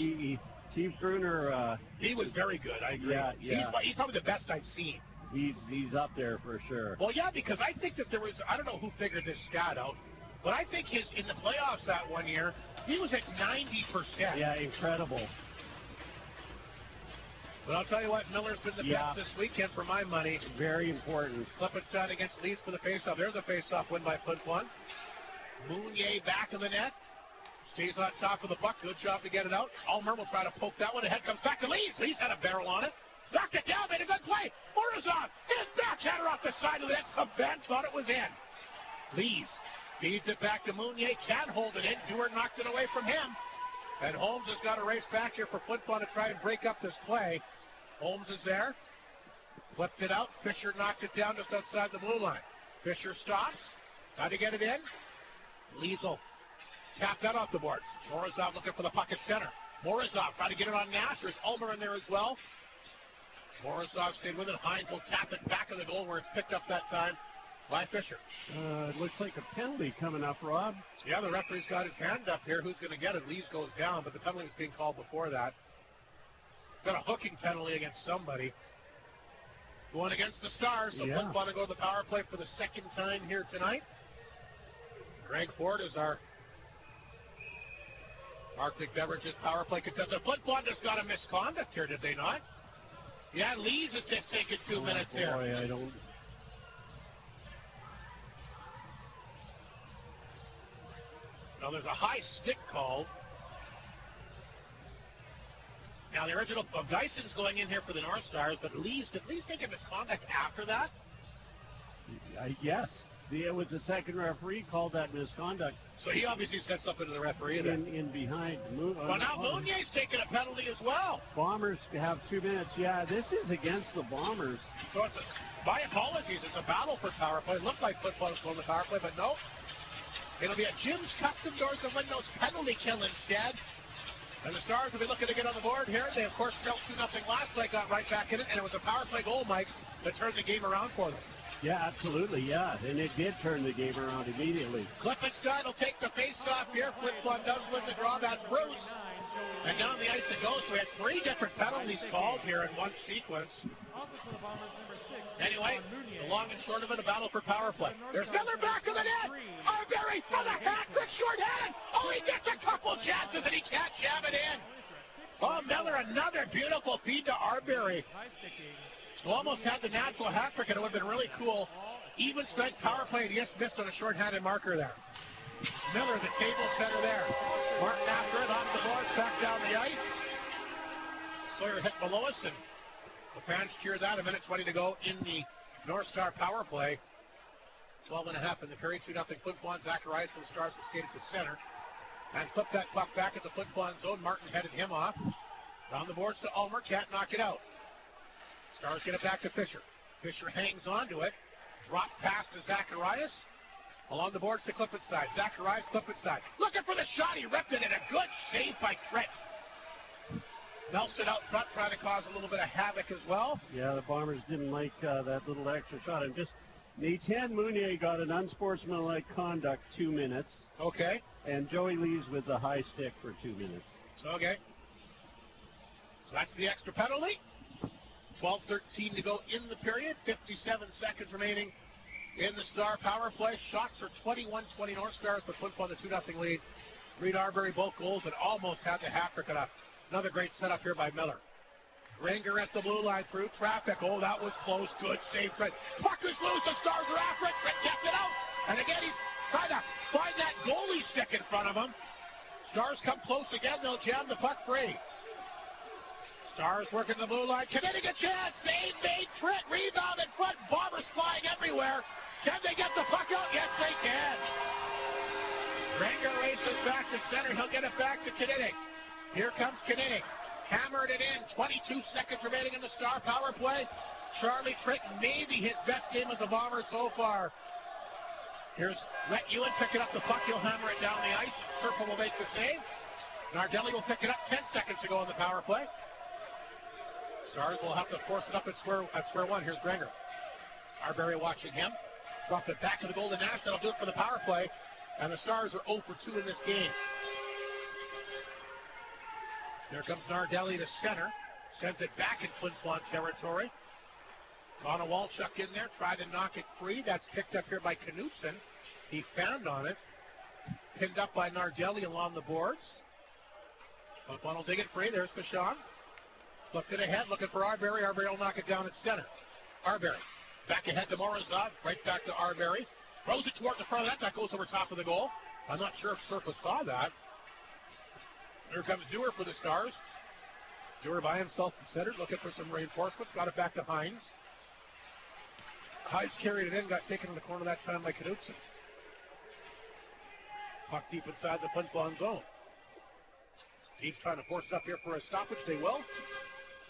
Keith Gruner. He was very good, I agree. Yeah. He's probably the best I've seen. He's up there for sure. Well, yeah, because I think that I don't know who figured this stat out, but I think in the playoffs that one year, he was at 90%. Yeah, incredible. But I'll tell you what, Miller's been the best this weekend for my money. Very important. Klippenstein against Leeds for the faceoff. There's a faceoff win by Flin Flon. Mounier back in the net. Stays on top of the puck. Good job to get it out. Ulmer will try to poke that one. Ahead comes back to Leeds. Leeds had a barrel on it. Knocked it down, made a good play. Morozov, his backhander off the side of the net. Some fans thought it was in. Leeds feeds it back to Mounier. Can't hold it in. Dewar knocked it away from him. And Holmes has got a race back here for Flin Flon to try and break up this play. Holmes is there. Flipped it out. Fisher knocked it down just outside the blue line. Fisher stops. Try to get it in. Liesel tapped that off the boards. Morozov looking for the puck at center. Morozov trying to get it on Nash. There's Ulmer in there as well. Morozov stayed with it. Hines will tap it back of the goal where it's picked up that time by Fisher. It looks like a penalty coming up, Rob. Yeah, the referee's got his hand up here. Who's going to get it? Lees goes down, but the penalty was being called before that. Got a hooking penalty against somebody. Going against the Stars, so Flin Flon to go to the power play for the second time here tonight. Greg Ford is our Arctic Beverages power play contestant. Flin Flon just got a misconduct here, did they not? Yeah, Lees has just taken 2 minutes here. I don't... Now there's a high stick called. Now the original Dyson's going in here for the North Stars, but Lees, did Lees take a misconduct after that? Yes. It was the second referee called that misconduct. So he obviously said something to the referee. In behind. Well, now Mounier's taking a penalty as well. Bombers have 2 minutes. Yeah, this is against the Bombers. So it's my apologies. It's a Battleford power play. It looked like Flin Flon was going to the power play, but no. It'll be a Jim's Custom Doors and Windows penalty kill instead. And the Stars will be looking to get on the board here. They, of course, trailed 2-0 last night, got right back in it, and it was a power play goal, Mike, that turned the game around for them. Yeah, absolutely, yeah. And it did turn the game around immediately. Klippenstein will take the face-off here. Flin Flon does win the draw. That's Bruce. And down the ice it goes. We had 3 different penalties called here in one sequence. Anyway, the long and short of it, a battle for power play. There's Miller back of the net. Arbery for the hat-trick shorthanded. Oh, he gets a couple chances and he can't jam it in. Oh, Miller, another beautiful feed to Arbery. Who almost had the natural hat-trick, and it would have been really cool. Even strength power play, and he just missed on a shorthanded marker there. Miller, the table setter there. Martin after it, off the boards, back down the ice. Sawyer hit below us, and the fans cheer that. 1:20 to go in the North Star power play. 12.5 in the period. 2-0 Flin Flon. Zacharias from the Stars will skate it to center. And flip that puck back at the Flin Flon zone. Martin headed him off. Down the boards to Ulmer. Can't knock it out. Stars get it back to Fisher. Fisher hangs on to it. Drop pass to Zacharias. Along the boards to Klippenstein. Zacharias, Klippenstein. Looking for the shot. He ripped it in. A good save by Trent. Nelson out front trying to cause a little bit of havoc as well. Yeah, the Bombers didn't like that little extra shot. And just Nathan Mounier got an unsportsmanlike conduct 2 minutes. Okay. And Joey Lees with the high stick for 2 minutes. Okay. So that's the extra penalty. 12:13 to go in the period. 57 seconds remaining in the Star power play. Shots are 21-20 North Stars, but Flin Flon the 2-0 lead. Reed Arbery both goals and almost had the hat-trick on another great setup here by Miller. Granger at the blue line through traffic. Oh, that was close. Good save, Trent. Puck is loose. The Stars are after it. Trent gets it out. And again, he's trying to find that goalie stick in front of him. Stars come close again. They'll jam the puck free. Stars working the blue line. Connecticut chance. Save made. Trent rebound in front. Bombers flying everywhere. Can they get the puck out? Yes, they can. Granger races back to center. He'll get it back to Knidig. Here comes Knidig. Hammered it in. 22 seconds remaining in the Star power play. Charlie Trent, maybe his best game as a Bomber so far. Here's Rhett Ewan picking up the puck. He'll hammer it down the ice. Purple will make the save. Nardelli will pick it up. 10 seconds to go in the power play. Stars will have to force it up at square one. Here's Granger. Arbery watching him. Drops it back to the goal to Nash. That'll do it for the power play. And the Stars are 0 for 2 in this game. There comes Nardelli to center. Sends it back in Flin Flon territory. Connor Walchuk in there. Tried to knock it free. That's picked up here by Knutson. He found on it. Pinned up by Nardelli along the boards. Flin Flon will dig it free. There's Vachon. Flipped it ahead, looking for Arbery. Arbery will knock it down at center. Arbery back ahead to Morozov. Right back to Arbery. Throws it towards the front of that. That goes over top of the goal. I'm not sure if Surface saw that. Here comes Dewar for the Stars. Dewar by himself to center, looking for some reinforcements. Got it back to Hines. Hines carried it in, got taken in the corner that time by Knutson. Puck deep inside the Flin Flon zone. Team's trying to force it up here for a stoppage. They will.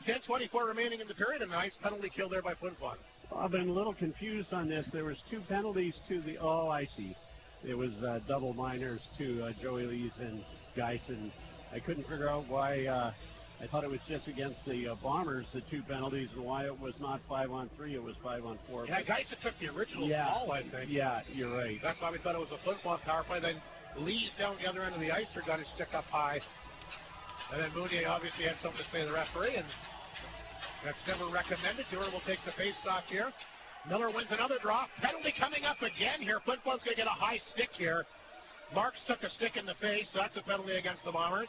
10:24 remaining in the period. A nice penalty kill there by Flin Flon. I've been a little confused on this. There was 2 penalties to the. Oh, I see. It was double minors to Joey Lees and Geisen. I couldn't figure out why. I thought it was just against the Bombers, the 2 penalties, and why it was not 5-on-3, it was 5-on-4. Yeah, Geisen took the original ball, I think. Yeah, you're right. That's why we thought it was a Flin Flon power play. Then Lees down the other end of the ice got his stick up high. And then Mounier obviously had something to say to the referee, and that's never recommended to her. We'll take the face-off here. Miller wins another draw. Penalty coming up again here. Flin Flon's going to get a high stick here. Marks took a stick in the face, so that's a penalty against the Bombers.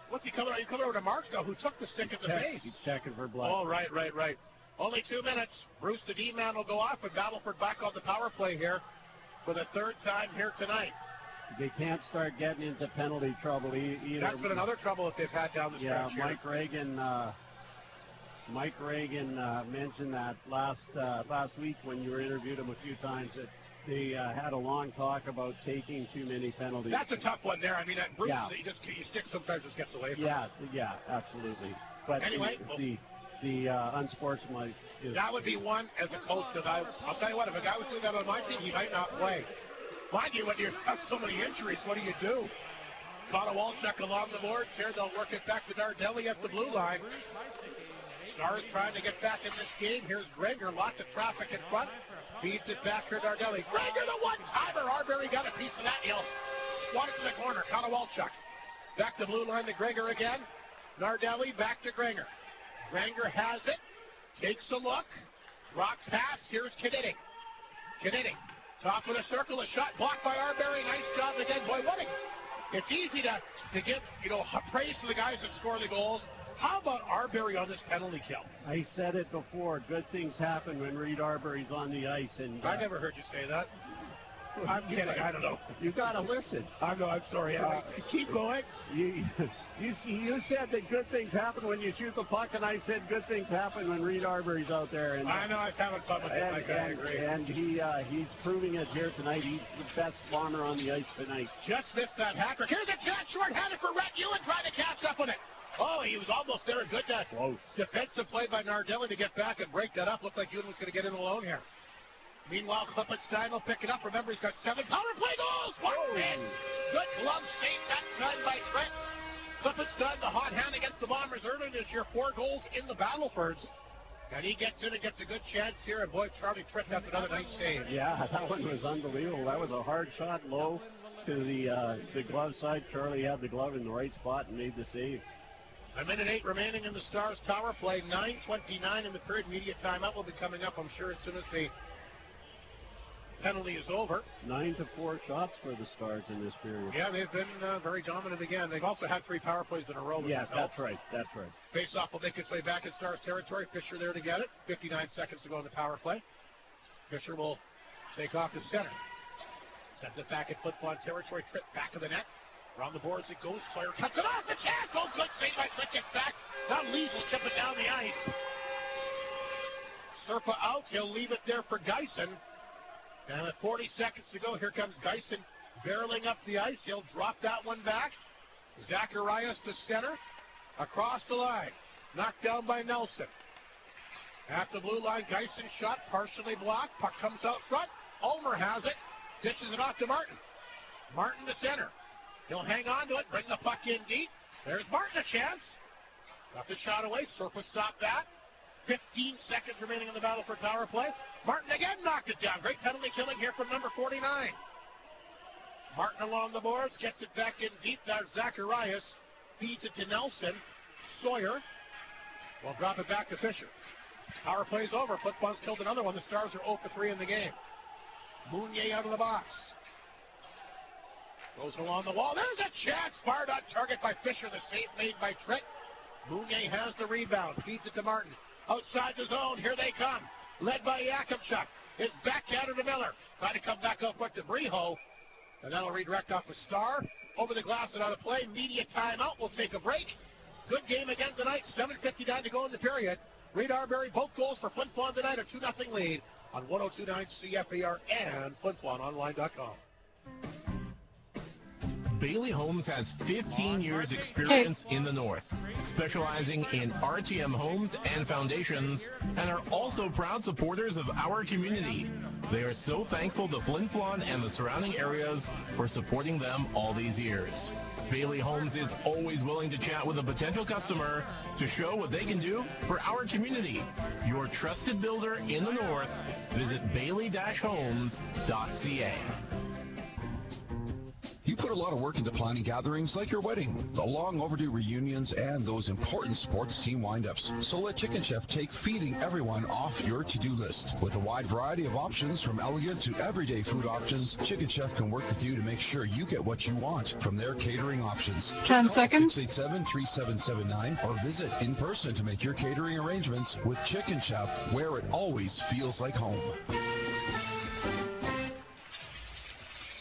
What's he coming over? He's coming over to Marks now, who took the stick in the face. He's checking for blood. Oh, right. Only 2 minutes. Bruce the D-man will go off, and Battleford back on the power play here for the 3rd time here tonight. They can't start getting into penalty trouble either. That's been another trouble that they've had down the stretch here. Mike Reagan mentioned that last week when you interviewed him a few times that they had a long talk about taking too many penalties. That's a tough one there. I mean, Bruce, you stick sometimes just gets away from it. Yeah, absolutely. But anyway, the unsportsmanlike is... That would be one as a coach that I'll tell you what, if a guy was doing that on my team, he might not play. Mind you, when you have so many injuries, what do? Connor Walchuk along the boards here. They'll work it back to Nardelli at the blue line. Stars trying to get back in this game. Here's Gregor. Lots of traffic in front. Feeds it back here, Nardelli. Gregor, the one-timer. Arbery got a piece of that. He'll swat it to the corner. Connor Walchuk. Back to blue line to Gregor again. Nardelli back to Gregor. Gregor has it. Takes a look. Drop pass. Here's Knitting. Top of the circle. A shot blocked by Arbery. Nice job again. Boy, it's easy to give, praise to the guys that score the goals. How about Arbery on this penalty kill? I said it before. Good things happen when Reed Arbery's on the ice. And I never heard you say that. I'm kidding. I don't know. You got to listen. I'm sorry. Keep going. You said that good things happen when you shoot the puck, and I said good things happen when Reed Arbery's out there. And I know. I was having fun with it. I agree. And he's proving it here tonight. He's the best bomber on the ice tonight. Just missed that hat trick. Here's a chance short-handed for Rhett Ewan trying to catch up with it. Oh, he was almost there. Good defensive play by Nardelli to get back and break that up. Looked like Ewan was going to get in alone here. Meanwhile, Klippenstein will pick it up. Remember, he's got 7 power play goals. Good glove save that time by Trent. Klippenstein, the hot hand against the Bombers earlier this year. 4 goals in the Battlefords. And he gets in and gets a good chance here. And boy, Charlie Trent, that's another nice save. Yeah, that one was unbelievable. That was a hard shot low to the glove side. Charlie had the glove in the right spot and made the save. 1:08 remaining in the Stars power play. 9:29 in the period. Media timeout will be coming up, I'm sure, as soon as the penalty is over. 9-4 shots for the Stars in this period. Yeah, they've been very dominant again. They've also had 3 power plays in a row. Yeah, that's right. Face-off will make its way back in Stars territory. Fisher there to get it. 59 seconds to go in the power play. Fisher will take off to center. Sends it back at Flin Flon territory. Trip back of the net. Around the boards it goes. Sawyer cuts it off. The chance. Oh, good save by Trip. Gets back. Now Lees will chip it down the ice. Serpa out. He'll leave it there for Geisen. And with 40 seconds to go, here comes Geisen barreling up the ice. He'll drop that one back. Zacharias to center. Across the line. Knocked down by Nelson. At the blue line, Geisen shot partially blocked. Puck comes out front. Ulmer has it. Dishes it off to Martin. Martin to center. He'll hang on to it. Bring the puck in deep. There's Martin a chance. Got the shot away. Serpa stopped that. 15 seconds remaining in the battle for power play. Martin again knocked it down. Great penalty killing here from number 49. Martin along the boards, gets it back in deep. There's Zacharias. Feeds it to Nelson. Sawyer will drop it back to Fisher. Power play's over. Flin Flon's killed another one. The Stars are 0 for 3 in the game. Mounier out of the box. Goes along the wall. There's a chance. Fired on target by Fisher. The save made by Tritt. Mounier has the rebound. Feeds it to Martin. Outside the zone. Here they come. Led by Yakubchuk. It's back down to Miller. Trying to come back up quick to Breho. And that'll redirect off the Star. Over the glass and out of play. Media timeout. We'll take a break. Good game again tonight. 7:59 to go in the period. Reed Arbery, both goals for Flin Flon tonight. A 2-0 lead on 102.9 CFAR and FlinFlonOnline.com. Bailey Homes has 15 years experience in the North, specializing in RTM homes and foundations, and are also proud supporters of our community. They are so thankful to Flin Flon and the surrounding areas for supporting them all these years. Bailey Homes is always willing to chat with a potential customer to show what they can do for our community. Your trusted builder in the North. Visit bailey-homes.ca. You put a lot of work into planning gatherings like your wedding, the long overdue reunions, and those important sports team windups. So let Chicken Chef take feeding everyone off your to-do list. With a wide variety of options from elegant to everyday food options, Chicken Chef can work with you to make sure you get what you want from their catering options. 10 seconds. 687-3779 or visit in person to make your catering arrangements with Chicken Chef, where it always feels like home.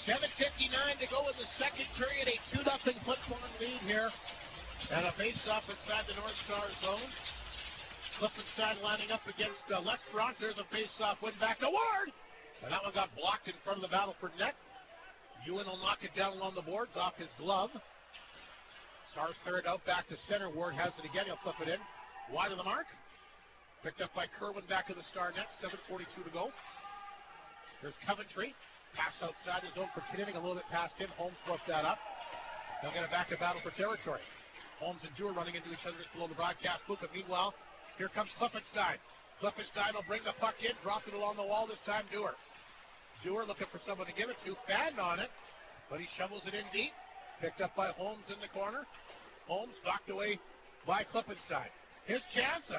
7:59 to go in the second period. A 2-0 Flin Flon lead here. And a face-off inside the North Star zone. Klippenstein lining up against Les Bronx. There's a face-off. Win back to Ward. And that one got blocked in front of the Battleford net. Ewan will knock it down along the boards off his glove. Stars clear it out back to center. Ward has it again. He'll flip it in. Wide of the mark. Picked up by Kerwin back of the Star net. 7:42 to go. There's Coventry. Pass outside his zone for Kinniting, a little bit past him. Holmes flipped that up. They'll get it back to battle for territory. Holmes and Dewar running into each other just below the broadcast booth. But meanwhile, here comes Klippenstein. Klippenstein will bring the puck in, drop it along the wall this time, Dewar. Dewar looking for someone to give it to. Fanned on it, but he shovels it in deep. Picked up by Holmes in the corner. Holmes knocked away by Klippenstein. His chance,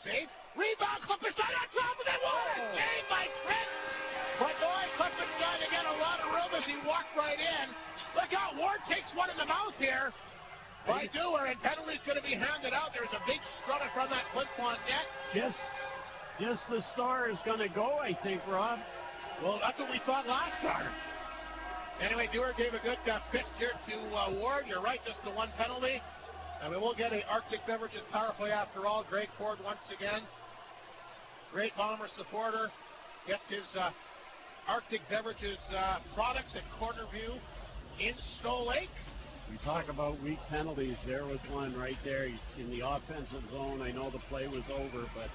save. Rebound, Klippenstein on top of it. What a save by Trent! But boy, Klippenstein to get a lot of room as he walked right in. Look out, Ward takes one in the mouth here by Dewar, and penalty's going to be handed out. There's a big strut from that Flin Flon net. Just the Star is going to go, I think, Rob. Well, that's what we thought last time. Anyway, Dewar gave a good fist here to Ward. You're right, just the one penalty. And we will get a Arctic Beverages power play after all. Greg Ford once again. Great Bomber supporter. Gets his Arctic Beverages products at Corner View in Snow Lake. We talk about weak penalties. There was one right there in the offensive zone. I know the play was over, but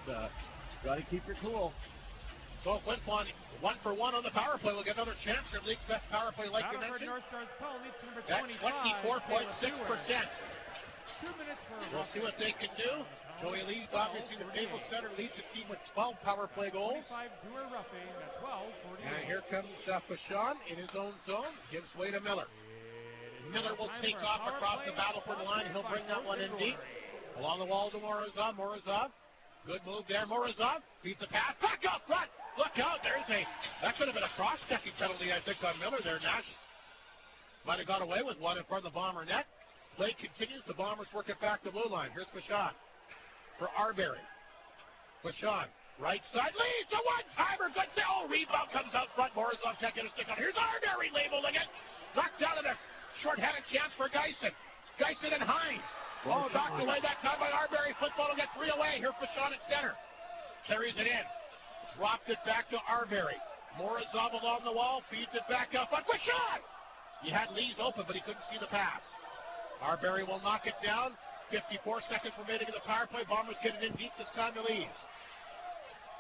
got to keep your cool. So Flin Flon 1 for 1 on the power play. We'll get another chance for league's best power play, like you mentioned. At 24.6%. We'll see what they can do. Joey leads, obviously, the table center, leads the team with 12 power play goals. And here comes Fashon in his own zone. Gives way to Miller. Miller will take off across the Battleford line. He'll bring that one in deep. Along the wall to Morozov. Morozov. Good move there. Morozov beats a pass. Back up front. Look out. That should have been a cross-checking penalty, I think, on Miller there. Nash might have got away with one in front of the Bomber net. Play continues. The Bombers work it back to blue line. Here's Fashon for Arbery. Fashon, right side, leads the one-timer. Good save. Oh, rebound comes out front. Morozov can't get a stick on. Here's Arbery labeling it. Knocked down at a short-handed chance for Geisen. Geisen and Hines. Oh, knocked away that time by Arbery. Football will get 3 away. Here Fashon at center. Carries it in. Dropped it back to Arbery. Morozov along the wall. Feeds it back up front. Fashon! He had Lees open, but he couldn't see the pass. Arbery will knock it down. 54 seconds remaining in the power play. Bombers getting in deep this time to Lees.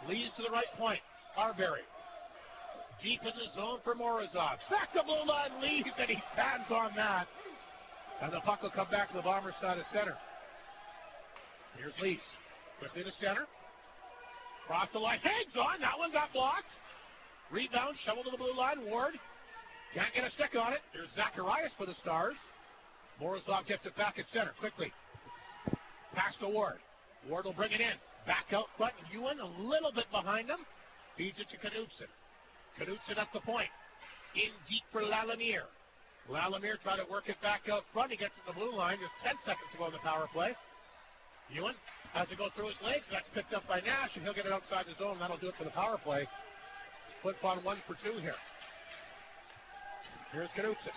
Lees to the right point. Arbery. Deep in the zone for Morozov. Back to blue line, Lees, and he fans on that. And the puck will come back to the Bombers side of center. Here's Lees. Quickly to center. Cross the line. Hangs on. That one got blocked. Rebound. Shovel to the blue line. Ward. Can't get a stick on it. There's Zacharias for the Stars. Morozov gets it back at center. Quickly. Pass to Ward. Ward will bring it in. Back out front. Ewan a little bit behind him. Feeds it to Knudsen. Knudsen at the point. In deep for Lalamier. Lalamier trying to work it back out front. He gets in the blue line. There's 10 seconds to go in the power play. Ewan has to go through his legs. That's picked up by Nash, and he'll get it outside the zone. That'll do it for the power play. Flin Flon 1 for 2 here. Here's Knudsen.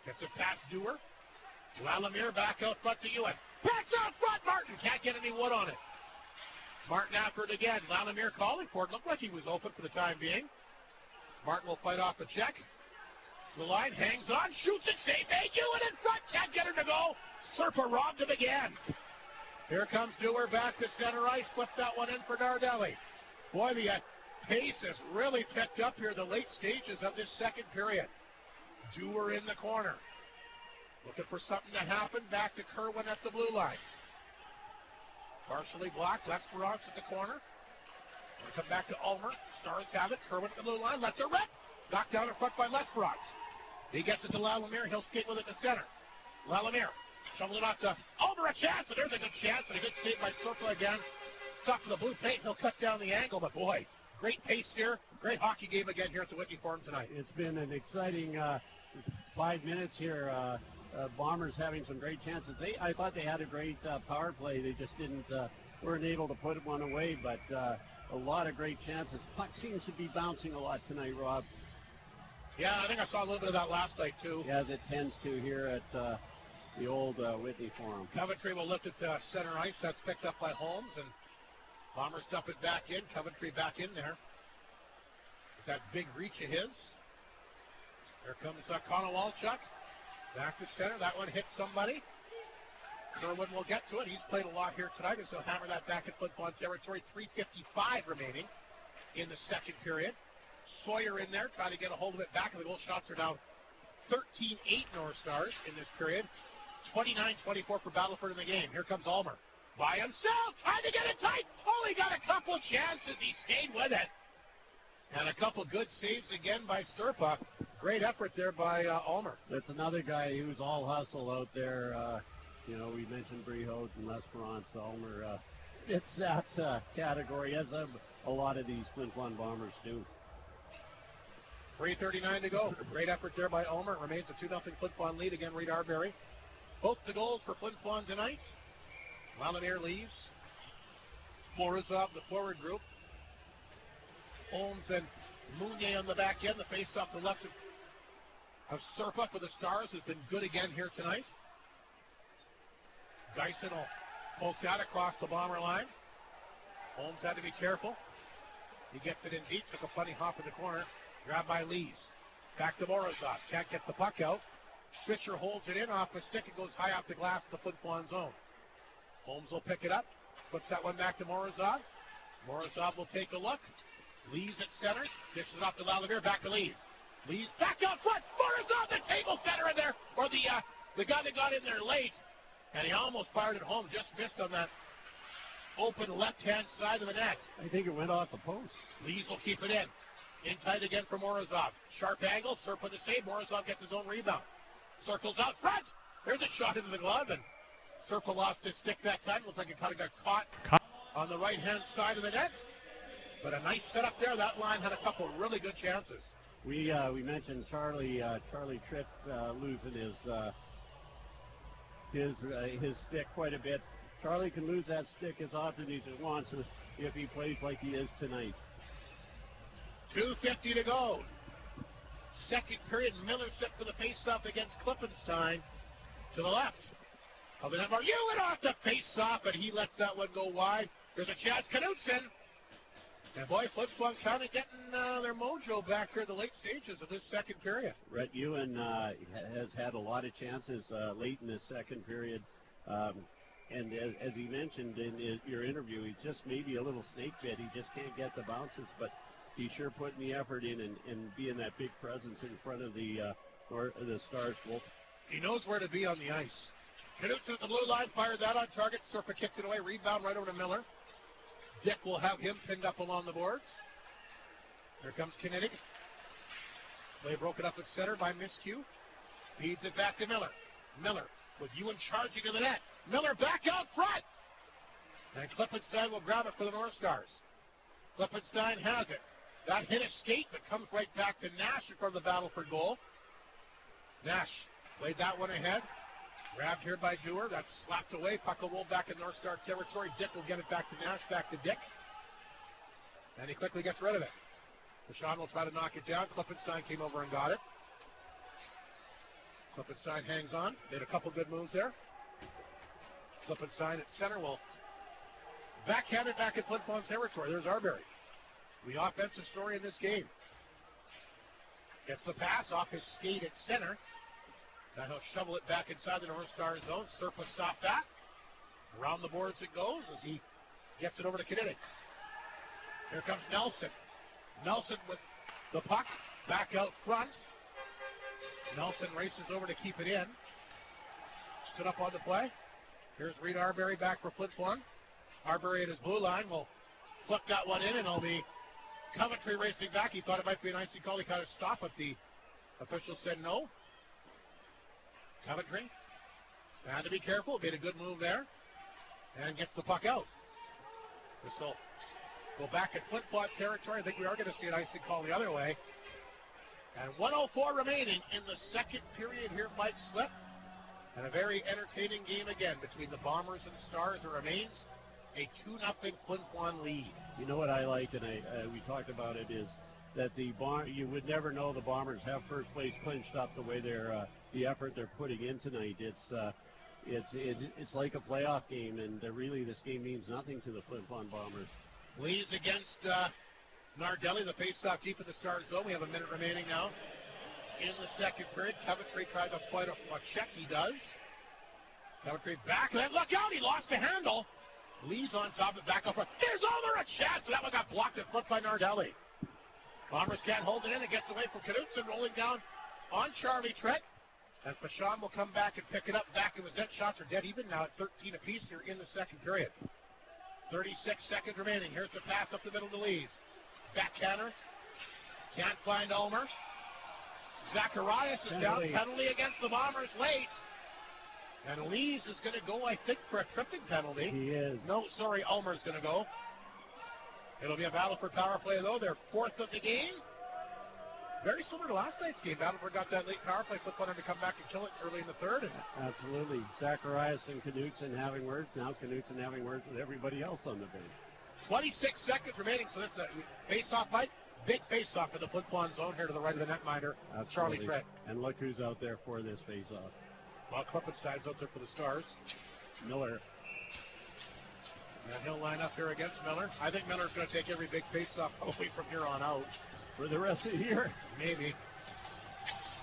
Gets it past Dewar. Lalamier back out front to Ewan. Backs out front. Martin can't get any wood on it. Martin after it again. Lalamier calling for it. Looked like he was open for the time being. Martin will fight off a check. The line hangs on. Shoots it. Save. Ewan in front. Can't get her to go. Serpa robbed him again. Here comes Dewar back to center ice. Flip that one in for Nardelli. Boy, the pace has really picked up here the late stages of this second period. Dewar in the corner. Looking for something to happen. Back to Kerwin at the blue line. Partially blocked. Lesperance at the corner. We'll come back to Ulmer. Stars have it. Kerwin at the blue line. Lets it rip. Knocked down in front by Lesperance. He gets it to Lalomere. He'll skate with it to center. Lalomere shoveled it off to Ulmer. A chance. And there's a good chance. And a good save by Serpa again. Top of the blue paint. He'll cut down the angle. But boy, great pace here. Great hockey game again here at the Whitney Forum tonight. It's been an exciting 5 minutes here. Bombers having some great chances. I thought they had a great power play. They just weren't able to put one away, but a lot of great chances. Puck seems to be bouncing a lot tonight, Rob. Yeah, I think I saw a little bit of that last night, too. Yeah, it tends to here at the old Whitney Forum. Coventry will lift it to center ice. That's picked up by Holmes, and Bombers dump it back in. Coventry back in there. With that big reach of his. Here comes Connor Walchuk. Back to center. That one hits somebody. Kerwin will get to it. He's played a lot here tonight, as he'll hammer that back at Flin Flon territory. 3:55 remaining in the second period. Sawyer in there trying to get a hold of it back, and the goal shots are down 13-8 North Stars in this period. 29-24 for Battleford in the game. Here comes Ulmer. By himself, trying to get it tight. Only got a couple chances. He stayed with it. And a couple good saves again by Serpa. Great effort there by Ulmer. That's another guy who's all hustle out there. We mentioned Brehout and Lesperance. Ulmer fits that category, as a lot of these Flin Flon Bombers do. 3:39 to go. Great effort there by Ulmer. It remains a 2-0 Flin Flon lead. Again, Reed Arbery. Both the goals for Flin Flon tonight. Lalomere leaves. Morozov, the forward group. Holmes and Mounier on the back end. The face off the left of Serpa for the Stars has been good again here tonight. Dyson will poke that across the Bomber line. Holmes had to be careful. He gets it in deep. Took a funny hop in the corner. Grabbed by Lees. Back to Morozov. Can't get the puck out. Fisher holds it in off the stick. It goes high off the glass in the Flin Flon zone. Holmes will pick it up. Flips that one back to Morozov. Morozov will take a look. Lees at center. Dishes it off to Lalomere. Back to Lees. Lees back out front. Morozov, the table center in there. Or the guy that got in there late. And he almost fired it home. Just missed on that open left-hand side of the net. I think it went off the post. Lees will keep it in. In tight again for Morozov. Sharp angle. Serpa the save. Morozov gets his own rebound. Circles out front. There's a shot into the glove. And Serpa lost his stick that time. Looked like it kind of got caught on the right-hand side of the net. But a nice setup there. That line had a couple really good chances. We mentioned Charlie Tripp losing his stick quite a bit. Charlie can lose that stick as often as he wants if he plays like he is tonight. 2:50 to go. Second period. Miller set for the face-off against Klippenstein to the left. You went off the face-off, and he lets that one go wide. There's a chance. Knutson. And boy, Flin Flon kind of getting their mojo back here in the late stages of this second period. Rhett Ewan has had a lot of chances late in this second period. And as he mentioned in your interview, he's just maybe a little snake bit. He just can't get the bounces, but he's sure putting the effort in and being that big presence in front of the Stars goal. He knows where to be on the ice. Knutson at the blue line, fired that on target. Serpa kicked it away. Rebound right over to Miller. Dick will have him pinned up along the boards. Here comes Kinnitig. Play broken up at center by Miscue. Feeds it back to Miller. Miller with Ewan charging to the net. Miller back out front. And Klippenstein will grab it for the North Stars. Klippenstein has it. That hit a skate, but comes right back to Nash in front of the Battleford goal. Nash played that one ahead. Grabbed here by Dewar. That's slapped away. Puck will roll back in North Star territory. Dick will get it back to Nash. Back to Dick. And he quickly gets rid of it. Deshaun will try to knock it down. Klippenstein came over and got it. Klippenstein hangs on. Made a couple good moves there. Klippenstein at center will backhand it back at Flin Flon territory. There's Arbery. The offensive story in this game. Gets the pass off his skate at center. Now he'll shovel it back inside the North Star zone. Surf will stop that. Around the boards it goes as he gets it over to Kennedy. Here comes Nelson. Nelson with the puck back out front. Nelson races over to keep it in. Stood up on the play. Here's Reed Arbery back for Flin Flon. Arbery at his blue line will flip that one in, and it'll be Coventry racing back. He thought it might be an icy call. He kind of stopped, but the official said no. Coventry had to be careful. Made a good move there. And gets the puck out. This will go back at Flin Flon territory. I think we are going to see an icy call the other way. And 1:04 remaining in the second period here, Mike Slip. And a very entertaining game again between the Bombers and Stars. It remains a 2-0 Flin Flon lead. You know what I like, and we talked about it, is that you would never know the Bombers have first place clinched up the way the effort they're putting in tonight. It's like a playoff game, and really this game means nothing to the Flin Flon Bombers. Lees against Nardelli, the faceoff deep in the Stars zone. We have a minute remaining now in the second period. Coventry tried to fight a check. He does. Coventry back. Then look out. He lost the handle. Lees on top of it, back up front. There's Ulmer, a chance. That one got blocked in front by Nardelli. Bombers can't hold it in. It gets away from Knutson, rolling down on Charlie Trent. And Fashon will come back and pick it up. Back of his net. Shots are dead even now at 13 apiece here in the second period. 36 seconds remaining. Here's the pass up the middle to Lees. Backhander. Can't find Ulmer. Zacharias is down. Penalty against the Bombers late. And Lees is going to go, I think, for a tripping penalty. He is. No, sorry, Ulmer's going to go. It'll be a Battleford power play, though. Their fourth of the game. Very similar to last night's game. Battleford got that late power play. Flip wanted to come back and kill it early in the third. Absolutely. Zacharias and Knutson having words. Now Knutson having words with everybody else on the bench. 26 seconds remaining. So this is a face-off fight. Big face-off in the Flin Flon zone here to the right of the netminder, Charlie Trent. And look who's out there for this face-off. Well, Klippenstein's out there for the Stars. Miller. And he'll line up here against Miller. I think Miller's going to take every big face-off away from here on out. For the rest of the year. Maybe.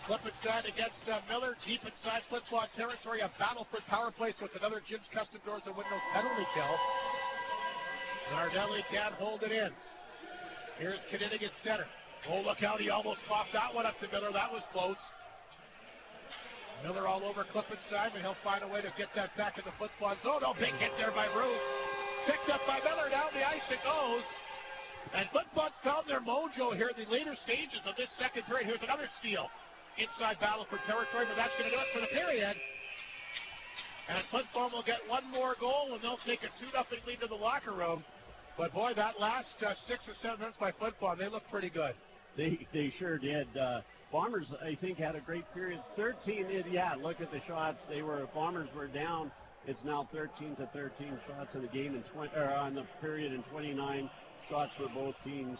Klippenstein against Miller, deep inside Flin Flon territory. A Battleford power play, so it's another Jim's Custom Doors and Windows penalty kill. Nardelli can't hold it in. Here's Kennedy at center. Oh, look out, he almost popped that one up to Miller. That was close. Miller all over Klippenstein, but he'll find a way to get that back in the Flin Flon zone. Oh, big hit there by Bruce. Picked up by Miller. Down the ice it goes. And Flin Flon's found their mojo here in the later stages of this second period. Here's another steal inside Battleford territory, but that's going to do it for the period. And Flin Flon will get one more goal, and they'll take a 2-0 lead to the locker room. But, boy, that last 6 or 7 minutes by Flin Flon, they look pretty good. They sure did. Bombers, I think, had a great period. 13, look at the shots. Bombers were down. It's now 13-13 shots in the game on the period, and 29 shots for both teams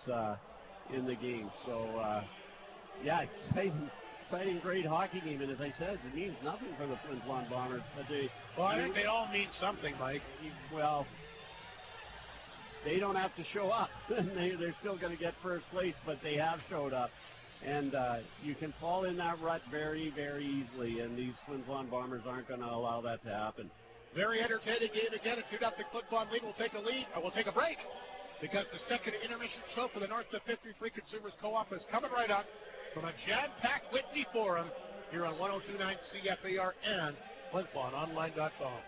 in the game. So, exciting, great hockey game. And as I said, it means nothing for the Flin Flon Bombers. But I think they all mean something, Mike. Well, they don't have to show up. They're still going to get first place, but they have showed up. And you can fall in that rut very, very easily, and these Flin Flon Bombers aren't going to allow that to happen. Very entertaining game again. A 2-0 Flin Flon lead. We'll take a break, because the second intermission show for the North of 53 Consumers Co-op is coming right up from a jam-packed Whitney Forum here on 102.9 CFAR and FlinFlonOnline.com.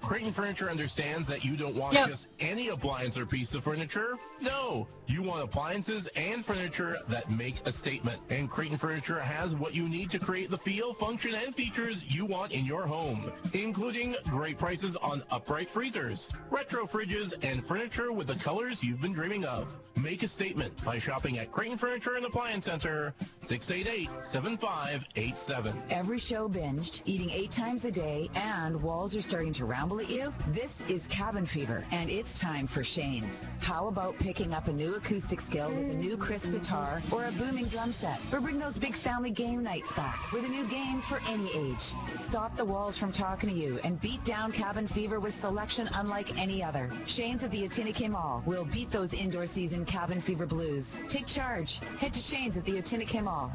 Creighton Furniture understands that you don't want just any appliance or piece of furniture. No, you want appliances and furniture that make a statement. And Creighton Furniture has what you need to create the feel, function, and features you want in your home, including great prices on upright freezers, retro fridges, and furniture with the colors you've been dreaming of. Make a statement by shopping at Creighton Furniture and Appliance Center, 688-7587. Every show binged, eating 8 times a day, and walls are starting to ramble at you? This is Cabin Fever, and it's time for Shane's. How about picking up a new acoustic skill with a new crisp guitar or a booming drum set? Or bring those big family game nights back with a new game for any age. Stop the walls from talking to you and beat down Cabin Fever with selection unlike any other. Shane's at the Otinike Mall will beat those indoor season Cabin Fever blues. Take charge. Head to Shane's at the Otinike Mall.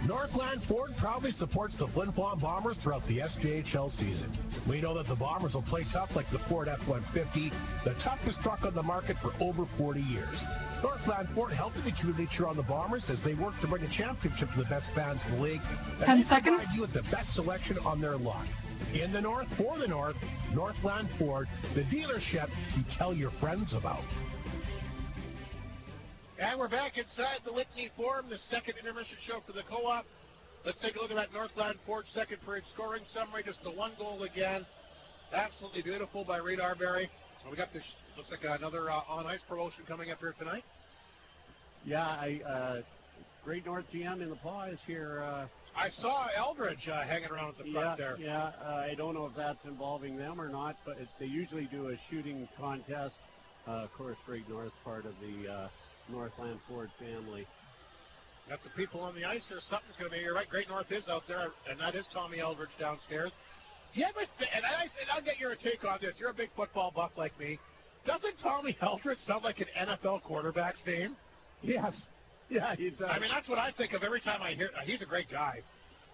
Northland Ford proudly supports the Flin Flon Bombers throughout the SJHL season. We know that the Bombers will play tough like the Ford F-150, the toughest truck on the market for over 40 years. Northland Ford helping the community cheer on the Bombers as they work to bring a championship to the best fans in the league. 10 seconds. Provide you with the best selection on their lot. In the North, for the North, Northland Ford, the dealership you tell your friends about. And we're back inside the Whitney Forum, the second intermission show for the co-op. Let's take a look at that Northland Ford second period scoring summary. Just the one goal again. Absolutely beautiful by Reed Arbery. So we got this, looks like another on-ice promotion coming up here tonight. Yeah, Great North GM in the paw is here. I saw Eldridge hanging around at the front there. Yeah, I don't know if that's involving them or not, but they usually do a shooting contest. Of course, Great North part of the Northland Ford family. Got some people on the ice here. Something's going to be. You're right. Great North is out there, and that is Tommy Eldridge downstairs. Yeah, and I'll get your take on this. You're a big football buff like me. Doesn't Tommy Eldridge sound like an NFL quarterback's name? Yes. Yeah, he does. I mean, that's what I think of every time I hear. He's a great guy.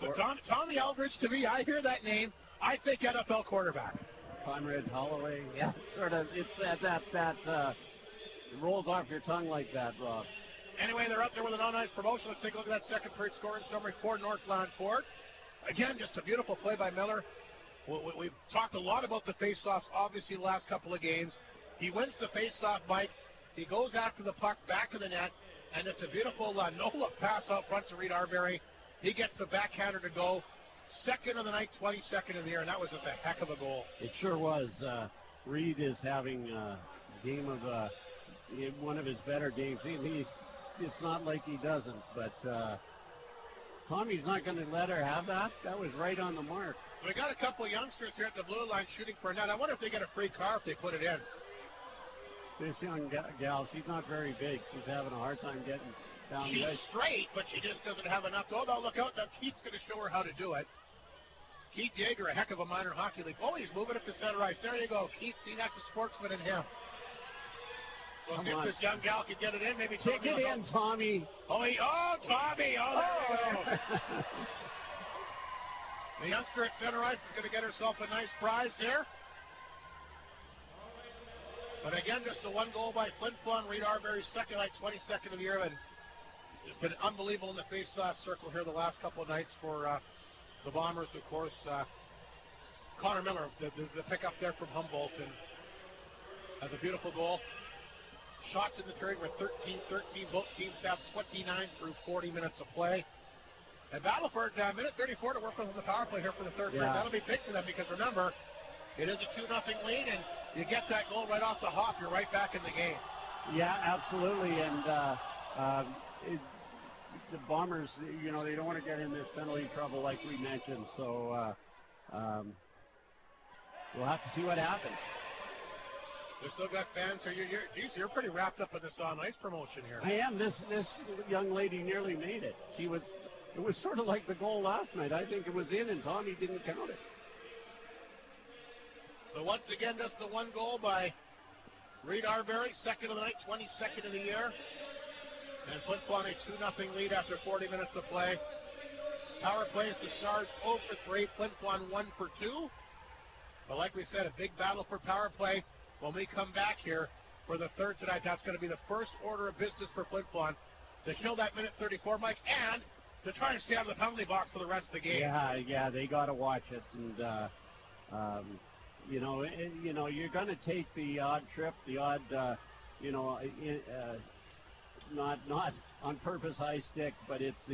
But Tommy Eldridge, to me, I hear that name, I think NFL quarterback. Conrad Holloway. Yeah, sort of. It's that it rolls off your tongue like that, Rob. Anyway, they're up there with an on-ice promotion. Let's take a look at that second period scoring summary for Northland Ford. Again, just a beautiful play by Miller. We've talked a lot about the face-offs, obviously, the last couple of games. He wins the face-off, Mike. He goes after the puck back of the net, and it's a beautiful no-look pass out front to Reed Arbery. He gets the backhander to go. Second of the night, 22nd of the year, and that was just a heck of a goal. It sure was. Reed is having a game of one of his better games. It's not like he doesn't, but Tommy's not going to let her have that. That was right on the mark. So we got a couple of youngsters here at the blue line shooting for a net. I wonder if they get a free car if they put it in. This young gal, she's not very big. She's having a hard time getting down the ice. She's straight, but she just doesn't have enough. Oh, no, look out. Now Keith's going to show her how to do it. Keith Yeager, a heck of a minor hockey league. Oh, he's moving it to center ice. There you go, Keith. See, that's a sportsman in him. We'll see if this young gal can get it in. Maybe take it in, Tommy. Tommy. Oh, there you go. The youngster at center ice is going to get herself a nice prize here. But again, just the one goal by Flin Flon. Reed Arbery's second night, 22nd of the year, and it's been unbelievable in the face-off circle here the last couple of nights for the Bombers. Of course, Connor Miller, the pickup there from Humboldt, and has a beautiful goal. Shots in the period were 13-13. Both teams have 29 through 40 minutes of play. And Battleford, minute 34 to work with on the power play here for the third period. That'll be big for them because, remember, it is a 2-0 lead, and you get that goal right off the hop, you're right back in the game. Yeah, absolutely. And the Bombers, they don't want to get in this penalty trouble like we mentioned. So we'll have to see what happens. We've still got fans here. You're pretty wrapped up in this on-ice promotion here. I am. This young lady nearly made it. It was sort of like the goal last night. I think it was in, and Tommy didn't count it. So once again, just the one goal by Reed Arbery, second of the night, 22nd of the year. And Flin Flon a 2-0 lead after 40 minutes of play. Power plays the Stars 0 for 3, Flin Flon 1 for 2. But like we said, a big battle for power play. When we come back here for the third tonight, that's going to be the first order of business for Flin Flon to kill that minute 34, Mike, and to try and stay out of the penalty box for the rest of the game. Yeah, they got to watch it, and you're going to take the odd trip, the odd, not on purpose high stick, but it's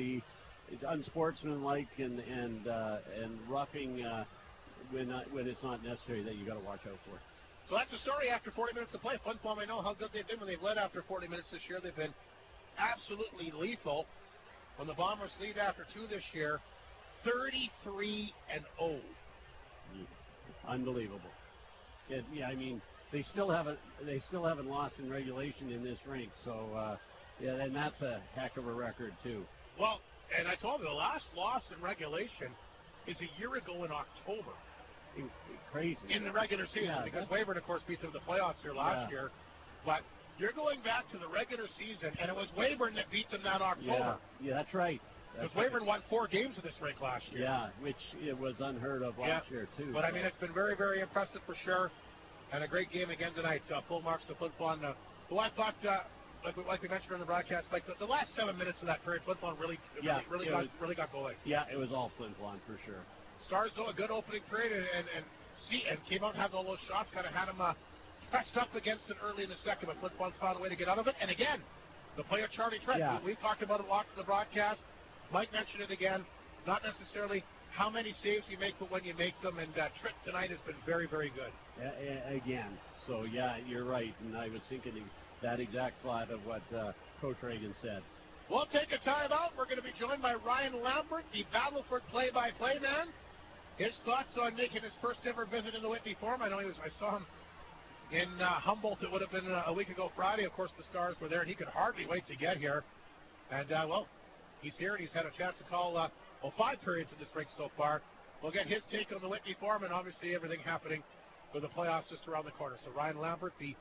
unsportsmanlike and roughing when it's not necessary that you got to watch out for. So that's the story after 40 minutes of play. Flin Flon, I know how good they've been when they've led after 40 minutes this year. They've been absolutely lethal. When the Bombers lead after 2 this year, 33-0. Unbelievable. They still haven't lost in regulation in this rink. So and that's a heck of a record too. Well, and I told you the last loss in regulation is a year ago in October. Crazy. In the regular season, because Weyburn, of course, beat them in the playoffs here last year. But you're going back to the regular season, and it was Weyburn that beat them that October. Yeah, that's right. Because Weyburn won 4 games in this rink last year. Yeah, which it was unheard of last year, too. But, I mean, it's been very, very impressive for sure. And a great game again tonight. Full marks to Flin Flon, who I thought, like we mentioned on the broadcast, like the last 7 minutes of that period, Flin Flon really got going. Yeah, it was all Flin Flon for sure. Stars, though, a good opening period and came out and had all those shots, kind of had them pressed up against it early in the second, but Flin Flon's found a way to get out of it. And again, the play of Charlie Trent. Yeah. We talked about it a lot in the broadcast. Mike mentioned it again. Not necessarily how many saves you make, but when you make them. And Trent tonight has been very, very good. Again. So, yeah, you're right. And I was thinking that exact thought of what Coach Reagan said. We'll take a timeout. We're going to be joined by Ryan Lambert, the Battleford play-by-play man. His thoughts on making his first ever visit in the Whitney Forum. I saw him in Humboldt. It would have been a week ago Friday. Of course, the Stars were there, and he could hardly wait to get here. And, he's here, and he's had a chance to call 5 periods in this rink so far. We'll get his take on the Whitney Forum and obviously everything happening with the playoffs just around the corner. So Ryan Lambert, the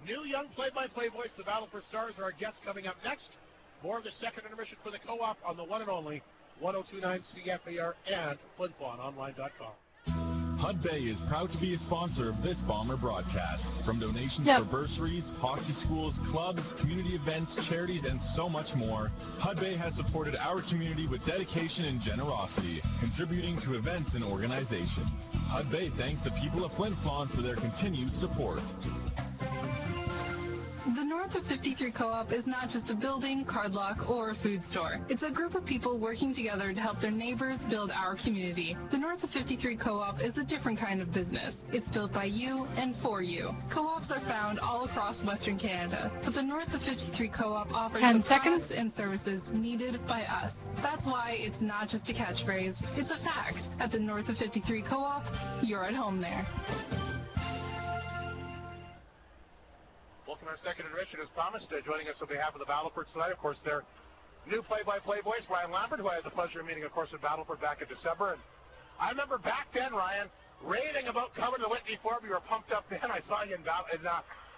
new young play-by-play voice of the Battleford Stars, are our guest coming up next. More of the second intermission for the Co-op on the one and only 1029 CFAR and FlinFlonOnline.com. Hudbay is proud to be a sponsor of this Bomber broadcast. From donations for bursaries, hockey schools, clubs, community events, charities, and so much more, Hudbay has supported our community with dedication and generosity, contributing to events and organizations. Hudbay thanks the people of Flin Flon for their continued support. The North of 53 Co-op is not just a building, card lock, or a food store. It's a group of people working together to help their neighbors build our community. The North of 53 Co-op is a different kind of business. It's built by you and for you. Co-ops are found all across Western Canada, but the North of 53 Co-op offers the products and services needed by us. That's why it's not just a catchphrase, it's a fact. At the North of 53 Co-op, you're at home there. Welcome to our second intermission. As promised, joining us on behalf of the Battleford tonight, of course, their new play-by-play voice, Ryan Lambert, who I had the pleasure of meeting, of course, at Battleford back in December. And I remember back then, Ryan, raving about covering the Whitney Forum. You were pumped up then. I saw you in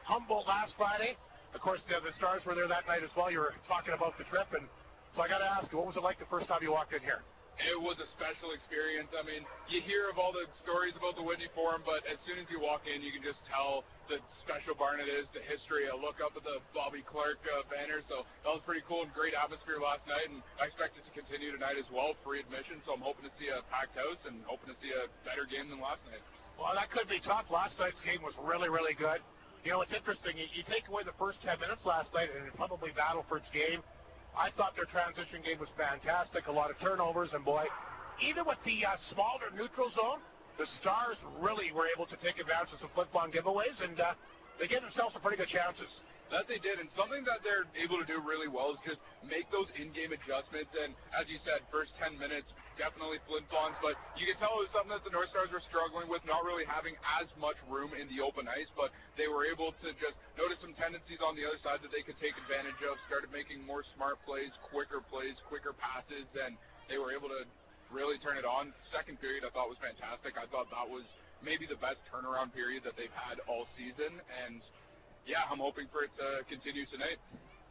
Humboldt last Friday. Of course, the Stars were there that night as well. You were talking about the trip. And so I got to ask you, what was it like the first time you walked in here? It was a special experience. I mean, you hear of all the stories about the Whitney Forum, but as soon as you walk in, you can just tell the special barn it is, the history. I look up at the Bobby Clark banner, so that was pretty cool and great atmosphere last night, and I expect it to continue tonight as well, free admission, so I'm hoping to see a packed house and hoping to see a better game than last night. Well, that could be tough. Last night's game was really, really good. You know, it's interesting. You take away the first 10 minutes last night, and probably Battleford's game, I thought their transition game was fantastic, a lot of turnovers, and boy, even with the smaller neutral zone, the Stars really were able to take advantage of some Flin Flon giveaways, and they gave themselves some pretty good chances. That they did, and something that they're able to do really well is just make those in-game adjustments, and as you said, first 10 minutes, definitely Flin Flon's, but you can tell it was something that the North Stars were struggling with, not really having as much room in the open ice, but they were able to just notice some tendencies on the other side that they could take advantage of, started making more smart plays, quicker passes, and they were able to really turn it on. Second period I thought was fantastic. I thought that was maybe the best turnaround period that they've had all season, and yeah, I'm hoping for it to continue tonight.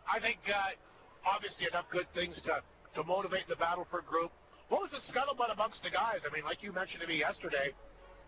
I think obviously enough good things to motivate the Battleford group. What was the scuttlebutt amongst the guys? I mean, like you mentioned to me yesterday,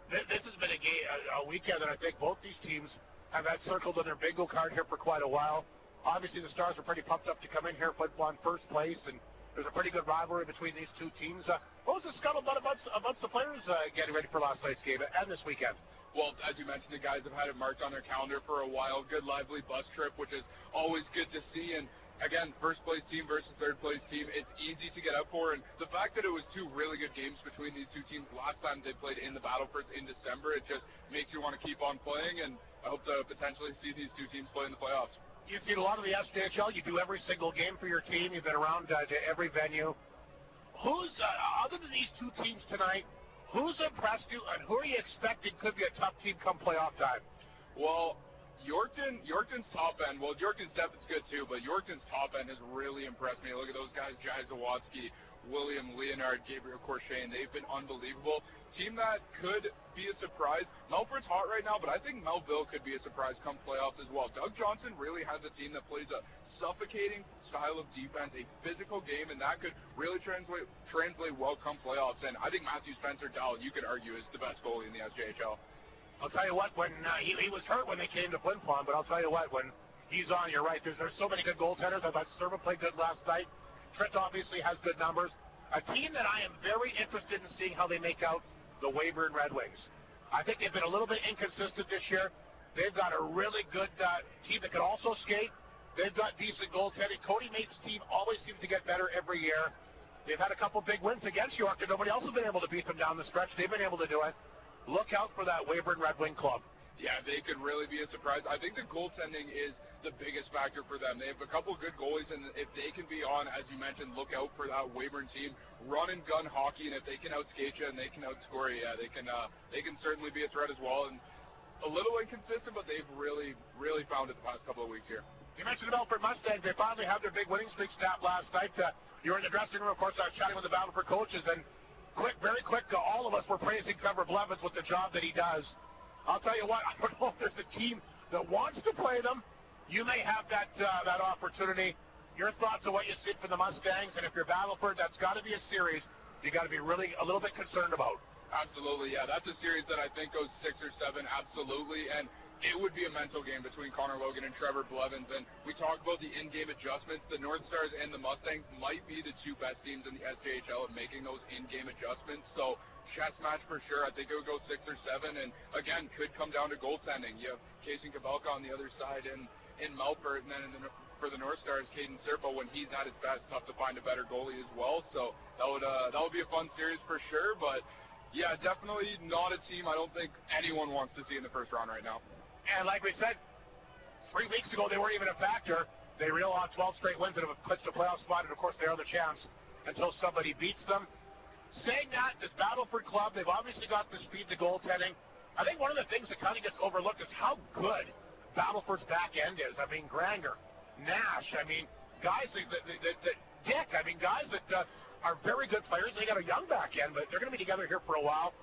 this has been a weekend that I think both these teams have had circled on their bingo card here for quite a while. Obviously, the Stars were pretty pumped up to come in here, Flin Flon first place, and there's a pretty good rivalry between these two teams. What was the scuttlebutt amongst the players getting ready for last night's game and this weekend? Well, as you mentioned, the guys have had it marked on their calendar for a while. Good, lively bus trip, which is always good to see. And again, first place team versus third place team, it's easy to get up for. And the fact that it was two really good games between these two teams last time they played in the Battlefords in December, it just makes you want to keep on playing. And I hope to potentially see these two teams play in the playoffs. You've seen a lot of the SJHL. You do every single game for your team. You've been around to every venue. Who's, other than these two teams tonight, who's impressed you, and who are you expecting could be a tough team come playoff time? Well, Yorkton's top end, well, Yorkton's depth is good too, but Yorkton's top end has really impressed me. Look at those guys, Jai Zawatsky, William Leonard, Gabriel Corshane. They've been unbelievable. Team that could be a surprise. Melford's hot right now, but I think Melville could be a surprise come playoffs as well. Doug Johnson really has a team that plays a suffocating style of defense, a physical game, and that could really translate well come playoffs. And I think Matthew Spencer-Dowell, you could argue, is the best goalie in the SJHL. I'll tell you what, when he was hurt when they came to Flin Flon, but I'll tell you what, when he's on, you're right. There's so many good goaltenders. I thought Serva played good last night. Trent obviously has good numbers. A team that I am very interested in seeing how they make out, the Weyburn Red Wings. I think they've been a little bit inconsistent this year. They've got a really good team that can also skate. They've got decent goaltending. Cody Mate's team always seems to get better every year. They've had a couple big wins against York, and nobody else has been able to beat them down the stretch. They've been able to do it. Look out for that Weyburn Red Wing club. Yeah, they could really be a surprise. I think the goaltending is the biggest factor for them. They have a couple good goalies, and if they can be on, as you mentioned, look out for that Weyburn team, run and gun hockey, and if they can outskate you and they can outscore you, yeah, they can certainly be a threat as well. And a little inconsistent, but they've really, really found it the past couple of weeks here. You mentioned the Battleford Mustangs. They finally had their big winning streak snapped last night. You were in the dressing room, of course. I was chatting with the Battleford coaches, and very quick, all of us were praising Trevor Blevins with the job that he does. I'll tell you what, I don't know if there's a team that wants to play them. You may have that opportunity. Your thoughts on what you see for the Mustangs, and if you're Battleford, that's got to be a series you got to be really a little bit concerned about. Absolutely, yeah. That's a series that I think goes 6 or 7, absolutely. And it would be a mental game between Connor Logan and Trevor Blevins. And we talk about the in-game adjustments. The North Stars and the Mustangs might be the two best teams in the SJHL at making those in-game adjustments. So chess match for sure. I think it would go 6 or 7. And, again, could come down to goaltending. You have Casey Kabalka on the other side in Melfort. And then for the North Stars, Caden Serpo, when he's at his best, tough to find a better goalie as well. So that would be a fun series for sure. But, yeah, definitely not a team I don't think anyone wants to see in the first round right now. And like we said, 3 weeks ago, they weren't even a factor. They reeled off 12 straight wins and have clinched a playoff spot, and, of course, they're on the chance until somebody beats them. Saying that, this Battleford club, they've obviously got the speed, the goaltending. I think one of the things that kind of gets overlooked is how good Battleford's back end is. I mean, Granger, Nash, I mean, guys that Dick, I mean, guys that are very good players. They got a young back end, but they're going to be together here for a while.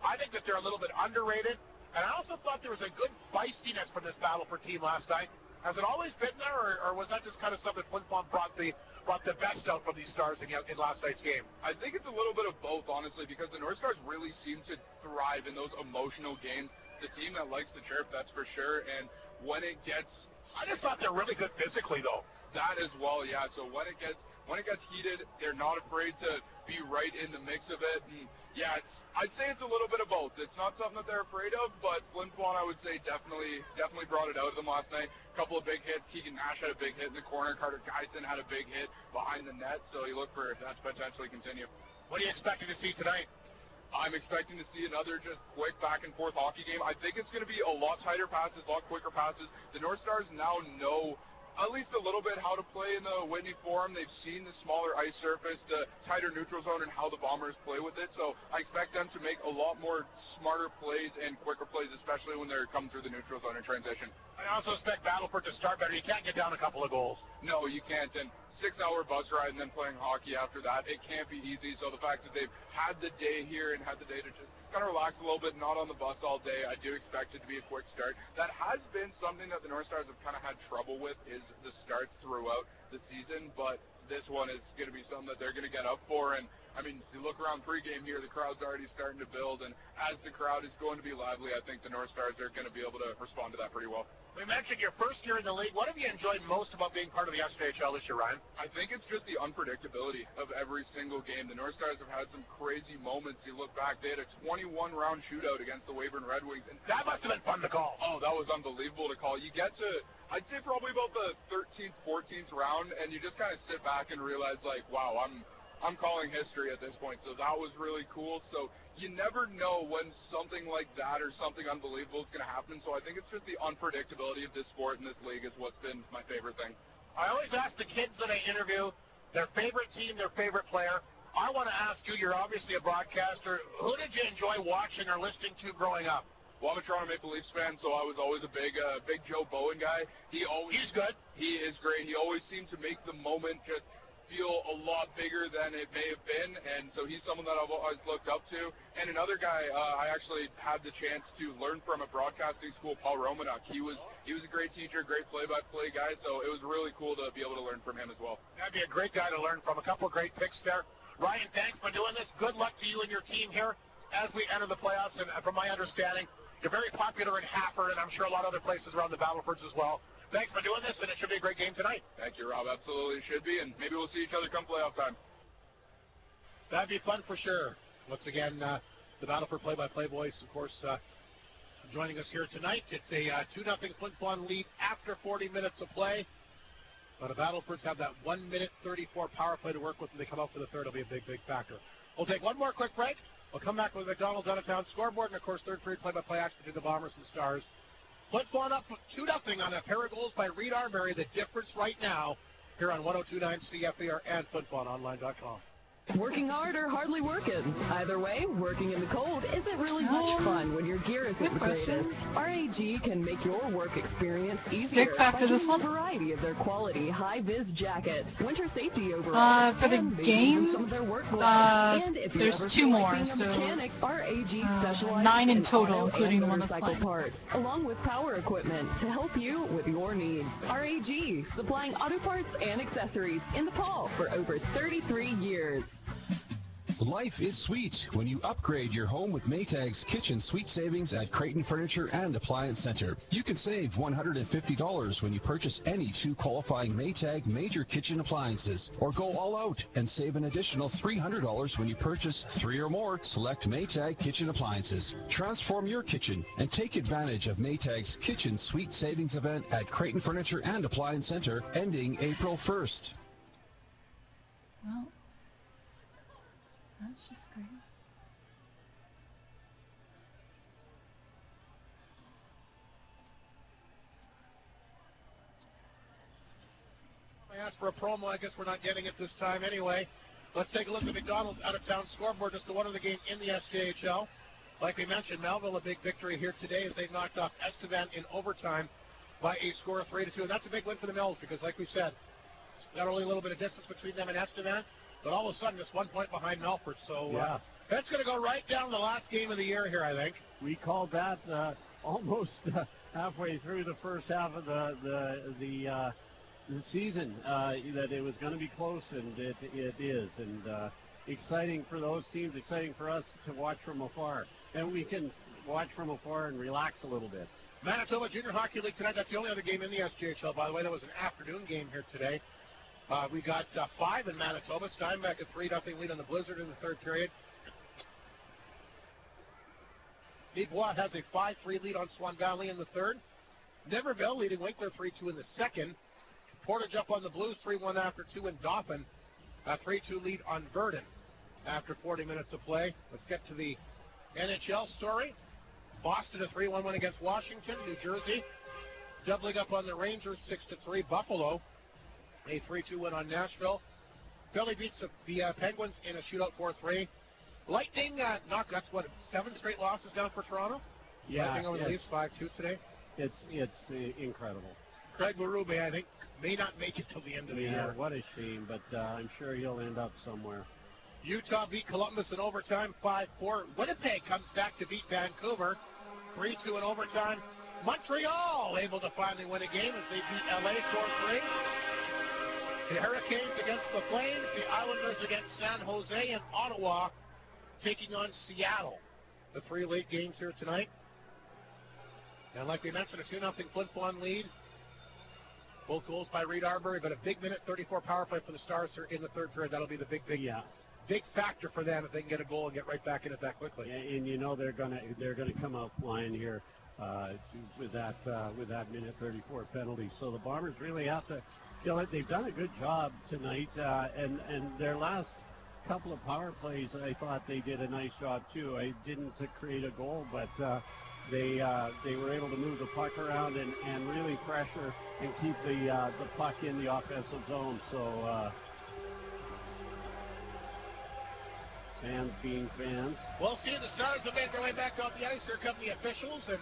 I think that they're a little bit underrated. And I also thought there was a good feistiness from this Battleford team last night. Has it always been there, or was that just kind of something Flin Flon brought the best out from these Stars in last night's game? I think it's a little bit of both, honestly, because the North Stars really seem to thrive in those emotional games. It's a team that likes to chirp, that's for sure. And when it gets... I just thought they're really good physically, though. That as well, yeah. So when it gets heated, they're not afraid to be right in the mix of it. And yeah, I'd say it's a little bit of both. It's not something that they're afraid of, but Flin Flon, I would say, definitely brought it out of them last night. A couple of big hits. Keegan Nash had a big hit in the corner. Carter Geisen had a big hit behind the net. So you look for that to potentially continue. What are you expecting to see tonight? I'm expecting to see another just quick back-and-forth hockey game. I think it's going to be a lot tighter passes, a lot quicker passes. The North Stars now know at least a little bit how to play in the Whitney Forum. They've seen the smaller ice surface, the tighter neutral zone, and how the Bombers play with it. So I expect them to make a lot more smarter plays and quicker plays, especially when they're coming through the neutral zone in transition. I also expect Battleford to start better. You can't get down a couple of goals. No, you can't. And 6-hour bus ride and then playing hockey after that, it can't be easy. So the fact that they've had the day here and had the day to just kind of relax a little bit, not on the bus all day, I do expect it to be a quick start. That has been something that the North Stars have kind of had trouble with, is the starts throughout the season, but this one is going to be something that they're going to get up for. And I mean, you look around pregame here, the crowd's already starting to build, and as the crowd is going to be lively, I think the North Stars are going to be able to respond to that pretty well. We mentioned your first year in the league. What have you enjoyed most about being part of the SJHL this year, Ryan? I think it's just the unpredictability of every single game. The North Stars have had some crazy moments. You look back, they had a 21-round shootout against the Weyburn Red Wings. And that must have been fun to call. Oh, that was unbelievable to call. You get to, I'd say probably about the 13th, 14th round, and you just kind of sit back and realize, like, wow, I'm calling history at this point. So that was really cool. So you never know when something like that or something unbelievable is going to happen. So I think it's just the unpredictability of this sport and this league is what's been my favorite thing. I always ask the kids that I interview their favorite team, their favorite player. I want to ask you, you're obviously a broadcaster, who did you enjoy watching or listening to growing up? I'm a Toronto Maple Leafs fan, so I was always a big Joe Bowen guy. He's good. He is great. He always seemed to make the moment just feel a lot bigger than it may have been, and so he's someone that I've always looked up to. And another guy I actually had the chance to learn from at broadcasting school, Paul Romanuk. He was a great teacher, great play-by-play guy, so it was really cool to be able to learn from him as well. That'd be a great guy to learn from. A couple of great picks there. Ryan, thanks for doing this. Good luck to you and your team here as we enter the playoffs, and from my understanding, you're very popular in Hafford, and I'm sure a lot of other places around the Battlefords as well. Thanks for doing this, and it should be a great game tonight. Thank you, Rob. Absolutely should be, and maybe we'll see each other come playoff time. That'd be fun for sure. Once again, the Battleford play-by-play boys, of course, joining us here tonight. It's a 2-0 Flin Flon lead after 40 minutes of play. But the Battlefords have that 1 minute 34 power play to work with when they come out for the third. It'll be a big, big factor. We'll take one more quick break. We'll come back with McDonald's out-of-town scoreboard, and, of course, third period play-by-play action between the Bombers and Stars. Flin Flon up 2-0 on a pair of goals by Reed Arbery. The difference right now here on 102.9 CFER and FlinFlonOnline.com. Working hard or hardly working. Either way, working in the cold isn't really much fun when your gear isn't the greatest. RAG can make your work experience easier. 6 after this one. A variety of their quality high-vis jackets, winter safety overalls, for the game, some of their work gloves. And if there's ever 2 more, like so mechanic, RAG specializes 9 in total, auto including the and one that's motorcycle playing. parts, along with power equipment to help you with your needs. RAG, supplying auto parts and accessories in the Paul for over 33 years. Life is sweet when you upgrade your home with Maytag's Kitchen Suite Savings at Creighton Furniture and Appliance Center. You can save $150 when you purchase any 2 qualifying Maytag major kitchen appliances, or go all out and save an additional $300 when you purchase 3 or more select Maytag kitchen appliances. Transform your kitchen and take advantage of Maytag's Kitchen Suite Savings event at Creighton Furniture and Appliance Center ending April 1st. Well, that's just great. I asked for a promo. I guess we're not getting it this time anyway. Let's take a look at McDonald's out-of-town scoreboard. Just the one other game in the SJHL. Like we mentioned, Melville a big victory here today as they knocked off Estevan in overtime by a score of 3-2. And that's a big win for the Mills because, like we said, not only a little bit of distance between them and Estevan, but all of a sudden, just 1 point behind Melfort. So that's going to go right down the last game of the year here, I think. We called that almost halfway through the first half of the season that it was going to be close, and it is. And exciting for those teams, exciting for us to watch from afar. And we can watch from afar and relax a little bit. Manitoba Junior Hockey League tonight. That's the only other game in the SJHL, by the way. That was an afternoon game here today. We got 5 in Manitoba. Steinbeck a 3-0 lead on the Blizzard in the third period. Niebois has a 5-3 lead on Swan Valley in the third. Neverville leading Winkler 3-2 in the second. Portage up on the Blues 3-1 after 2 in Dauphin. A 3-2 lead on Verdun after 40 minutes of play. Let's get to the NHL story. Boston a 3-1 win against Washington. New Jersey doubling up on the Rangers 6-3. Buffalo a 3-2 win on Nashville. Philly beats the Penguins in a shootout 4-3. Lightning that's 7 straight losses down for Toronto. Yeah, Lightning over the Leafs 5-2 today. It's incredible. Craig Berube, I think, may not make it till the end of the year. What a shame, but I'm sure he'll end up somewhere. Utah beat Columbus in overtime 5-4. Winnipeg comes back to beat Vancouver 3-2 in overtime. Montreal able to finally win a game as they beat LA 4-3. The Hurricanes against the Flames, the Islanders against San Jose, and Ottawa taking on Seattle. The 3 late games here tonight. And like we mentioned, a 2-0 Flin Flon lead. Both goals by Reed Arbery, but a big minute 34 power play for the Stars here in the third period. That'll be the big factor for them if they can get a goal and get right back in it that quickly. And you know they're gonna come out flying here with that minute 34 penalty. So the Bombers really have to feel it. They've done a good job tonight, and their last couple of power plays, I thought they did a nice job too. I didn't create a goal, but they were able to move the puck around and really pressure and keep the puck in the offensive zone. So Fans being fans. We'll see. The Stars have made their way back off the ice. Here come the officials, and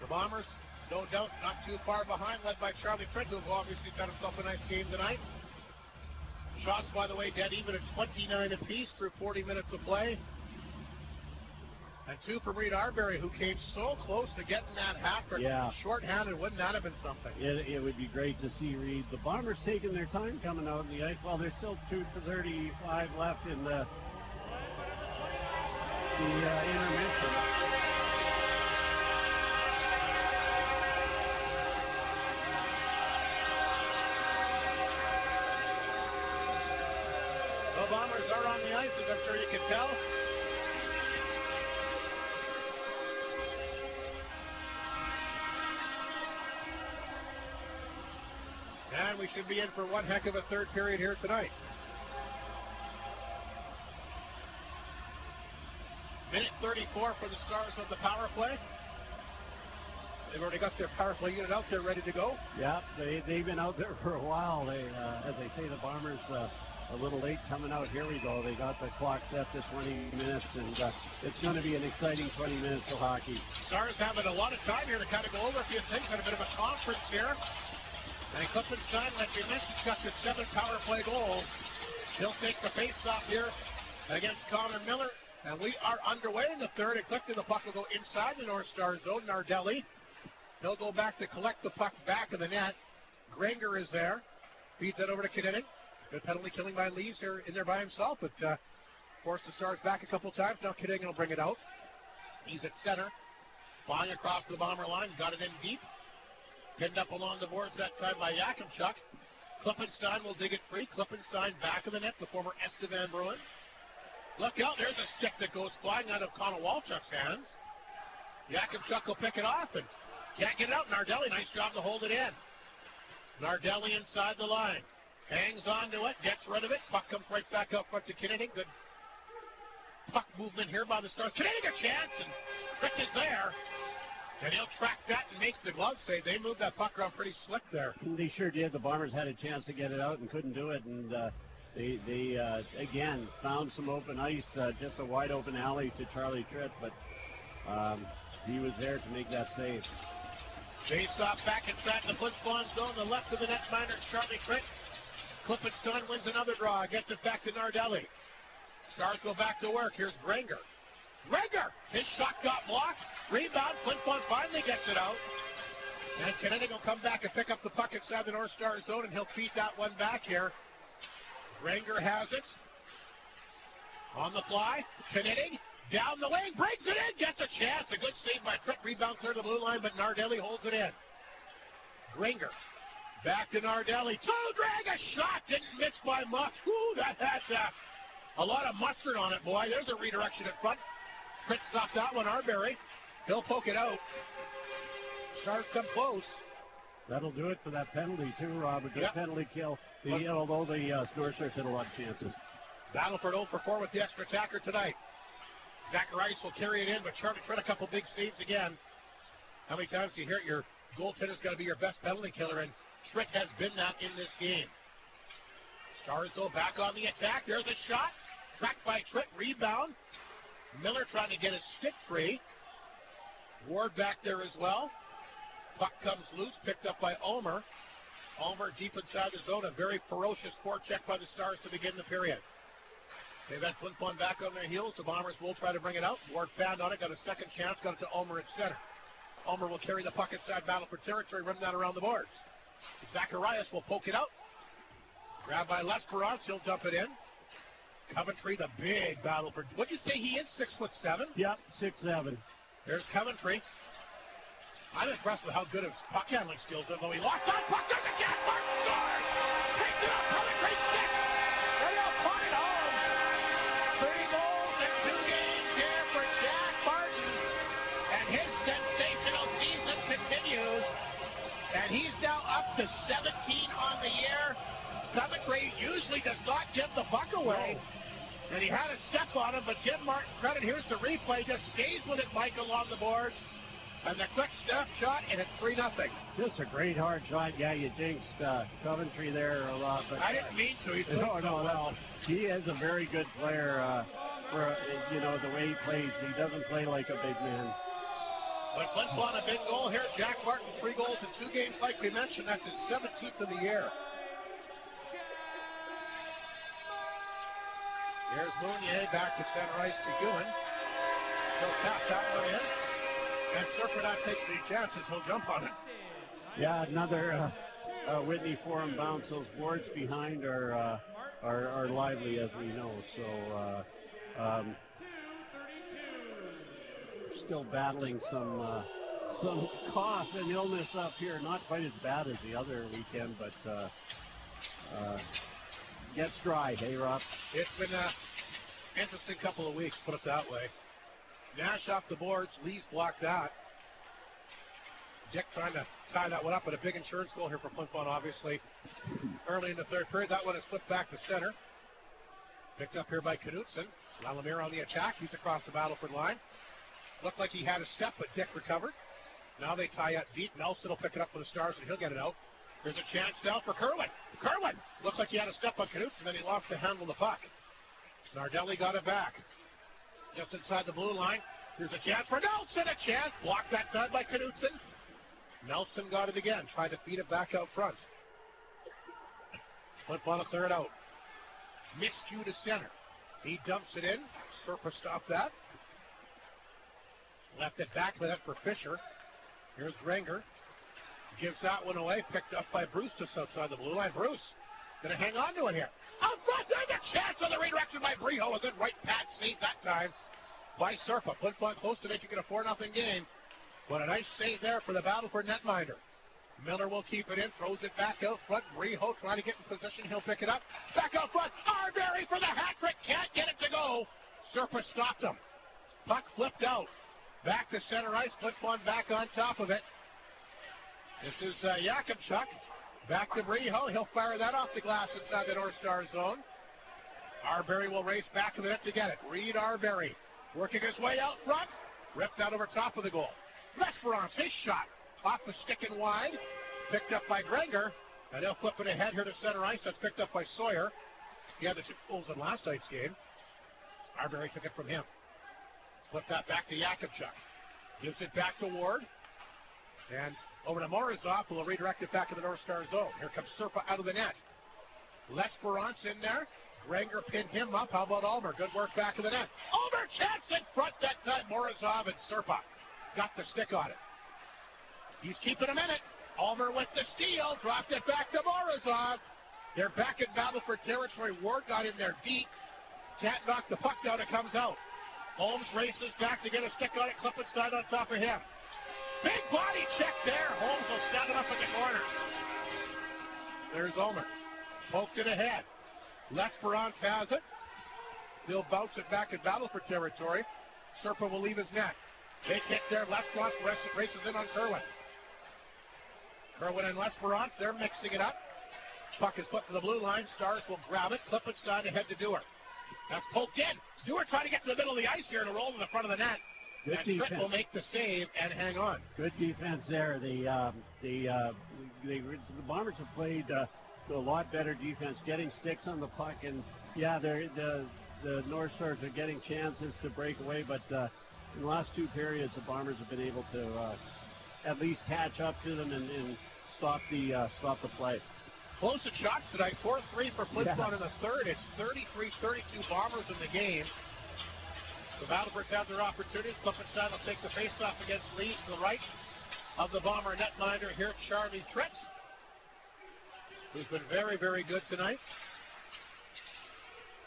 the Bombers, no doubt, not too far behind, led by Charlie Trent, who obviously set himself a nice game tonight. Shots, by the way, dead even at 29 apiece through 40 minutes of play. And 2 from Reed Arbery, who came so close to getting that hat trick. Yeah. Short-handed, wouldn't that have been something? It would be great to see Reed. The Bombers taking their time coming out in the ice. Well, there's still 2:35 left in the intermission. The Bombers are on the ice, as I'm sure you can tell. And we should be in for one heck of a third period here tonight. Minute 34 for the Stars on the power play. They've already got their power play unit out there ready to go. Yeah, they've been out there for a while. They, as they say, the Bombers a little late coming out. Here we go. They got the clock set to 20 minutes, and it's going to be an exciting 20 minutes of hockey. Stars having a lot of time here to kind of go over a few things. Had a bit of a conference here. And Klippenstein, like we mentioned, has got the 7 power play goals. He'll take the face-off here against Connor Miller. And we are underway in the third. And quickly the puck will go inside the North Star zone. Nardelli. He'll go back to collect the puck back of the net. Granger is there. Feeds it over to Kinnining. Good penalty killing by Lees here in there by himself. But forced the Stars back a couple times. Now Kinnining will bring it out. He's at center. Flying across the Bomber line. Got it in deep. Pinned up along the boards that time by Yakimchuk. Klippenstein will dig it free. Klippenstein back of the net, the former Estevan Bruin. Look out, there's a stick that goes flying out of Connor Walchuk's hands. Yakimchuk will pick it off and can't get it out. Nardelli, nice job to hold it in. Nardelli inside the line. Hangs on to it, gets rid of it. Puck comes right back up front to Kinnining. Good puck movement here by the Stars. Kinnining a chance, and Trick is there. And he'll track that and make the glove save. They moved that puck around pretty slick there. They sure did. The Bombers had a chance to get it out and couldn't do it. And they again, found some open ice, just a wide open alley to Charlie Tritt. But he was there to make that save. Face-off back inside the Flin Flon zone. The left of the netminder, Charlie Tritt. Klippenstein wins another draw. Gets it back to Nardelli. Stars go back to work. Here's Granger. Granger! His shot got blocked. Rebound. Flin Flon finally gets it out. And Kinnining will come back and pick up the puck inside the North Star zone, and he'll feed that one back here. Granger has it. On the fly. Kinnining down the wing. Brings it in. Gets a chance. A good save by Tritt. Rebound clear to the blue line, but Nardelli holds it in. Granger. Back to Nardelli. Drag a shot. Didn't miss by much. Ooh, that had a lot of mustard on it, boy. There's a redirection at front. Tritt stops that one. Arbery. He'll poke it out. Stars come close. That'll do it for that penalty, too, Rob. A good penalty kill. Although the Stars had a lot of chances. Battleford 0 for 4 with the extra attacker tonight. Zacharias will carry it in, but Charlie Tritt a couple big saves again. How many times do you hear it? Your goaltender's got to be your best penalty killer, and Tritt has been that in this game. Stars go back on the attack. There's a shot. Tracked by Tritt. Rebound. Miller trying to get his stick free. Ward back there as well. Puck comes loose. Picked up by Ulmer. Ulmer deep inside the zone. A very ferocious forecheck by the Stars to begin the period. They've had Flin Flon back on their heels. The Bombers will try to bring it out. Ward found on it. Got a second chance. Got it to Ulmer at center. Ulmer will carry the puck inside Battleford territory. Run that around the boards. Zacharias will poke it out. Grabbed by Lesperance. He'll dump it in. Coventry, the big Battleford. What'd you say he is? 6'7"? Yep, 6'7". There's Coventry. I'm impressed with how good his puck handling skills are, though he lost that puck. There's a Jack Martin scores! Takes it up, Coventry stick! And he'll put it home! 3 goals in 2 games here for Jack Martin. And his sensational season continues. And he's now up to 17 on the year. Coventry usually does not give the puck away. And he had a step on him, but give Martin credit. Here's the replay. Just stays with it, Michael, on the board. And the quick snap shot, and it's 3-0. Just a great hard shot. Yeah, you jinxed Coventry there a lot. But, I didn't mean to. He's playing so well. He is a very good player. For the way he plays, he doesn't play like a big man. But Flin Flon a big goal here. Jack Martin 3 goals in 2 games, like we mentioned. That's his 17th of the year. Here's Mounier back to center ice to Ewan. He'll tap that one in. And Surfer not taking any chances. He'll jump on it. Yeah, another Whitney Forum bounce. Those boards behind are lively, as we know. So still battling some cough and illness up here. Not quite as bad as the other weekend, but gets dry. Hey, Rob? It's been an interesting couple of weeks, put it that way. Nash off the boards. Lee's blocked that. Dick trying to tie that one up, but a big insurance goal here for Flin Flon, obviously. Early in the third period, that one is flipped back to center. Picked up here by Knutson. Lalemire on the attack. He's across the Battleford line. Looked like he had a step, but Dick recovered. Now they tie up deep. Nelson will pick it up for the Stars, and he'll get it out. There's a chance now for Kerwin. Kerwin looked like he had a step on Knutson, then he lost the handle of the puck. Nardelli got it back. Just inside the blue line. Here's a chance for Nelson. A chance. Blocked that time by Knutson. Nelson got it again. Tried to feed it back out front. Flin Flon a third out. Miscue to center. He dumps it in. Serpa stopped that. Left it back to that for Fisher. Here's Granger. Gives that one away. Picked up by Bruce just outside the blue line. Bruce gonna hang on to it here. Out front, there's a chance on the redirection by Briho. A good right pad save that time by Serpa. Flin Flon close to making it a 4-0 game. But a nice save there for the Battleford netminder. Miller will keep it in, throws it back out front. Briho trying to get in position. He'll pick it up. Back out front. Arbery for the hat trick. Can't get it to go. Serpa stopped him. Puck flipped out. Back to center ice. Flin Flon back on top of it. This is Yakubchuk. Back to Briho. He'll fire that off the glass inside the North Star zone. Arbery will race back to the net to get it. Reed Arbery working his way out front. Ripped out over top of the goal. Lesperance, his shot. Off the stick and wide. Picked up by Granger. And he'll flip it ahead here to center ice. That's picked up by Sawyer. He had the 2 goals in last night's game. Arbery took it from him. Flip that back to Yakubchuk. Gives it back to Ward. And over to Morozov, who will redirect it back to the North Star zone. Here comes Serpa out of the net. Lesperance in there. Granger pinned him up. How about Ulmer? Good work back of the net. Ulmer chance in front that time. Morozov and Serpa got the stick on it. He's keeping him in it. Ulmer with the steal. Dropped it back to Morozov. They're back in Battleford territory. Ward got in there deep. Can't knock the puck down. It comes out. Holmes races back to get a stick on it. Klippenstein on top of him. Big body check there. Holmes will stand him up in the corner. There's Ulmer. Poked it ahead. Lesperance has it. He'll bounce it back in Battleford territory. Serpa will leave his net. Big hit there. Lesperance races in on Kerwin. Kerwin and Lesperance, they're mixing it up. Puck is put to the blue line. Stars will grab it. Klippenstein ahead to Dewar. That's poked in. Dewar trying to get to the middle of the ice here to roll in the front of the net. Good and defense. Fitz will make the save and hang on. Good defense there. The Bombers have played a lot better defense, getting sticks on the puck, and yeah, the North Stars are getting chances to break away, but in the last 2 periods, the Bombers have been able to at least catch up to them and stop the play. Close at shots tonight. 4-3 for Flin Flon in the third. It's 33-32 Bombers in the game. The Battleford have their opportunities. Klippenstein will take the face-off against Lee to the right of the Bomber netminder here, Charlie Tritt, who's been very, very good tonight.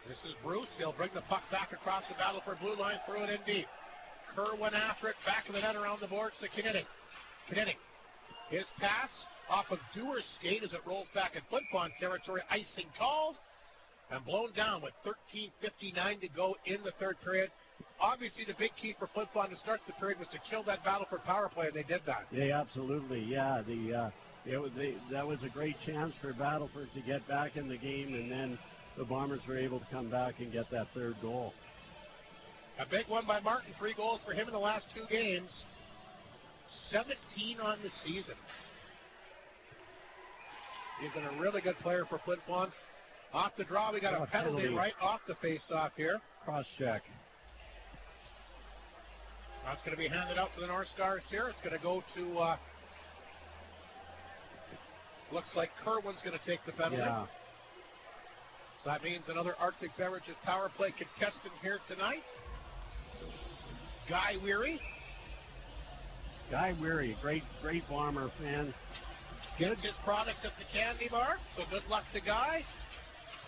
This is Bruce. He'll bring the puck back across the Battleford blue line, throw it in deep. Kerwin after it, back of the net around the boards to Kinniting. His pass off of Dewar's skate as it rolls back in Flin Flon territory. Icing called and blown down with 13:59 to go in the third period. Obviously, the big key for Flin Flon to start the period was to kill that Battleford power play, and they did that. Yeah, absolutely. Yeah, that was a great chance for Battleford to get back in the game, and then the Bombers were able to come back and get that third goal. A big one by Martin, 3 goals for him in the last 2 games. 17 on the season. He's been a really good player for Flin Flon. Off the draw, we got a penalty right off the face-off here. Cross-check. That's going to be handed out to the North Stars here. It's going to go to, looks like Kerwin's going to take the penalty. Yeah. So that means another Arctic Beverages power play contestant here tonight. Guy Weary. Guy Weary, great Bomber fan. Gets his products at the candy bar, so good luck to Guy.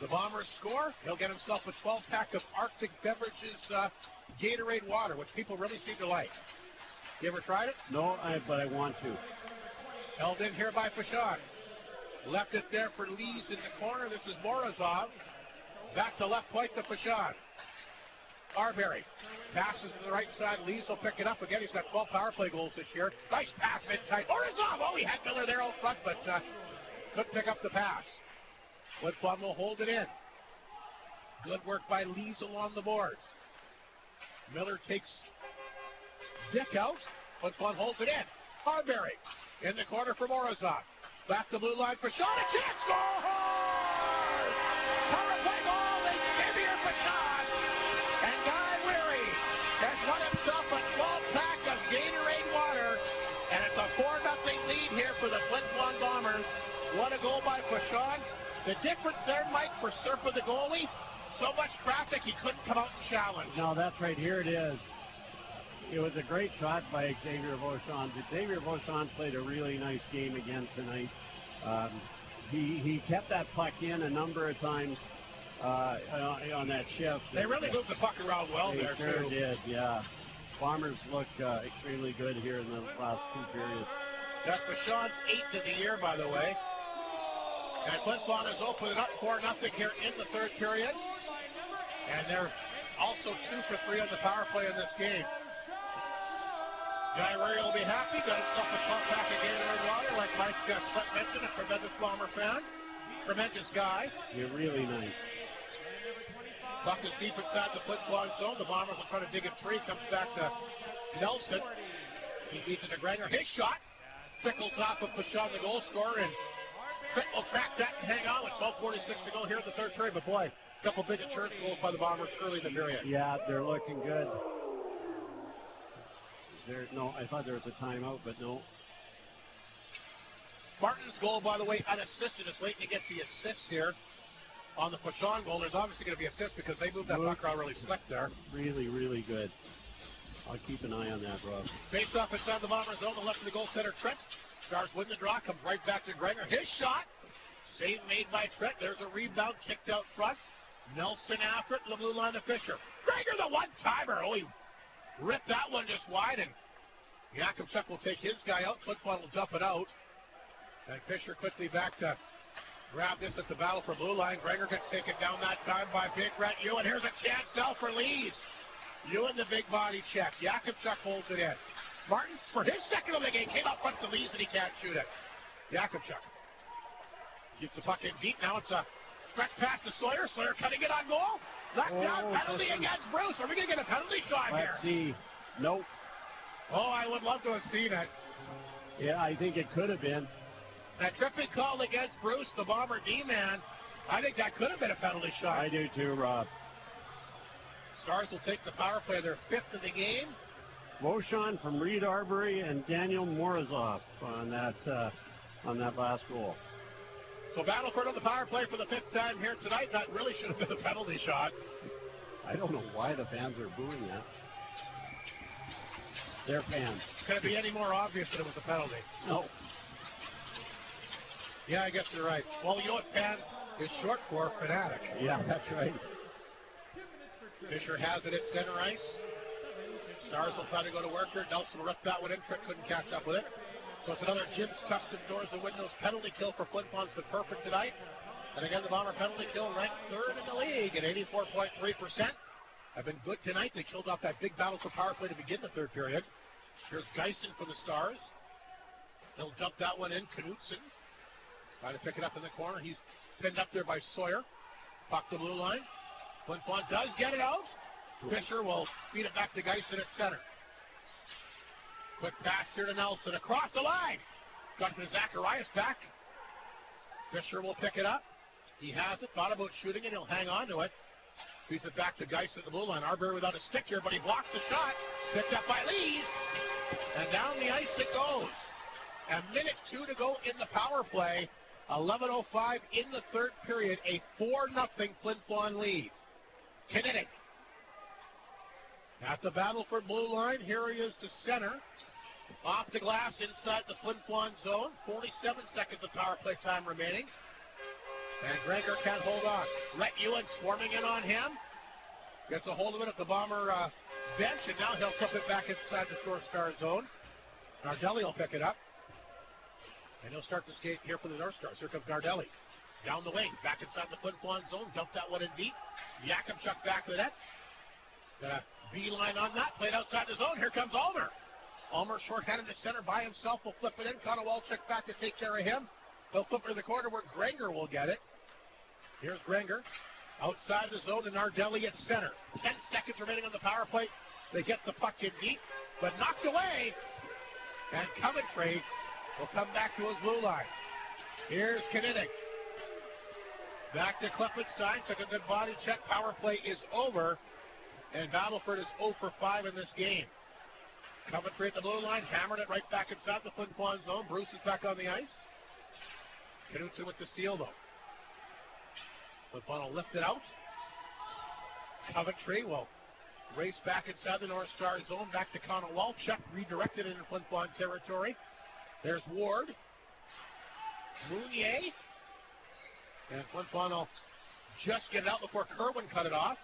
The Bombers score. He'll get himself a 12-pack of Arctic Beverages Gatorade water, which people really seem to like. You ever tried it? No, but I want to. Held in here by Fashon. Left it there for Lees in the corner. This is Morozov. Back to left point to Fashon. Arbery passes to the right side. Lees will pick it up again. He's got 12 power play goals this year. Nice pass in tight. Morozov. Oh, he had Miller there out front, but couldn't pick up the pass. Flin Flon will hold it in. Good work by Lees along the boards. Miller takes Dick out. Flin Flon holds it in. Arbery in the corner for Morozov. Back to blue line for Sean. A chance. Scores! Power play goal. Xavier Fashon. And Guy Weary has won himself a 12-pack of Gatorade water. And it's a 4-0 lead here for the Flin Flon Bombers. What a goal by Fashon. The difference there, Mike, for Serpa the goalie, so much traffic he couldn't come out and challenge. No, that's right. Here it is. It was a great shot by Xavier Vauchon. Xavier Vauchon played a really nice game again tonight. He kept that puck in a number of times on that shift. They really moved the puck around well there, too. They sure too. did, yeah. Bombers look extremely good here in the last two periods. That's Vauchon's 8th of the year, by the way. And Flin Flon has opened it up 4-0 here in the third period. And they're also 2 for 3 on the power play in this game. Guy Weary will be happy. Got himself a 12-pack of Gatorade water, like Mike Slett mentioned, a tremendous Bomber fan. Tremendous guy. You're really nice. Puck is deep inside the Flin Flon zone. The Bombers will try to dig a tree. Comes back to Nelson. He beats it to Granger. His shot trickles off of Fashon, the goal scorer, and Trent will track that and hang on with 12:46 to go here in the third period. But boy, a couple big insurance goals by the Bombers early in the period. Yeah, they're looking good. No, I thought there was a timeout, but no. Martin's goal, by the way, unassisted. Is waiting to get the assist here on the Fashon goal. There's obviously going to be assist because they moved that puck around really slick there. Really, really good. I'll keep an eye on that, Rob. Face off inside the Bombers zone, the left of the goaltender, Trent. Stars win the draw, comes right back to Grenger. His shot, save made by Trent. There's a rebound, kicked out front. Nelson after it, to the blue line to Fisher. Grenger, the one-timer. Oh, he ripped that one just wide, and Yakubchuk will take his guy out. Flin Flon will dump it out. And Fisher quickly back to grab this at the Battleford blue line. Grenger gets taken down that time by Big Red Ewan. Here's a chance now for Lees. Ewan the big body check. Yakubchuk holds it in. Martins, for his second of the game, came out front to Lees and he can't shoot it. Yakubchuk keeps the puck in deep. Now it's a stretch pass to Sawyer. Sawyer cutting it on goal. Knocked down, penalty against Bruce. Are we going to get a penalty shot here? Let's see. Nope. Oh, I would love to have seen it. Yeah, I think it could have been. A tripping call against Bruce, the Bomber D-man. I think that could have been a penalty shot. I do too, Rob. Stars will take the power play, their 5th of the game. Vauchon from Reed Arbery and Daniel Morozov on that last goal. So Battleford on the power play for the 5th time here tonight. That really should have been a penalty shot. I don't know why the fans are booing that. They're fans. Could it be any more obvious that it was a penalty? No. Yeah, I guess you're right. Well, you know what fan is short for? Fanatic. Yeah, that's right. Fisher has it at center ice. Stars will try to go to work here. Nelson will rip that one in. Trick couldn't catch up with it. So it's another Jim's Custom Doors and Windows penalty kill for Flin Flon's been perfect tonight. And again, the Bomber penalty kill ranked 3rd in the league at 84.3%. Have been good tonight. They killed off that big battle for power play to begin the third period. Here's Geisen for the Stars. He'll dump that one in. Knutson trying to pick it up in the corner. He's pinned up there by Sawyer. Puck the blue line. Flin Flon does get it out. Fisher will feed it back to Geisen at center. Quick pass here to Nelson. Across the line. Got to Zacharias back. Fisher will pick it up. He has it. Thought about shooting it. He'll hang on to it. Feeds it back to Geis at the blue line. Arbery without a stick here, but he blocks the shot. Picked up by Lees. And down the ice it goes. A minute 2 to go in the power play. 11:05 in the third period. A 4-0 Flin Flon lead. Kinnick. At the Battleford blue line. Here he is to center. Off the glass inside the Flin Flon zone. 47 seconds of power play time remaining. And Gregor can't hold on. Rhett Ewan swarming in on him. Gets a hold of it at the Bomber bench, and now he'll clip it back inside the North Star zone. Nardelli will pick it up. And he'll start to skate here for the North Stars. Here comes Nardelli. Down the wing, back inside the Flin Flon zone. Dump that one in deep. Yakimchuk back to the net. Got a beeline on that. Played outside the zone. Here comes Ulmer. Ulmer shorthanded to center by himself. Will flip it in. Konowalchuk back to take care of him. He'll flip it to the corner where Granger will get it. Here's Granger. Outside the zone to Nardelli at center. 10 seconds remaining on the power play. They get the puck in deep, but knocked away. And Coventry will come back to his blue line. Here's Kinnick. Back to Klippenstein. Took a good body check. Power play is over. And Battleford is 0 for 5 in this game. Coventry at the blue line. Hammered it right back inside the Flin Flon zone. Bruce is back on the ice. Knutson with the steal, though. Flin Flon will lift it out. Coventry will race back inside the North Star zone. Back to Konowalchuk. Redirected into Flin Flon territory. There's Ward. Mounier. And Flin Flon will just get it out before Kerwin cut it off.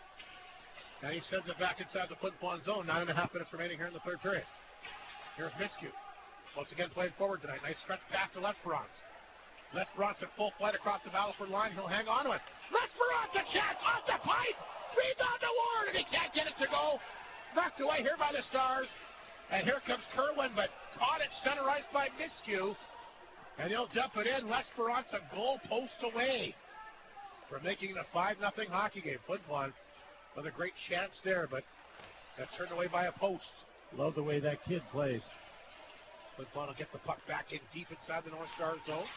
And he sends it back inside the Flin Flon zone. 9.5 minutes remaining here in the third period. Here's Miskew. Once again playing forward tonight. Nice stretch pass to Lesperance. Lesperance at full flight across the Battleford line. He'll hang on to it. Lesperance, a chance off the pipe. Feeds on to Ward, and he can't get it to go. Knocked away here by the Stars. And here comes Kerwin, but caught it center ice by Miskew. And he'll dump it in. Lesperance a goal post away for making it a 5-0 hockey game. Flin Flon with a great chance there, but got turned away by a post. Love the way that kid plays. Flin Flon will get the puck back in deep inside the North Star zone.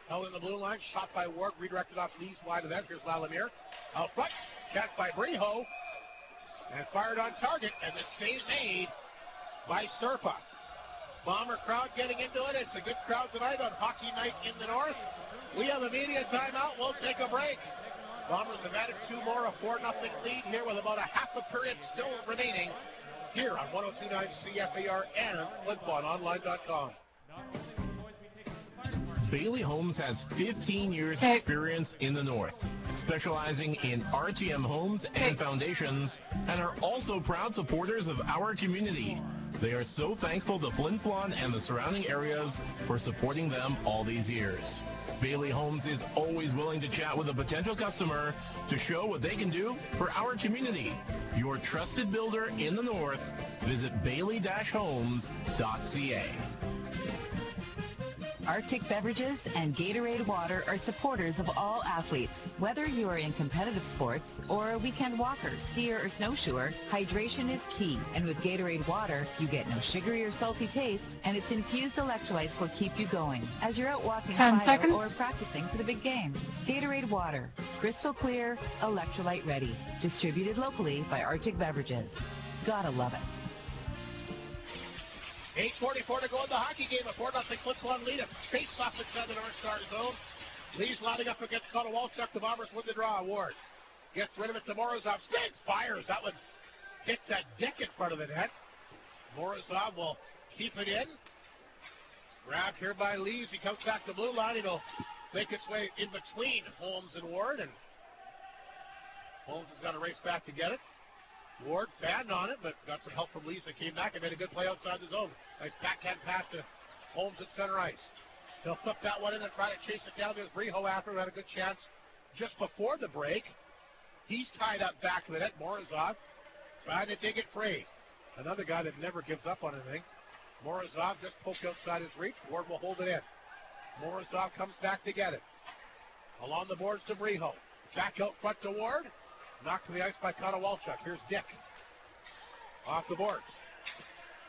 Held in the blue line, shot by Ward, redirected off Lee's wide of them. Here's Lalimier. Out front, catch by Briho. And fired on target, and the save made by Serpa. Bomber crowd getting into it. It's a good crowd tonight on Hockey Night in the North. We have a media timeout. We'll take a break. Bombers have added 2 more, a 4-0 lead here with about a half a period still remaining here on 102.9 CFAR and FlinFlonOnline.com. Bailey Homes has 15 years experience in the North, specializing in RTM homes and foundations, and are also proud supporters of our community. They are so thankful to Flin Flon and the surrounding areas for supporting them all these years. Bailey Homes is always willing to chat with a potential customer to show what they can do for our community. Your trusted builder in the North. Visit bailey-homes.ca. Arctic Beverages and Gatorade Water are supporters of all athletes. Whether you are in competitive sports or a weekend walker, skier, or snowshoer, hydration is key. And with Gatorade Water, you get no sugary or salty taste, and its infused electrolytes will keep you going as you're out walking 10 seconds or practicing for the big game. Gatorade Water, crystal clear, electrolyte ready. Distributed locally by Arctic Beverages. Gotta love it. 8:44 to go in the hockey game. A 4-0 Flin Flon lead. A face off inside the North Star zone. Lee's lining up against Konowalchuk. The Bombers win the draw. Ward gets rid of it to Morozov. Spins, fires. That one hits that deck in front of the net. Morozov will keep it in. Grabbed here by Lees. He comes back to blue line. It'll make its way in between Holmes and Ward. And Holmes has got to race back to get it. Ward fanned on it, but got some help from Lees that came back and made a good play outside the zone. Nice backhand pass to Holmes at center ice. He'll flip that one in and try to chase it down. There's Briho after, who had a good chance just before the break. He's tied up back to the net. Morozov trying to dig it free. Another guy that never gives up on anything. Morozov just poked outside his reach. Ward will hold it in. Morozov comes back to get it. Along the boards to Briho. Back out front to Ward. Knocked to the ice by Konowalchuk. Here's Dick. Off the boards.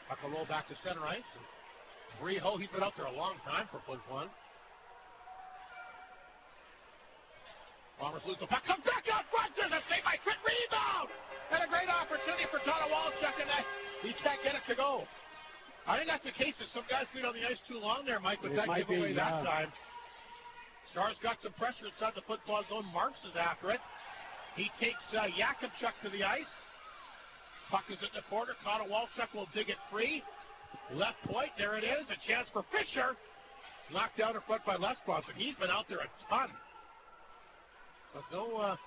Puck will roll back to center ice. And Breho, he's been out there a long time for Flin Flon. Bombers lose the puck. Comes back out front. There's a save by Trent. Rebound! And a great opportunity for Connor Walchuk, and he can't get it to go. I think that's the case that some guys beat on the ice too long there, Mike, with that giveaway that time. Stars got some pressure inside the Flin Flon zone. Marks is after it. He takes Yakubchuk to the ice. Puck is in the corner. Connor Walchuk will dig it free. Left point, there it is. A chance for Fisher. Knocked down in front by Lesbos, and he's been out there a ton. There's no,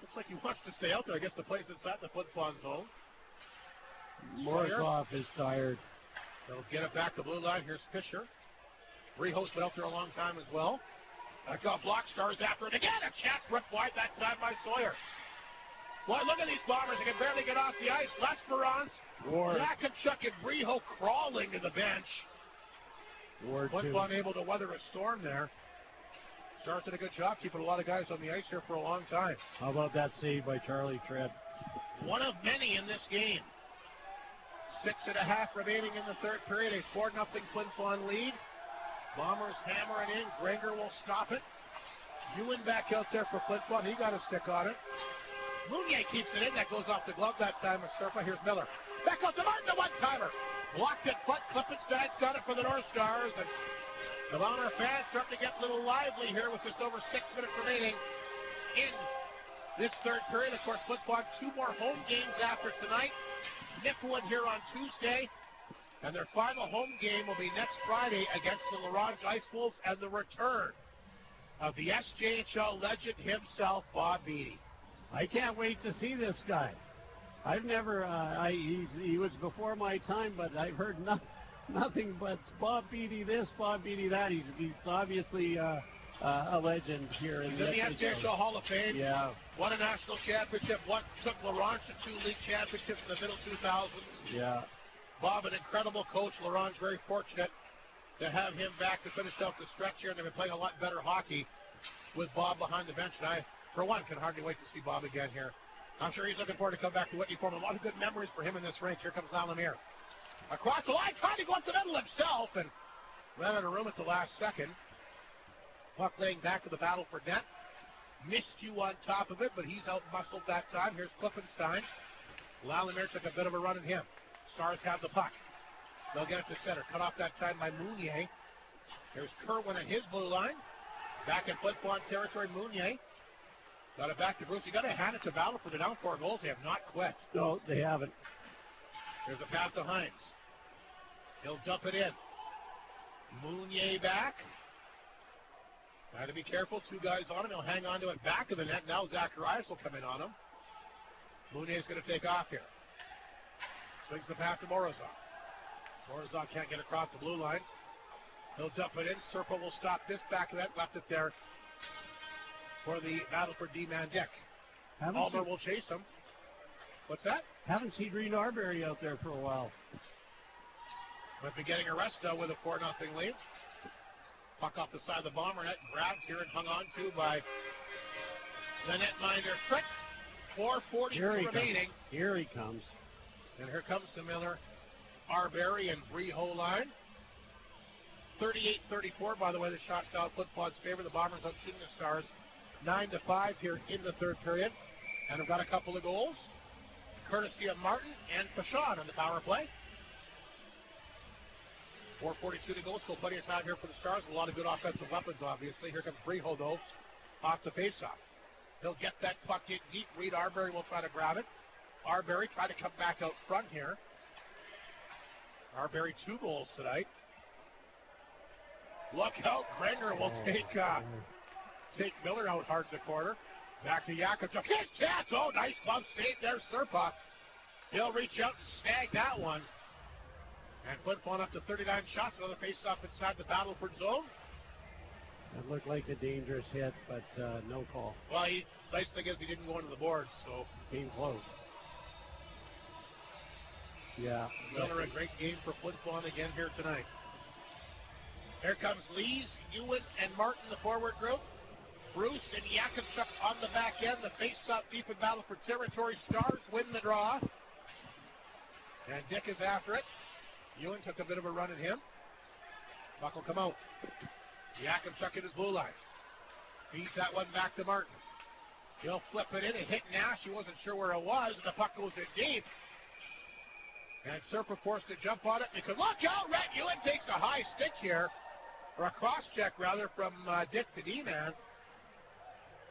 looks like he wants to stay out there. I guess the place inside the Flin Flon zone. Morozov is tired. They'll get it back to blue line. Here's Fisher. Breho's been out there a long time as well. That got blocked. Stars after it again. A chance ripped wide that time by Sawyer. Boy, look at these Bombers. They can barely get off the ice. Lesperance, Yakubchuk, and Breho crawling to the bench. Flin Flon able to weather a storm there. Stars did a good job keeping a lot of guys on the ice here for a long time. How about that save by Charlie Tread? One of many in this game. 6.5 remaining in the third period. A 4-0 Flin Flon lead. Bombers hammer it in. Granger will stop it. Ewan back out there for Flin Flon. He got a stick on it. Mounier keeps it in. That goes off the glove that time with Serpa. Here's Miller. Back out to Martin, a one-timer. Blocked it front. Klippenstein's got it for the North Stars. And the Bomber fans starting to get a little lively here with just over 6 minutes remaining in this third period. Of course, Flin Flon 2 more home games after tonight. Nipwood here on Tuesday. And their final home game will be next Friday against the LaRange Ice Wolves, and the return of the SJHL legend himself, Bob Beattie. I can't wait to see this guy. I've never, he was before my time, but I've heard nothing but Bob Beattie this, Bob Beattie that. He's obviously a legend here. He's in the SJHL Hall of Fame. Yeah. Won a national championship. Took LaRange to 2 league championships in the middle 2000s. Yeah. Bob, an incredible coach. LaRange very fortunate to have him back to finish out the stretch here. And they've been playing a lot better hockey with Bob behind the bench. And I, for one, can hardly wait to see Bob again here. I'm sure he's looking forward to come back to Whitney for him. A lot of good memories for him in this rink. Here comes Lalemire. Across the line, trying to go up the middle himself, and ran out of room at the last second. Puck laying back to the Battleford net. Miscue on top of it, but he's out-muscled that time. Here's Klippenstein. Lalemire took a bit of a run at him. Stars have the puck. They'll get it to center. Cut off that time by Mounier. Here's Kerwin at his blue line. Back in Flin Flon territory, Mounier. Got it back to Bruce. You got to hand it to Battleford. They're down 4 goals. They have not quit. No, they haven't. There's a pass to Hines. He'll dump it in. Mounier back. Got to be careful. 2 guys on him. He'll hang on to it back of the net. Now Zacharias will come in on him. Mounier's going to take off here. Swings the pass to Morozov. Morozov can't get across the blue line. He'll dump it in. Serpa will stop this back of that. Left it there for the Battleford D-man Dick. Almer will chase him. What's that? Haven't seen Reed Arbery out there for a while. Might be getting a rest though with a 4-0 lead. Puck off the side of the Bomber net. Grabbed here and hung on to by the netminder Fritz. 4:42 remaining. Here he comes. And here comes the Miller, Arbery, and Breho line. 38-34, by the way, the shot style Flin Flon's favor. The Bombers out shooting the Stars 9-5 here in the third period. And have got a couple of goals, courtesy of Martin and Pashon on the power play. 4:42 to go. Still plenty of time here for the Stars. A lot of good offensive weapons, obviously. Here comes Breho, though, off the faceoff. He'll get that puck in deep. Reed Arbery will try to grab it. Arbery tried to come back out front here. Arbery 2 goals tonight. Look out, Granger will take Miller out hard in the corner. Back to Yakubchuk. His chance! Oh, nice glove save there, Serpa. He'll reach out and snag that one. And Flin Flon up to 39 shots. Another face-off inside the Battleford zone. It looked like a dangerous hit, but no call. Well, nice thing is he didn't go into the boards, so came close. Yeah. Miller, a great game for Flin Flon again here tonight. Here comes Lees, Ewan, and Martin, the forward group. Bruce and Yakubchuk on the back end. The face-off deep in Battleford territory. Stars win the draw. And Dick is after it. Ewan took a bit of a run at him. Puck will come out. Yakimchuk in his blue line. Feeds that one back to Martin. He'll flip it in and hit Nash. He wasn't sure where it was, and the puck goes in deep. And Serpa forced to jump on it because look out, Rhett Ewan takes a high stick here, or a cross check rather, from Dick the D-man.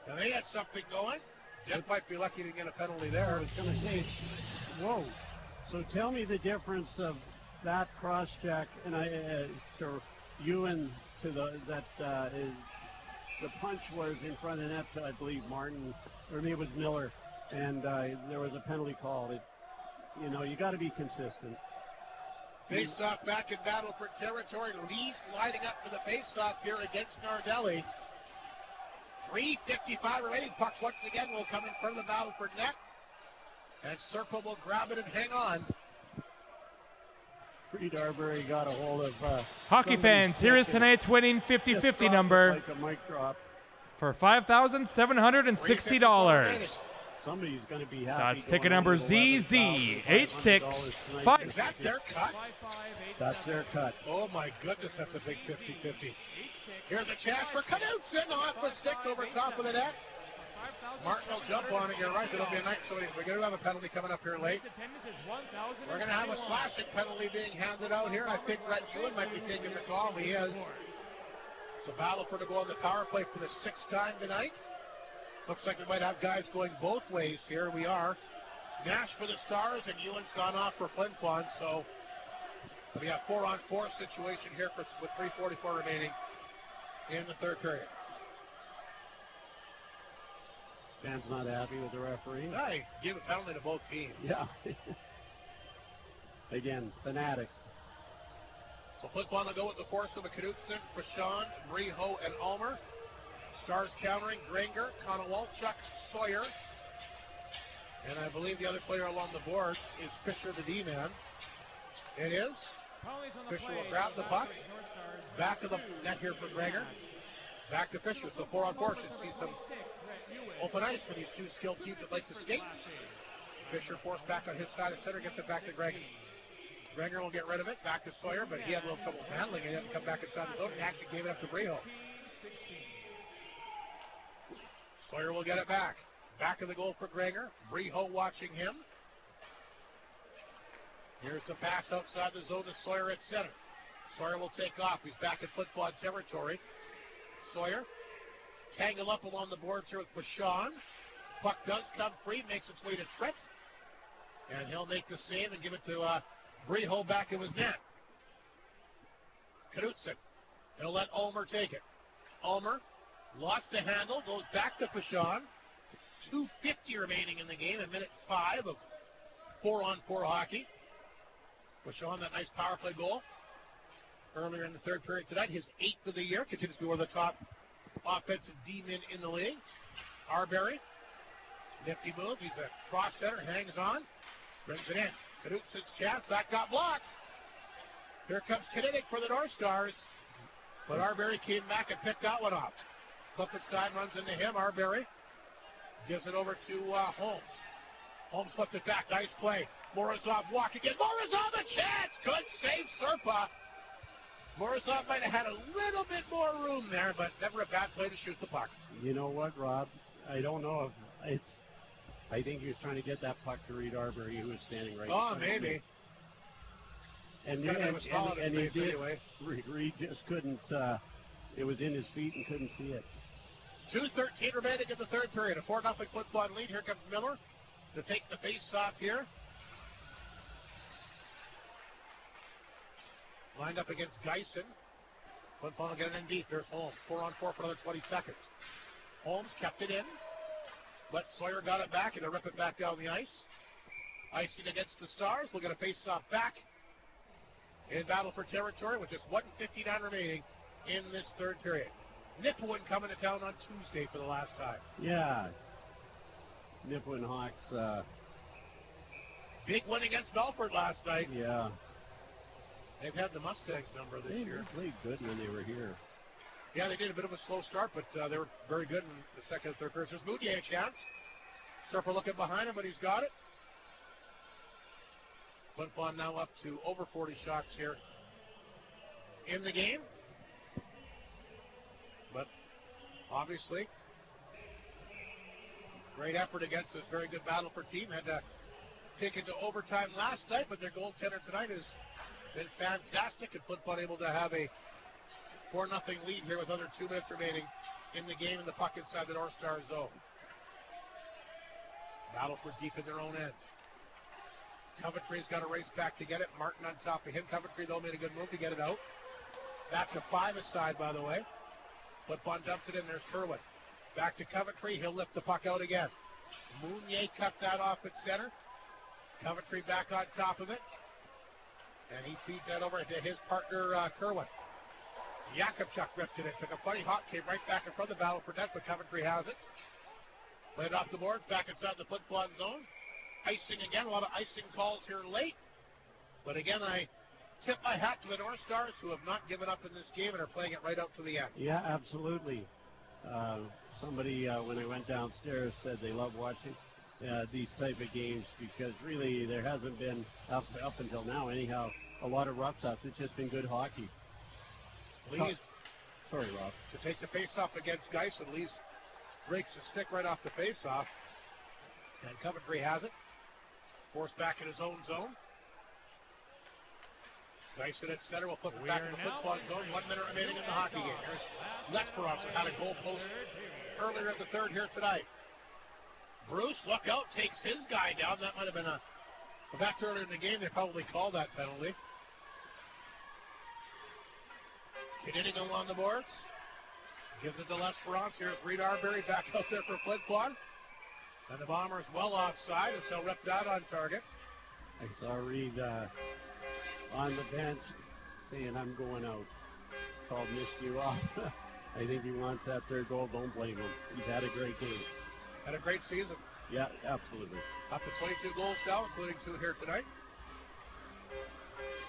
And they had something going. Dick might be lucky to get a penalty there. I was going to say, whoa. So tell me the difference of that cross check and to Ewan to the punch was in front of net to, I believe, Martin, or maybe it was Miller, and there was a penalty called. You got to be consistent. Face-off back in Battleford territory. Lee's lining up for the face-off here against Nardelli. 3:55 remaining. Puck once again will come in front of the Battleford net. And Serpa will grab it and hang on. Reed Arbery got a hold of hockey fans, here is tonight's winning 50-50 number like a mic drop. for $5,760. Somebody's going to be happy. That's ticket number ZZ865. Is that their cut? That's their cut. Oh my goodness, that's a big 50-50. Here's a chance for Knudsen off the stick over top of the net. Martin will jump on it. You're right. That'll be a nice. So we're going to have a penalty coming up here late. We're going to have a slashing penalty being handed out here. I think Rhett Ewan might be taking the call. He is. So Battleford to go on the power play for the 6th time tonight. Looks like we might have guys going both ways here. We are. Nash for the Stars, and Ewan's gone off for Flin Flon. So we have 4-on-4 situation here with 3:44 remaining in the third period. Fans not happy with the referee. I give a penalty to both teams. Yeah. Again, fanatics. So Flin Flon will go with the force of a Knudsen, Prashant, Breho, and Ulmer. Stars countering Granger, Konowalchuk, Sawyer. And I believe the other player along the board is Fisher, the D-man. It is. Fisher will grab the puck. Back of the net here for Granger. Back to Fisher. So 4-on-4 should see some open ice for these two skilled teams that like to skate. Fisher forced back on his side of center, gets it back to Granger. Granger will get rid of it. Back to Sawyer, but he had a little trouble handling it. He had to come back inside the zone and actually gave it up to Breho. Sawyer will get it back. Back of the goal for Granger. Breho watching him. Here's the pass outside the zone to Sawyer at center. Sawyer will take off. He's back in Flin Flon territory. Sawyer tangled up along the boards here with Bashan. Puck does come free, makes its way to Trent. And he'll make the save and give it to Breho back in his net. Knudsen. He'll let Ulmer take it. Ulmer lost the handle, goes back to Bashan. 2:50 remaining in the game, a minute 5 of 4-on-4 hockey. Bashan, that nice power play goal earlier in the third period tonight. His 8th of the year, continues to be one of the top offensive D-men in the league. Arbery, nifty move. He's a cross center, hangs on, brings it in. Knudsen's chance, that got blocked. Here comes Kinnick for the North Stars. But Arbery came back and picked that one off. Klippenstein runs into him. Arbery gives it over to Holmes. Holmes flips it back. Nice play. Morozov walking in. Morozov a chance. Good save, Serpa. Morozov might have had a little bit more room there, but never a bad play to shoot the puck. You know what, Rob? I don't know if it's. I think he was trying to get that puck to Reed Arbery, who was standing right. Oh, maybe. And he did. Anyway. Reed just couldn't. It was in his feet and couldn't see it. 2:13 remaining in the third period. A 4-0 Flin Flon lead. Here comes Miller to take the face-off here. Lined up against Geisen. Flin Flon will get it in deep. There's Holmes. 4-on-4 for another 20 seconds. Holmes kept it in. But Sawyer got it back and to rip it back down the ice. Icing against the Stars. We'll get a face-off back in Battleford territory with just 1:59 remaining in this third period. Nipawin coming to town on Tuesday for the last time. Yeah. Nipawin Hawks. Big win against Belford last night. Yeah. They've had the Mustangs number this year. They played good when they were here. Yeah, they did a bit of a slow start, but they were very good in the second and third periods. There's Moutier a chance. Serpa looking behind him, but he's got it. Flin Flon now up to over 40 shots here in the game. But obviously, great effort against this very good Battleford team. Had to take it to overtime last night, but their goaltender tonight has been fantastic, and Flin Flon able to have a 4-0 lead here with under 2 minutes remaining in the game, and the puck inside the North Star zone. Battleford deep in their own end. Coventry's got to race back to get it. Martin on top of him. Coventry, though, made a good move to get it out. Back to 5 aside, by the way. Flin Flon dumps it in. There's Kerwin. Back to Coventry. He'll lift the puck out again. Mounier cut that off at center. Coventry back on top of it. And he feeds that over to his partner, Kerwin. Jakubchuk ripped it. It took a funny hop, came right back in front of the Battleford net, but Coventry has it. Played off the boards, back inside the Flin Flon zone. Icing again, a lot of icing calls here late. But again, I tip my hat to the North Stars, who have not given up in this game and are playing it right out to the end. Yeah, absolutely. Somebody, when I went downstairs, said they love watching these type of games because really there hasn't been, up until now anyhow, a lot of rough-ups. It's just been good hockey. Lee's, sorry, Rob. To take the face-off against Geisen, Lee's breaks the stick right off the face-off. And Coventry has it. Forced back in his own zone. Geisen at center will flip it back in the Flin Flon zone. 1 minute remaining in the hockey game. Here's Lesperance, who had a goal post earlier in the third here tonight. Bruce, look out, takes his guy down. That might have been if that's earlier in the game, they probably called that penalty. Knitting along the boards. Gives it to Lesperance. Here's Reed Arbery back out there for Flin Flon. And the Bombers well offside, and so ripped out on target. I saw Reed on the bench saying, I'm going out. Called Mishnu off. I think he wants that third goal. Don't blame him. He's had a great game. Had a great season. Yeah, absolutely. Up to 22 goals now, including 2 here tonight.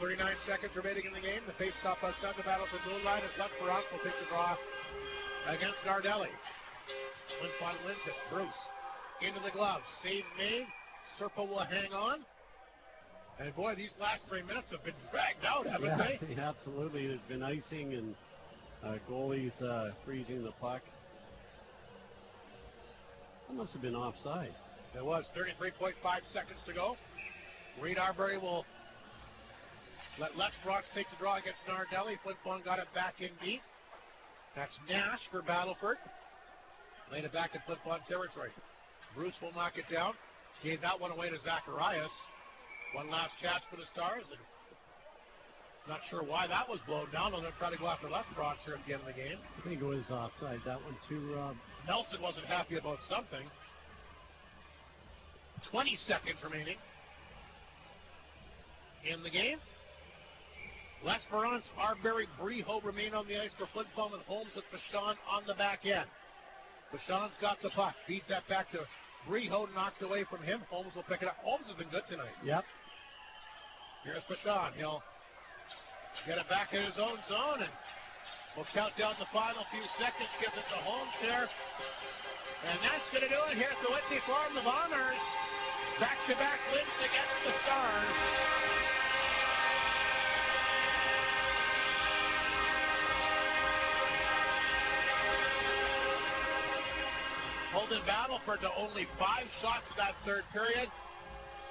39 seconds remaining in the game. The face-off outside the Battleford blue line as Lesperance will take the draw against Nardelli. Flin Flon wins it. Bruce into the glove. Save made. Serpa will hang on. And boy, these last 3 minutes have been dragged out, haven't they? Yeah, absolutely. There's been icing and goalies freezing the puck. That must have been offside. It was 33.5 seconds to go. Reed Arbery will let Lesperance take the draw against Nardelli. Flin Flon got it back in deep. That's Nash for Battleford. Laid it back in Flin Flon territory. Bruce will knock it down. Gave that one away to Zacharias. One last chance for the Stars. And not sure why that was blown down. They're going to try to go after Lesperance here at the end of the game. I think it was offside, that one too, Rob. Nelson wasn't happy about something. 20 seconds remaining in the game. Lesperance, Arbery, Breho remain on the ice for Flin Flon with Holmes and Vachon on the back end. Vachon's got the puck. Feeds that back to Breho, knocked away from him. Holmes will pick it up. Holmes has been good tonight. Yep. Here's Vachon. He'll get it back in his own zone, and we'll count down the final few seconds. Gives it to Holmes there. And that's going to do it here at the Whitney Farm. The Bombers back-to-back wins against the Stars. Holding Battleford to only 5 shots in that third period.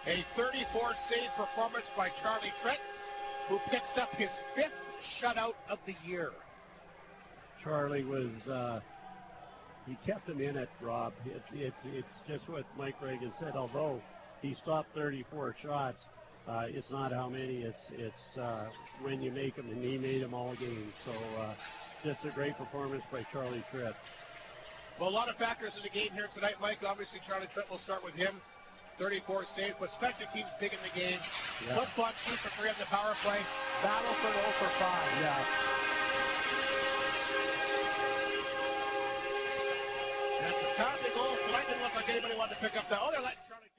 A 34-save performance by Charlie Trent, who picks up his 5th shutout of the year. Charlie was, he kept him in it, Rob. It's just what Mike Reagan said. Although he stopped 34 shots, it's not how many, it's when you make them, and he made them all game. So just a great performance by Charlie Trent. Well, a lot of factors in the game here tonight, Mike. Obviously, Charlie Trent will start with him. 34 saves, but special teams big in the game. Flin Flon 2 for 3 on the power play. Battleford 0 for 5. Yeah. And it's a count of goals tonight. Didn't look like anybody wanted to pick up that. Oh, they're letting Charlie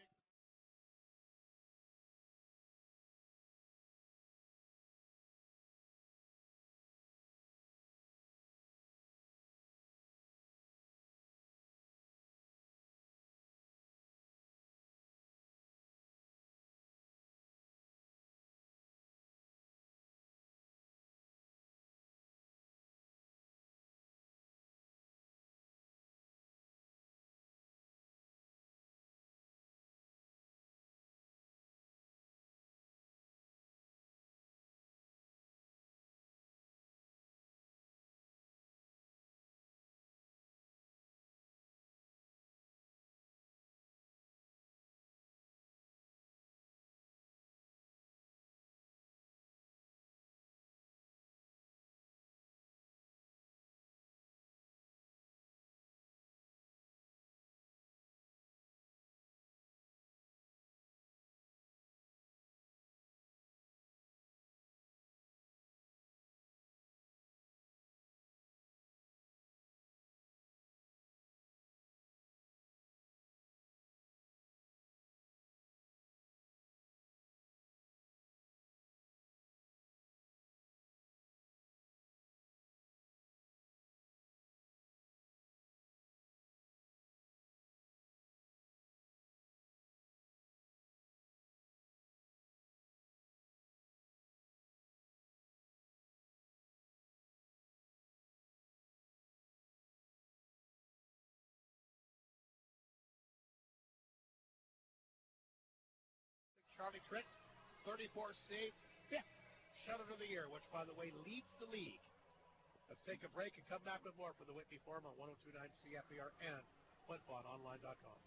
Charlie Trick, 34 saves, 5th shutout of the year, which, by the way, leads the league. Let's take a break and come back with more for the Whitney Forum on 102.9 CFBR and FlinFlonOnline.com.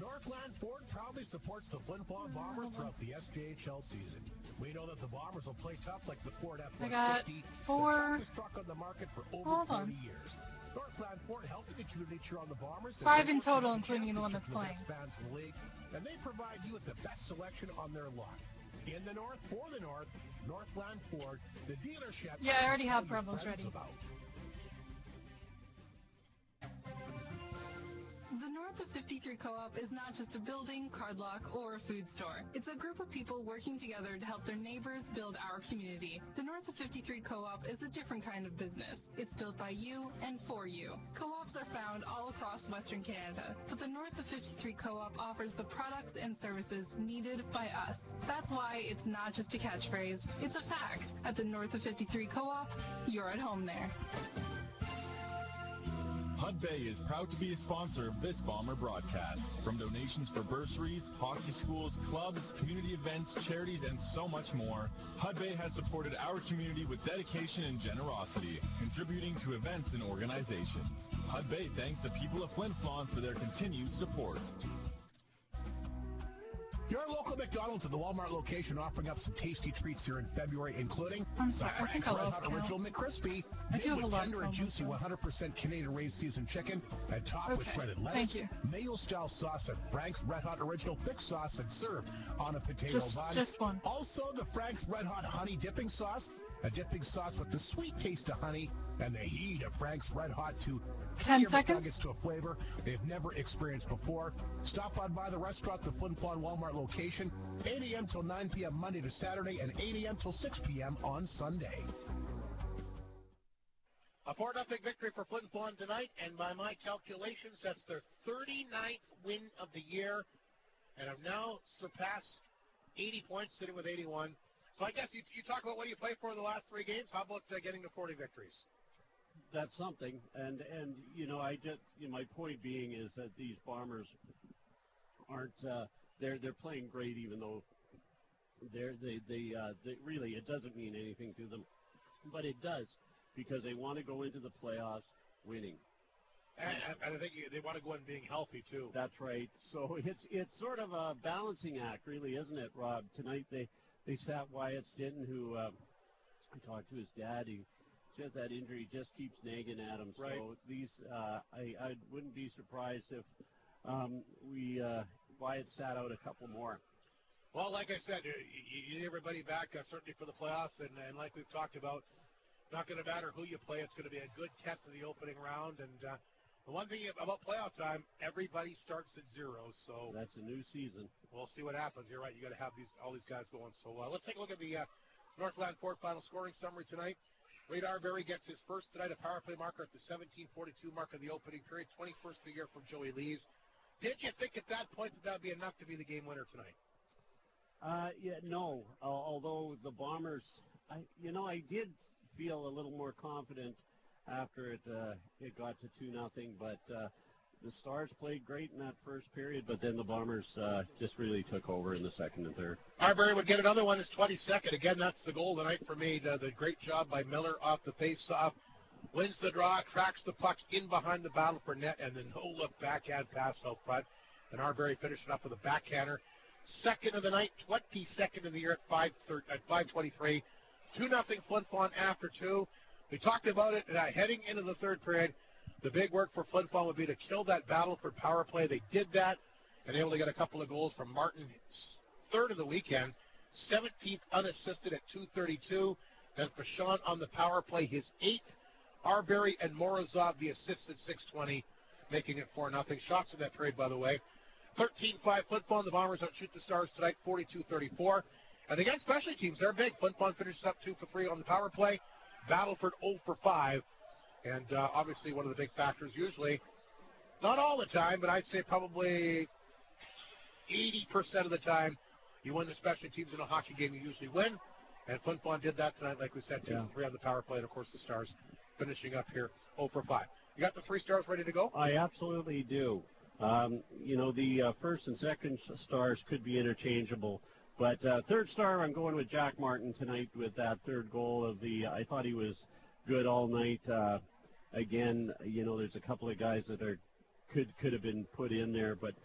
Northland Ford proudly supports the Flin Flon Bombers throughout the SJHL season. We know that the Bombers will play tough like the Ford F-150, I got 4. the toughest truck on the market for over 40 years. Northland Ford helping the community cheer on the Bombers. 5 in total, including the one that's playing. Fans in the league, and they provide you with the best selection on their lot. In the North, for the North, Northland Ford, the dealership. Yeah, I already have promos ready. The North of 53 Co-op is not just a building, card lock, or a food store. It's a group of people working together to help their neighbors build our community. The North of 53 Co-op is a different kind of business. It's built by you and for you. Co-ops are found all across Western Canada, but the North of 53 Co-op offers the products and services needed by us. That's why it's not just a catchphrase, it's a fact. At the North of 53 Co-op, you're at home there. Hudbay is proud to be a sponsor of this Bomber broadcast. From donations for bursaries, hockey schools, clubs, community events, charities, and so much more, Hudbay has supported our community with dedication and generosity, contributing to events and organizations. Hudbay thanks the people of Flin Flon for their continued support. Your local McDonald's at the Walmart location offering up some tasty treats here in February, including I'm sorry, the I think Frank's I Red lost Hot Original McCrispy, made with tender and juicy 100% Canadian raised seasoned chicken, and topped with shredded lettuce, mayo-style sauce, and Frank's Red Hot Original thick sauce, and served on a potato bun. Just one. Also, the Frank's Red Hot Honey dipping sauce, a dipping sauce with the sweet taste of honey, and the heat of Frank's Red Hot to 10 seconds McNuggets to a flavor they've never experienced before. Stop on by the restaurant, the Flin Flon Walmart location, 8 a.m. till 9 p.m. Monday to Saturday, and 8 a.m. till 6 p.m. on Sunday. A 4-0 victory for Flin Flon tonight, and by my calculations, that's their 39th win of the year, and have now surpassed 80 points, sitting with 81. So I guess you talk about what you play for the last 3 games. How about getting to 40 victories? That's something, and you know, my point being is that these Bombers aren't they're playing great, even though they really, it doesn't mean anything to them, but it does, because they want to go into the playoffs winning. And I think they want to go in being healthy too. That's right. So it's sort of a balancing act, really, isn't it, Rob? Tonight they sat Wyatt Stinton, who I talked to his dad. He said that injury just keeps nagging at him. Right. So these, I wouldn't be surprised if Wyatt sat out a couple more. Well, like I said, you need everybody back, certainly for the playoffs, and like we've talked about, not going to matter who you play. It's going to be a good test of the opening round, and the one thing about playoff time, everybody starts at 0. So that's a new season. We'll see what happens. You're right. You got to have all these guys going. So let's take a look at the Northland Ford final scoring summary tonight. Wade Arbery gets his first tonight, a power play marker at the 17:42 mark of the opening period, 21st of the year from Joey Lees. Did you think at that point that would be enough to be the game winner tonight? Yeah, no. Although the Bombers, I did feel a little more confident after it got to 2-0, but the Stars played great in that first period, but then the Bombers just really took over in the second and third. Arbery would get another one, his 22nd. Again, that's the goal tonight for me. The great job by Miller off the face-off. Wins the draw, tracks the puck in behind the Battleford net, and then no-look backhand pass out front. And Arbery finishing up with a backhander. Second of the night, 22nd of the year at 5:23. 2-0 Flin Flon after 2. We talked about it heading into the third period. The big work for Flin Flon would be to kill that Battleford power play. They did that and able to get a couple of goals from Martin, third of the weekend, 17th unassisted at 2:32. Then Fashon on the power play, his 8th. Arbery and Morozov, the assists at 6:20, making it 4-0. Shots in that period, by the way. 13-5 Flin Flon. The Bombers outshoot the Stars tonight, 42-34. And against special teams, they're big. Flin Flon finishes up 2 for 3 on the power play. Battleford 0 for 5. And obviously one of the big factors usually, not all the time, but I'd say probably 80% of the time, you win the special teams in a hockey game, you usually win. And Flin Flon did that tonight, like we said, 2 for 3 on the power play. And, of course, the Stars finishing up here 0 for 5. You got the 3 stars ready to go? I absolutely do. The first and second stars could be interchangeable. But third star, I'm going with Jack Martin tonight with that third goal of the. I thought he was good all night. Again, there's a couple of guys that could have been put in there, but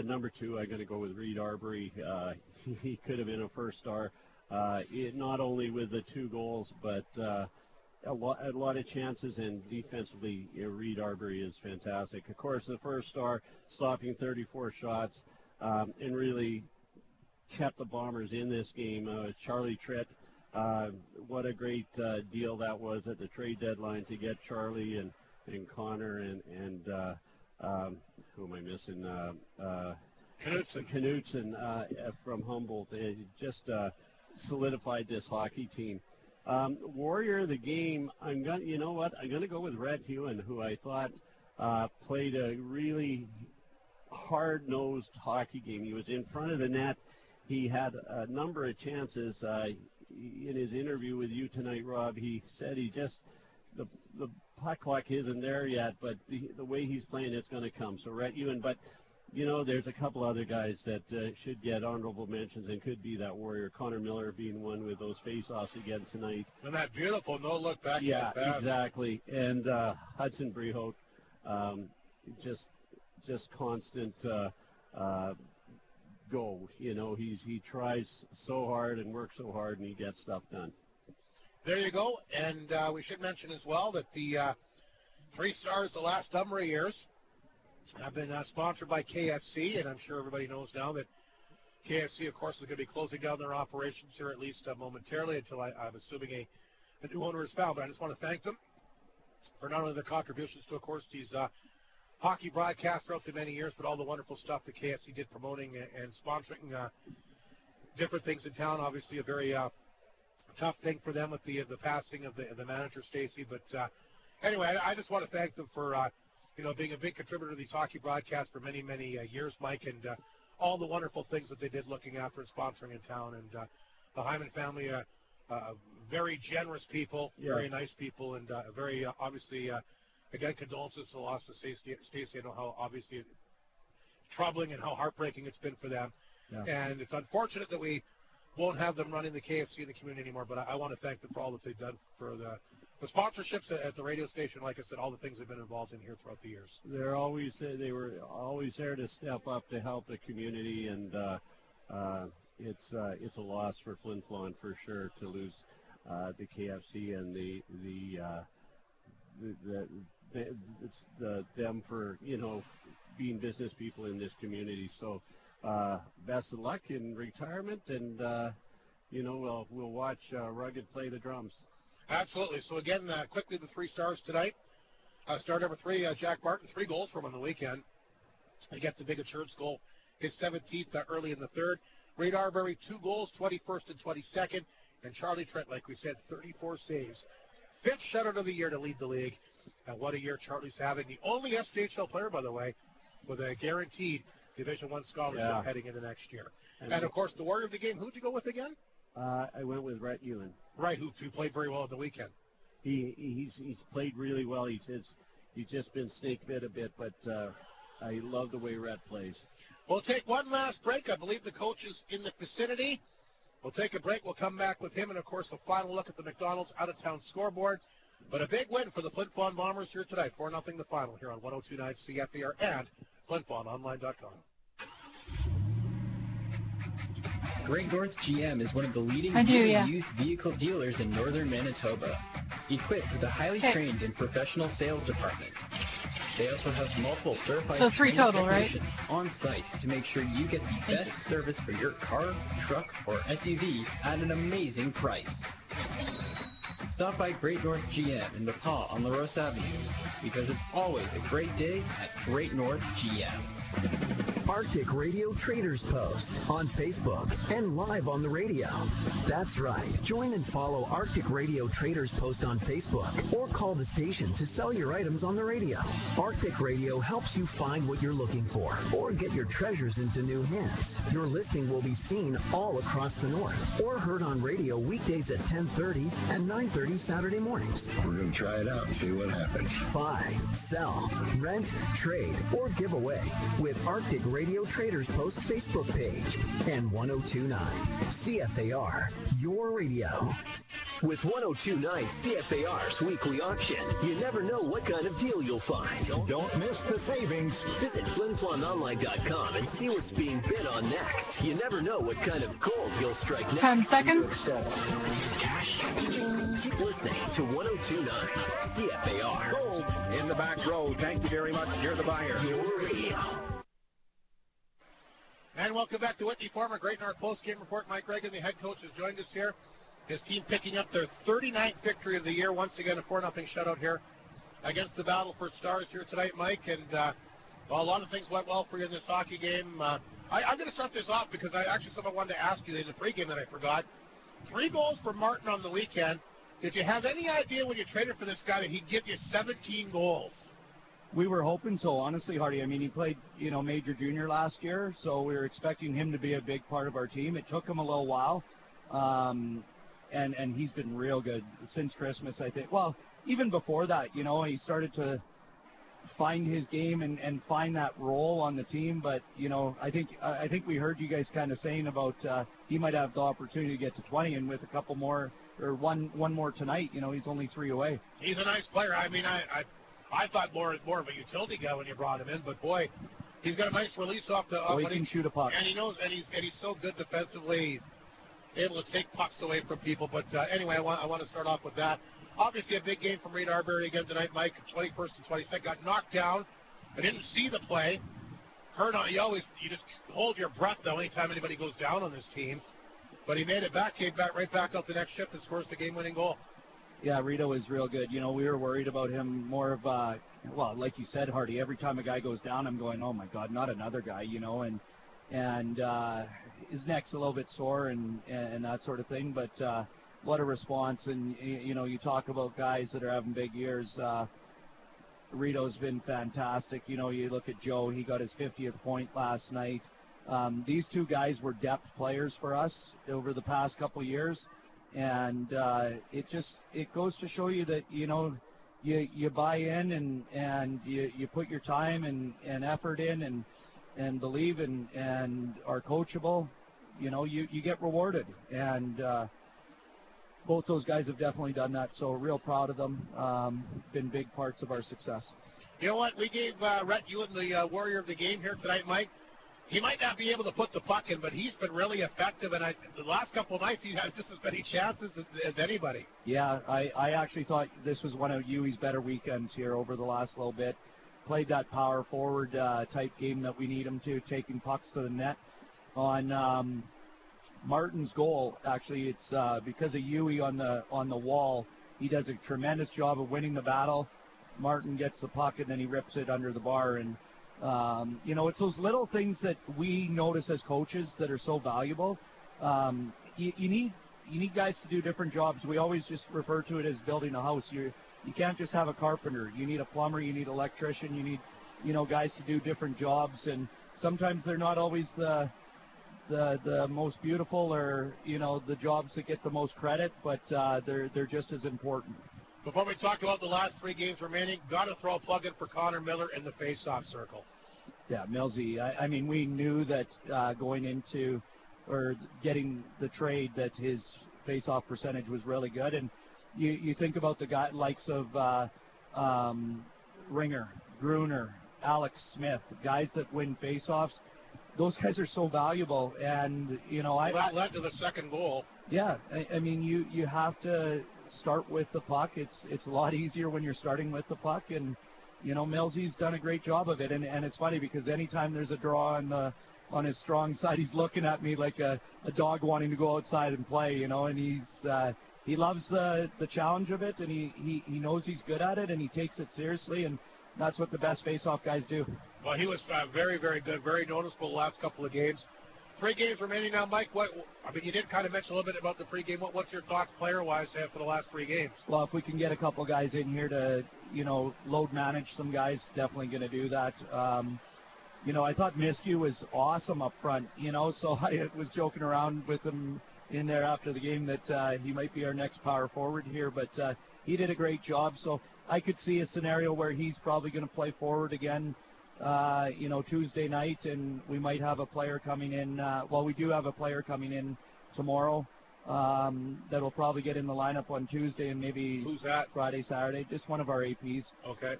number 2, I'm going to go with Reed Arbery. He could have been a first star, not only with the 2 goals, but a lot of chances, and defensively, Reed Arbery is fantastic. Of course, the first star, stopping 34 shots, and really kept the Bombers in this game. Charlie Tritt, what a great deal that was at the trade deadline to get Charlie and Connor and who am I missing? Knutson from Humboldt. It just solidified this hockey team. Warrior of the game, I'm going to go with Rhett Hewen, who I thought played a really hard-nosed hockey game. He was in front of the net. He had a number of chances. In his interview with you tonight, Rob, he said the puck clock isn't there yet, but the way he's playing, it's going to come. So Rhett Hewen, but there's a couple other guys that should get honorable mentions and could be that Warrior. Connor Miller being one with those face-offs again tonight. And that beautiful no-look back. Yeah, exactly. And Hudson Brehout, just constant go. He tries so hard and works so hard, and he gets stuff done. There you go. And we should mention as well that the 3 stars the last number of years have been sponsored by KFC, and I'm sure everybody knows now that KFC, of course, is going to be closing down their operations here at least momentarily until I'm assuming a new owner is found. But I just want to thank them for not only the contributions to, of course, these hockey broadcasts throughout the many years, but all the wonderful stuff that KFC did promoting and sponsoring different things in town. Obviously, a very tough thing for them with the passing of the manager, Stacy. But anyway, I just want to thank them for being a big contributor to these hockey broadcasts for many, many years, Mike, and all the wonderful things that they did looking after and sponsoring in town. And the Hyman family, very generous people, very nice people, and very obviously, again, condolences to the loss of Stacy. I know how obviously troubling and how heartbreaking it's been for them. Yeah. And it's unfortunate that we won't have them running the KFC in the community anymore, but I want to thank them for all that they've done for the sponsorships at the radio station. Like I said, all the things they've been involved in here throughout the years. They were always there to step up to help the community, and it's a loss for Flin Flon for sure to lose the KFC and them for being business people in this community. So best of luck in retirement, and we'll watch Rugged play the drums. Absolutely. So again, quickly the 3 stars tonight. Star number 3, Jack Martin, 3 goals for him on the weekend. He gets a big insurance goal, his 17th early in the third. Reed Arbery, 2 goals, 21st and 22nd. And Charlie Trent, like we said, 34 saves. 5th shutout of the year to lead the league. And what a year Charlie's having. The only SJHL player, by the way, with a guaranteed Division I scholarship heading into next year. And of course, the Warrior of the game, who'd you go with again? I went with Rhett Hewen. Right, who played very well on the weekend. He's played really well. He's just been snake bit a bit, but I love the way Rhett plays. We'll take one last break. I believe the coach is in the vicinity. We'll take a break. We'll come back with him, and of course, a final look at the McDonald's out-of-town scoreboard. But a big win for the Flin Flon Bombers here tonight. 4-0 the final here on 102.9 CFER and FlinFlonOnline.com. Great North GM is one of the leading used vehicle dealers in northern Manitoba, equipped with a highly trained and professional sales department. They also have multiple certified technicians on site to make sure you get the best service for your car, truck, or SUV at an amazing price. Stop by Great North GM in Nepal on La Rose Avenue, because it's always a great day at Great North GM. Arctic Radio Traders Post on Facebook and live on the radio. That's right. Join and follow Arctic Radio Traders Post on Facebook or call the station to sell your items on the radio. Arctic Radio helps you find what you're looking for or get your treasures into new hands. Your listing will be seen all across the North or heard on radio weekdays at 10:30 and 9:30 Saturday mornings. We're going to try it out and see what happens. Buy, sell, rent, trade, or give away with Arctic Radio Traders Post Facebook page and 1029 CFAR, your radio. With 1029 CFAR's weekly auction, you never know what kind of deal you'll find. Don't miss the savings. Visit FlinFlonOnline.com and see what's being bid on next. You never know what kind of gold you'll strike next. 10 seconds. Keep listening to 1029 CFAR. Gold in the back row. Thank you very much. You're the buyer. Your radio. And welcome back to Whitney Farmer. Great in our post-game report. Mike Reagan, the head coach, has joined us here. His team picking up their 39th victory of the year. Once again, a 4-0 shutout here against the Battleford Stars here tonight, Mike. And well, a lot of things went well for you in this hockey game. I'm going to start this off because something I wanted to ask you in the pregame that I forgot. 3 goals for Martin on the weekend. Did you have any idea when you traded for this guy that he'd give you 17 goals? We were hoping so, honestly, Hardy. I mean, he played, major junior last year, so we were expecting him to be a big part of our team. It took him a little while. And he's been real good since Christmas, I think. Well, even before that, he started to find his game and find that role on the team. But, I think we heard you guys kind of saying about he might have the opportunity to get to 20, and with a couple more or one more tonight, he's only 3 away. He's a nice player. I mean, I thought more of a utility guy when you brought him in, but boy, he's got a nice release off the. He can shoot a puck, and he knows, and he's so good defensively. He's able to take pucks away from people. But anyway, I want to start off with that. Obviously, a big game from Reed Arbery again tonight, Mike. 21st and 22nd, got knocked down. I didn't see the play. You just hold your breath though anytime anybody goes down on this team. But he made it back, came back right back out the next shift and scores the game-winning goal. Yeah, Rito is real good. We were worried about him more of, like you said, Hardy, every time a guy goes down, I'm going, oh my God, not another guy, and his neck's a little bit sore and that sort of thing, but what a response. And, you talk about guys that are having big years. Rito's been fantastic. You look at Joe, he got his 50th point last night. These 2 guys were depth players for us over the past couple of years. And it goes to show you that, you buy in and you put your time and effort in and believe and are coachable, you get rewarded. And both those guys have definitely done that. So real proud of them. Been big parts of our success. You know what? We gave Rhett Ewan the warrior of the game here tonight, Mike. He might not be able to put the puck in, but he's been really effective. And the last couple of nights, he had just as many chances as anybody. Yeah, I actually thought this was one of Yui's better weekends here over the last little bit. Played that power forward type game that we need him to, taking pucks to the net. On Martin's goal, actually, it's because of Yui on the wall. He does a tremendous job of winning the battle. Martin gets the puck, and then he rips it under the bar. And it's those little things that we notice as coaches that are so valuable. You need guys to do different jobs. We always just refer to it as building a house. You can't just have a carpenter. You need a plumber. You need an electrician. You need guys to do different jobs. And sometimes they're not always the most beautiful or the jobs that get the most credit, but they're just as important. Before we talk about the last 3 games remaining, got to throw a plug in for Connor Miller in the face-off circle. Yeah, Millsy. I mean, we knew that going into or getting the trade that his face-off percentage was really good. And you think about the guy likes of Ringer, Gruner, Alex Smith, guys that win face-offs. Those guys are so valuable. And, that led to the second goal. Yeah, I mean, you have to start with the puck. It's a lot easier when you're starting with the puck, and Millsy's done a great job of it. And it's funny because anytime there's a draw on his strong side, he's looking at me like a dog wanting to go outside and play, and he loves the challenge of it, and he knows he's good at it, and he takes it seriously, and that's what the best face-off guys do. Well, he was very, very good, very noticeable the last couple of games. 3 games remaining now, Mike. You did kind of mention a little bit about the pregame. What's your thoughts player-wise for the last 3 games? Well, if we can get a couple guys in here to, load manage some guys, definitely going to do that. I thought Miskew was awesome up front, so I was joking around with him in there after the game that he might be our next power forward here, but he did a great job. So I could see a scenario where he's probably going to play forward again, Tuesday night, and we might have a player coming in. We do have a player coming in tomorrow that will probably get in the lineup on Tuesday and maybe Who's that? Friday, Saturday. Just one of our APs. Okay.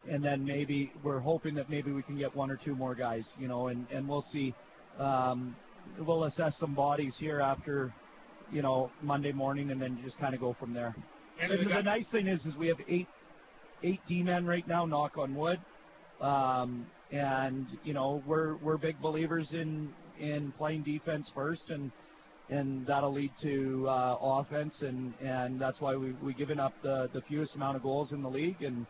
And then maybe we're hoping that maybe we can get 1 or 2 more guys, and we'll see. We'll assess some bodies here after, Monday morning, and then just kind of go from there. And the nice thing is we have 8 D-men right now, knock on wood. We're big believers in playing defense first, and that'll lead to offense, and that's why we've given up the fewest amount of goals in the league, and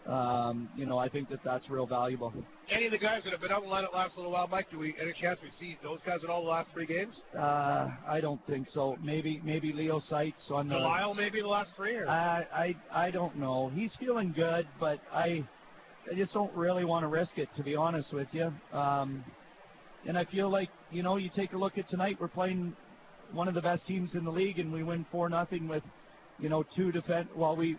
I think that's real valuable. Any of the guys that have been on the line the last little while, Mike, any chance we see those guys in all the last 3 games? I don't think so. Maybe Leo Seitz on the... Delisle maybe the last 3? Or? I don't know. He's feeling good, but I just don't really want to risk it, to be honest with you. And I feel like, you take a look at tonight, we're playing one of the best teams in the league, and we win 4-0 with, 2 defense. Well, we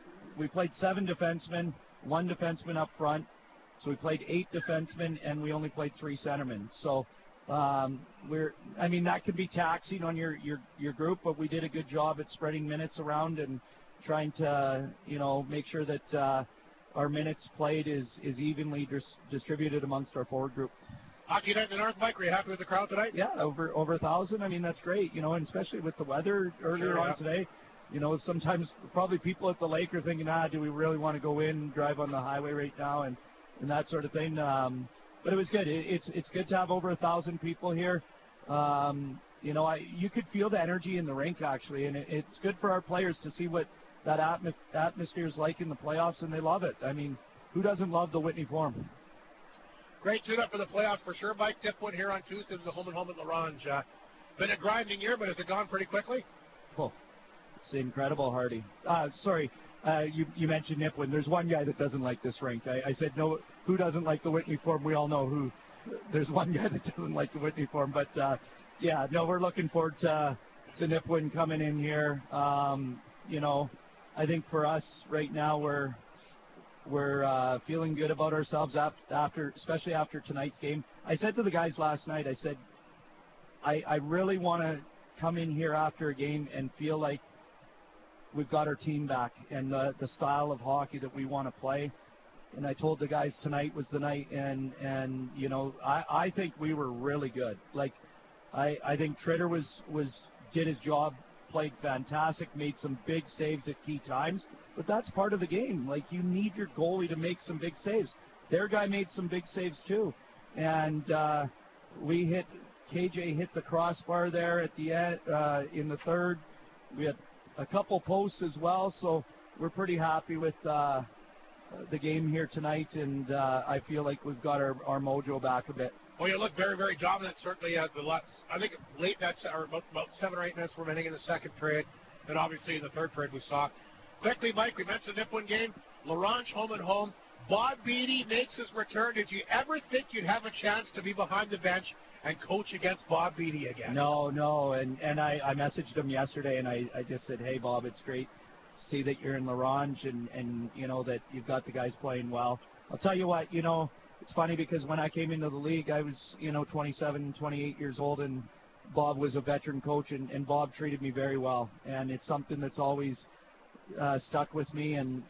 played 7 defensemen, 1 defenseman up front. So we played 8 defensemen, and we only played 3 centermen. So that could be taxing on your group, but we did a good job at spreading minutes around and trying to, make sure that our minutes played is evenly distributed amongst our forward group. Hockey Night in the North, Mike, were you happy with the crowd tonight? Yeah, over 1,000. That's great, and especially with the weather earlier on today. Sometimes probably people at the lake are thinking, do we really want to go in and drive on the highway right now and that sort of thing. But it was good. It's good to have over 1,000 people here. You could feel the energy in the rink, actually, and it's good for our players to see what that atmosphere is like in the playoffs, and they love it. Who doesn't love the Whitney Forum? Great tune-up for the playoffs for sure, Mike. Dipwood here on Tuesday, the home and home at LaRange. Been a grinding year, but has it gone pretty quickly? Oh, it's incredible, Hardy. You mentioned Nipwin. There's one guy that doesn't like this rink. I said, no, who doesn't like the Whitney Forum? We all know who. There's one guy that doesn't like the Whitney Forum. But, we're looking forward to Nipwin coming in here. I think for us right now, we're feeling good about ourselves especially after tonight's game. I said to the guys last night, I said, I really want to come in here after a game and feel like we've got our team back and the style of hockey that we want to play. And I told the guys tonight was the night, and I think we were really good. Like, I think Tritter did his job, played fantastic, made some big saves at key times, but that's part of the game. Like, you need your goalie to make some big saves. Their guy made some big saves too, and KJ hit the crossbar there at the end in the third. We had a couple posts as well, so we're pretty happy with the game here tonight, and I feel like we've got our mojo back a bit. Well, you look very, very dominant, certainly. I think late about 7 or 8 minutes remaining in the second period, and obviously in the third period we saw. Quickly, Mike, we mentioned the Nipwin game. LaRange home and home. Bob Beattie makes his return. Did you ever think you'd have a chance to be behind the bench and coach against Bob Beattie again? No, and I messaged him yesterday, and I just said, hey, Bob, it's great to see that you're in LaRange and that you've got the guys playing well. I'll tell you what, it's funny because when I came into the league, I was, 27, 28 years old, and Bob was a veteran coach, and Bob treated me very well, and it's something that's always stuck with me, and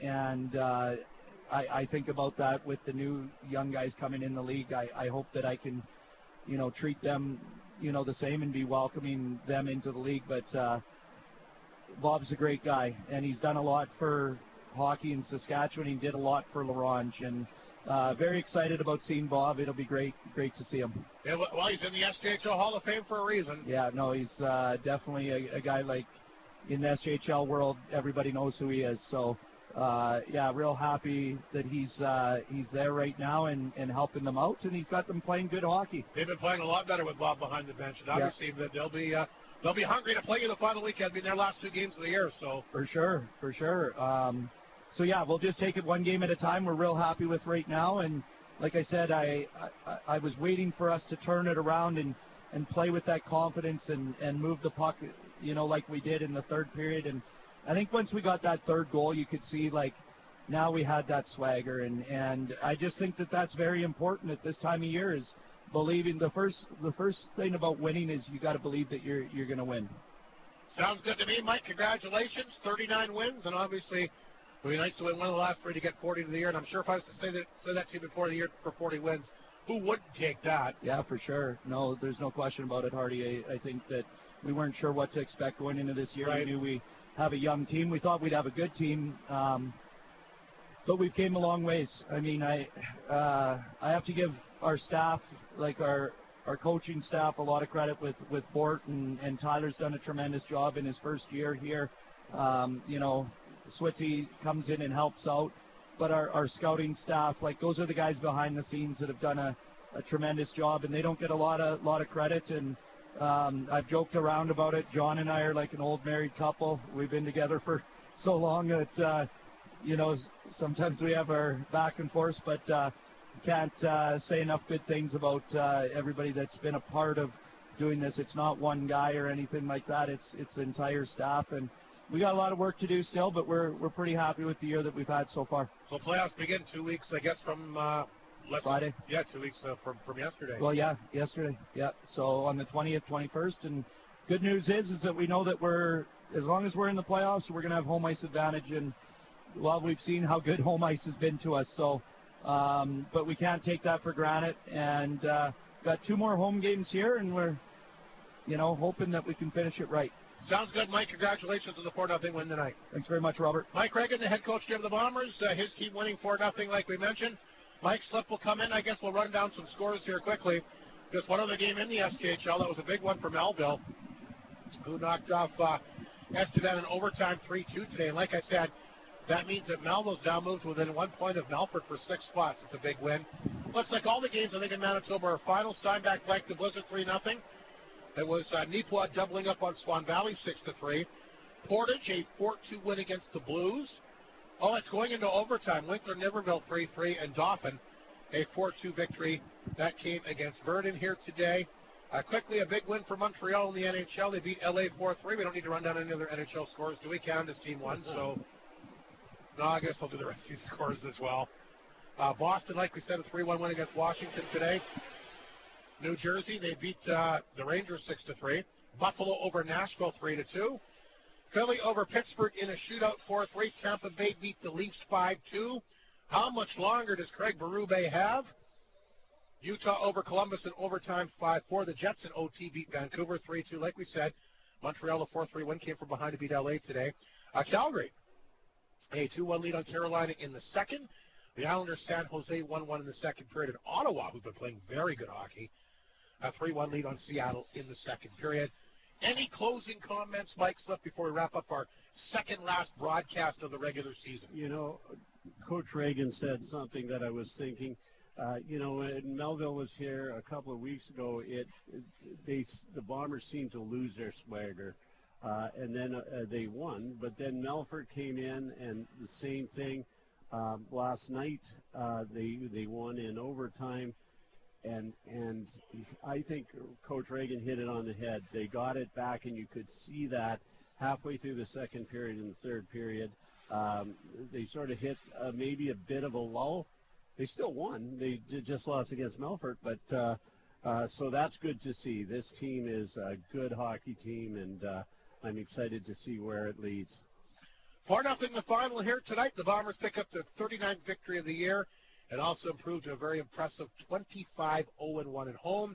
I think about that with the new young guys coming in the league. I hope that I can treat them, the same and be welcoming them into the league. But Bob's a great guy, and he's done a lot for hockey in Saskatchewan. He did a lot for LaRange, and very excited about seeing Bob. It'll be great to see him. Yeah, well, he's in the SJHL Hall of Fame for a reason. Yeah, no, he's definitely a guy like in the SJHL world. Everybody knows who he is. So yeah, real happy that he's there right now and helping them out, and he's got them playing good hockey. They've been playing a lot better with Bob behind the bench, and obviously that they'll be hungry to play you the final weekend. Being their last 2 games of the year, so for sure. So yeah, we'll just take it one game at a time. We're real happy with right now, and like I said, I was waiting for us to turn it around and play with that confidence and move the puck, like we did in the third period. And I think once we got that third goal, you could see now we had that swagger, and I just think that that's very important at this time of year, is believing. The first thing about winning is you got to believe that you're going to win. Sounds good to me, Mike. Congratulations, 39 wins, and obviously it would be nice to win one of the last 3 to get 40 to the year. And I'm sure if I was to say that to you before the year for 40 wins, who wouldn't take that? Yeah, for sure. No, there's no question about it, Hardy. I think that we weren't sure what to expect going into this year. Right. We knew we have a young team. We thought we'd have a good team, but we've came a long ways. I mean, I have to give our staff, like our coaching staff, a lot of credit with Bort, and Tyler's done a tremendous job in his first year here. Switzy comes in and helps out, but our scouting staff, those are the guys behind the scenes that have done a tremendous job, and they don't get a lot of credit. And I've joked around about it. John and I are like an old married couple. We've been together for so long that sometimes we have our back and forth, but can't say enough good things about everybody that's been a part of doing this. It's not one guy or anything like that. It's the entire staff, and we got a lot of work to do still, but we're pretty happy with the year that we've had so far. So playoffs begin 2 weeks, I guess, from Friday. Yeah, 2 weeks from yesterday. Well, yeah, yesterday. Yeah, so on the 20th, 21st, and good news is that we know that as long as we're in the playoffs, we're going to have home ice advantage, and well, we've seen how good home ice has been to us. So, but we can't take that for granted, and got 2 more home games here, and we're, hoping that we can finish it right. Sounds good, Mike. Congratulations on the 4-0 win tonight. Thanks very much, Robert. Mike Reagan, the head coach of the Bombers, his team winning 4-0 like we mentioned. Mike Slip will come in. I guess we'll run down some scores here quickly. Just one other game in the SKHL. That was a big one for Melville, who knocked off Estevan in overtime 3-2 today. And like I said, that means that Melville's now moved within 1 point of Melfort for 6 spots. It's a big win. Looks like all the games, I think, in Manitoba are final. Steinbach blanked the Blizzard 3-0. It was Neepawa doubling up on Swan Valley 6-3. Portage, a 4-2 win against the Blues. Oh, it's going into overtime. Winkler Niverville 3-3, and Dauphin, a 4-2 victory. That came against Verdun here today. Quickly, a big win for Montreal in the NHL. They beat LA 4-3. We don't need to run down any other NHL scores, do we? Canada's team won, so no, I guess I'll do the rest of these scores as well. Boston, like we said, a 3-1 win against Washington today. New Jersey, they beat the Rangers 6-3. Buffalo over Nashville 3-2. Philly over Pittsburgh in a shootout 4-3. Tampa Bay beat the Leafs 5-2. How much longer does Craig Berube have? Utah over Columbus in overtime 5-4. The Jets in OT beat Vancouver 3-2. Like we said, Montreal a 4-3 win, came from behind to beat LA today. Calgary, a 2-1 lead on Carolina in the second. The Islanders, San Jose 1-1 in the second period. And Ottawa, who've been playing very good hockey, a 3-1 lead on Seattle in the second period. Any closing comments, Mike Slip, before we wrap up our second last broadcast of the regular season? Coach Reagan said something that I was thinking. When Melville was here a couple of weeks ago, the Bombers seemed to lose their swagger, and then they won. But then Melfort came in, and the same thing. Last night, they won in overtime. And I think Coach Reagan hit it on the head. They got it back, and you could see that halfway through the second period and the third period. They sort of hit maybe a bit of a lull. They still won. They just lost against Melfort, but so that's good to see. This team is a good hockey team, and I'm excited to see where it leads. 4-0 the final here tonight. The Bombers pick up their 39th victory of the year. It also improved to a very impressive 25-0-1 at home.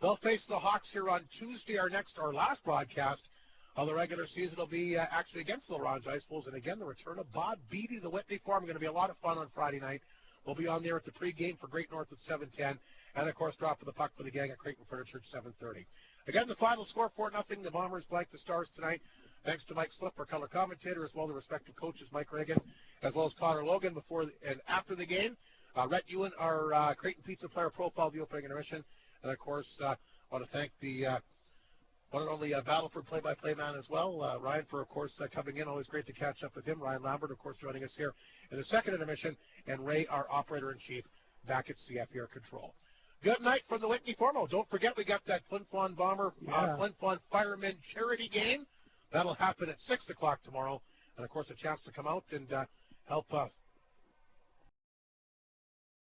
They'll face the Hawks here on Tuesday. Our last broadcast of the regular season will be actually against the Orange Ice Wolves. And again, the return of Bob Beattie to the Whitney Forum. Going to be a lot of fun on Friday night. We'll be on there at the pregame for Great North at 7:10. And, of course, drop of the puck for the gang at Creighton Furniture at 7:30. Again, the final score, 4-0. The Bombers blank the Stars tonight. Thanks to Mike Slip, our color commentator, as well as the respective coaches, Mike Reagan, as well as Connor Logan, before and after the game. Rhett Ewan, our Creighton Pizza player profile, the opening intermission. And, of course, I want to thank the one and only Battleford play-by-play man as well, Ryan, for, of course, coming in. Always great to catch up with him. Ryan Lambert, of course, joining us here in the second intermission. And Ray, our operator-in-chief, back at CF Air Control. Good night from the Whitney Formal. Don't forget we got that Flin Flon Bomber, Flin Flon Firemen charity game. That'll happen at 6 o'clock tomorrow. And, of course, a chance to come out and help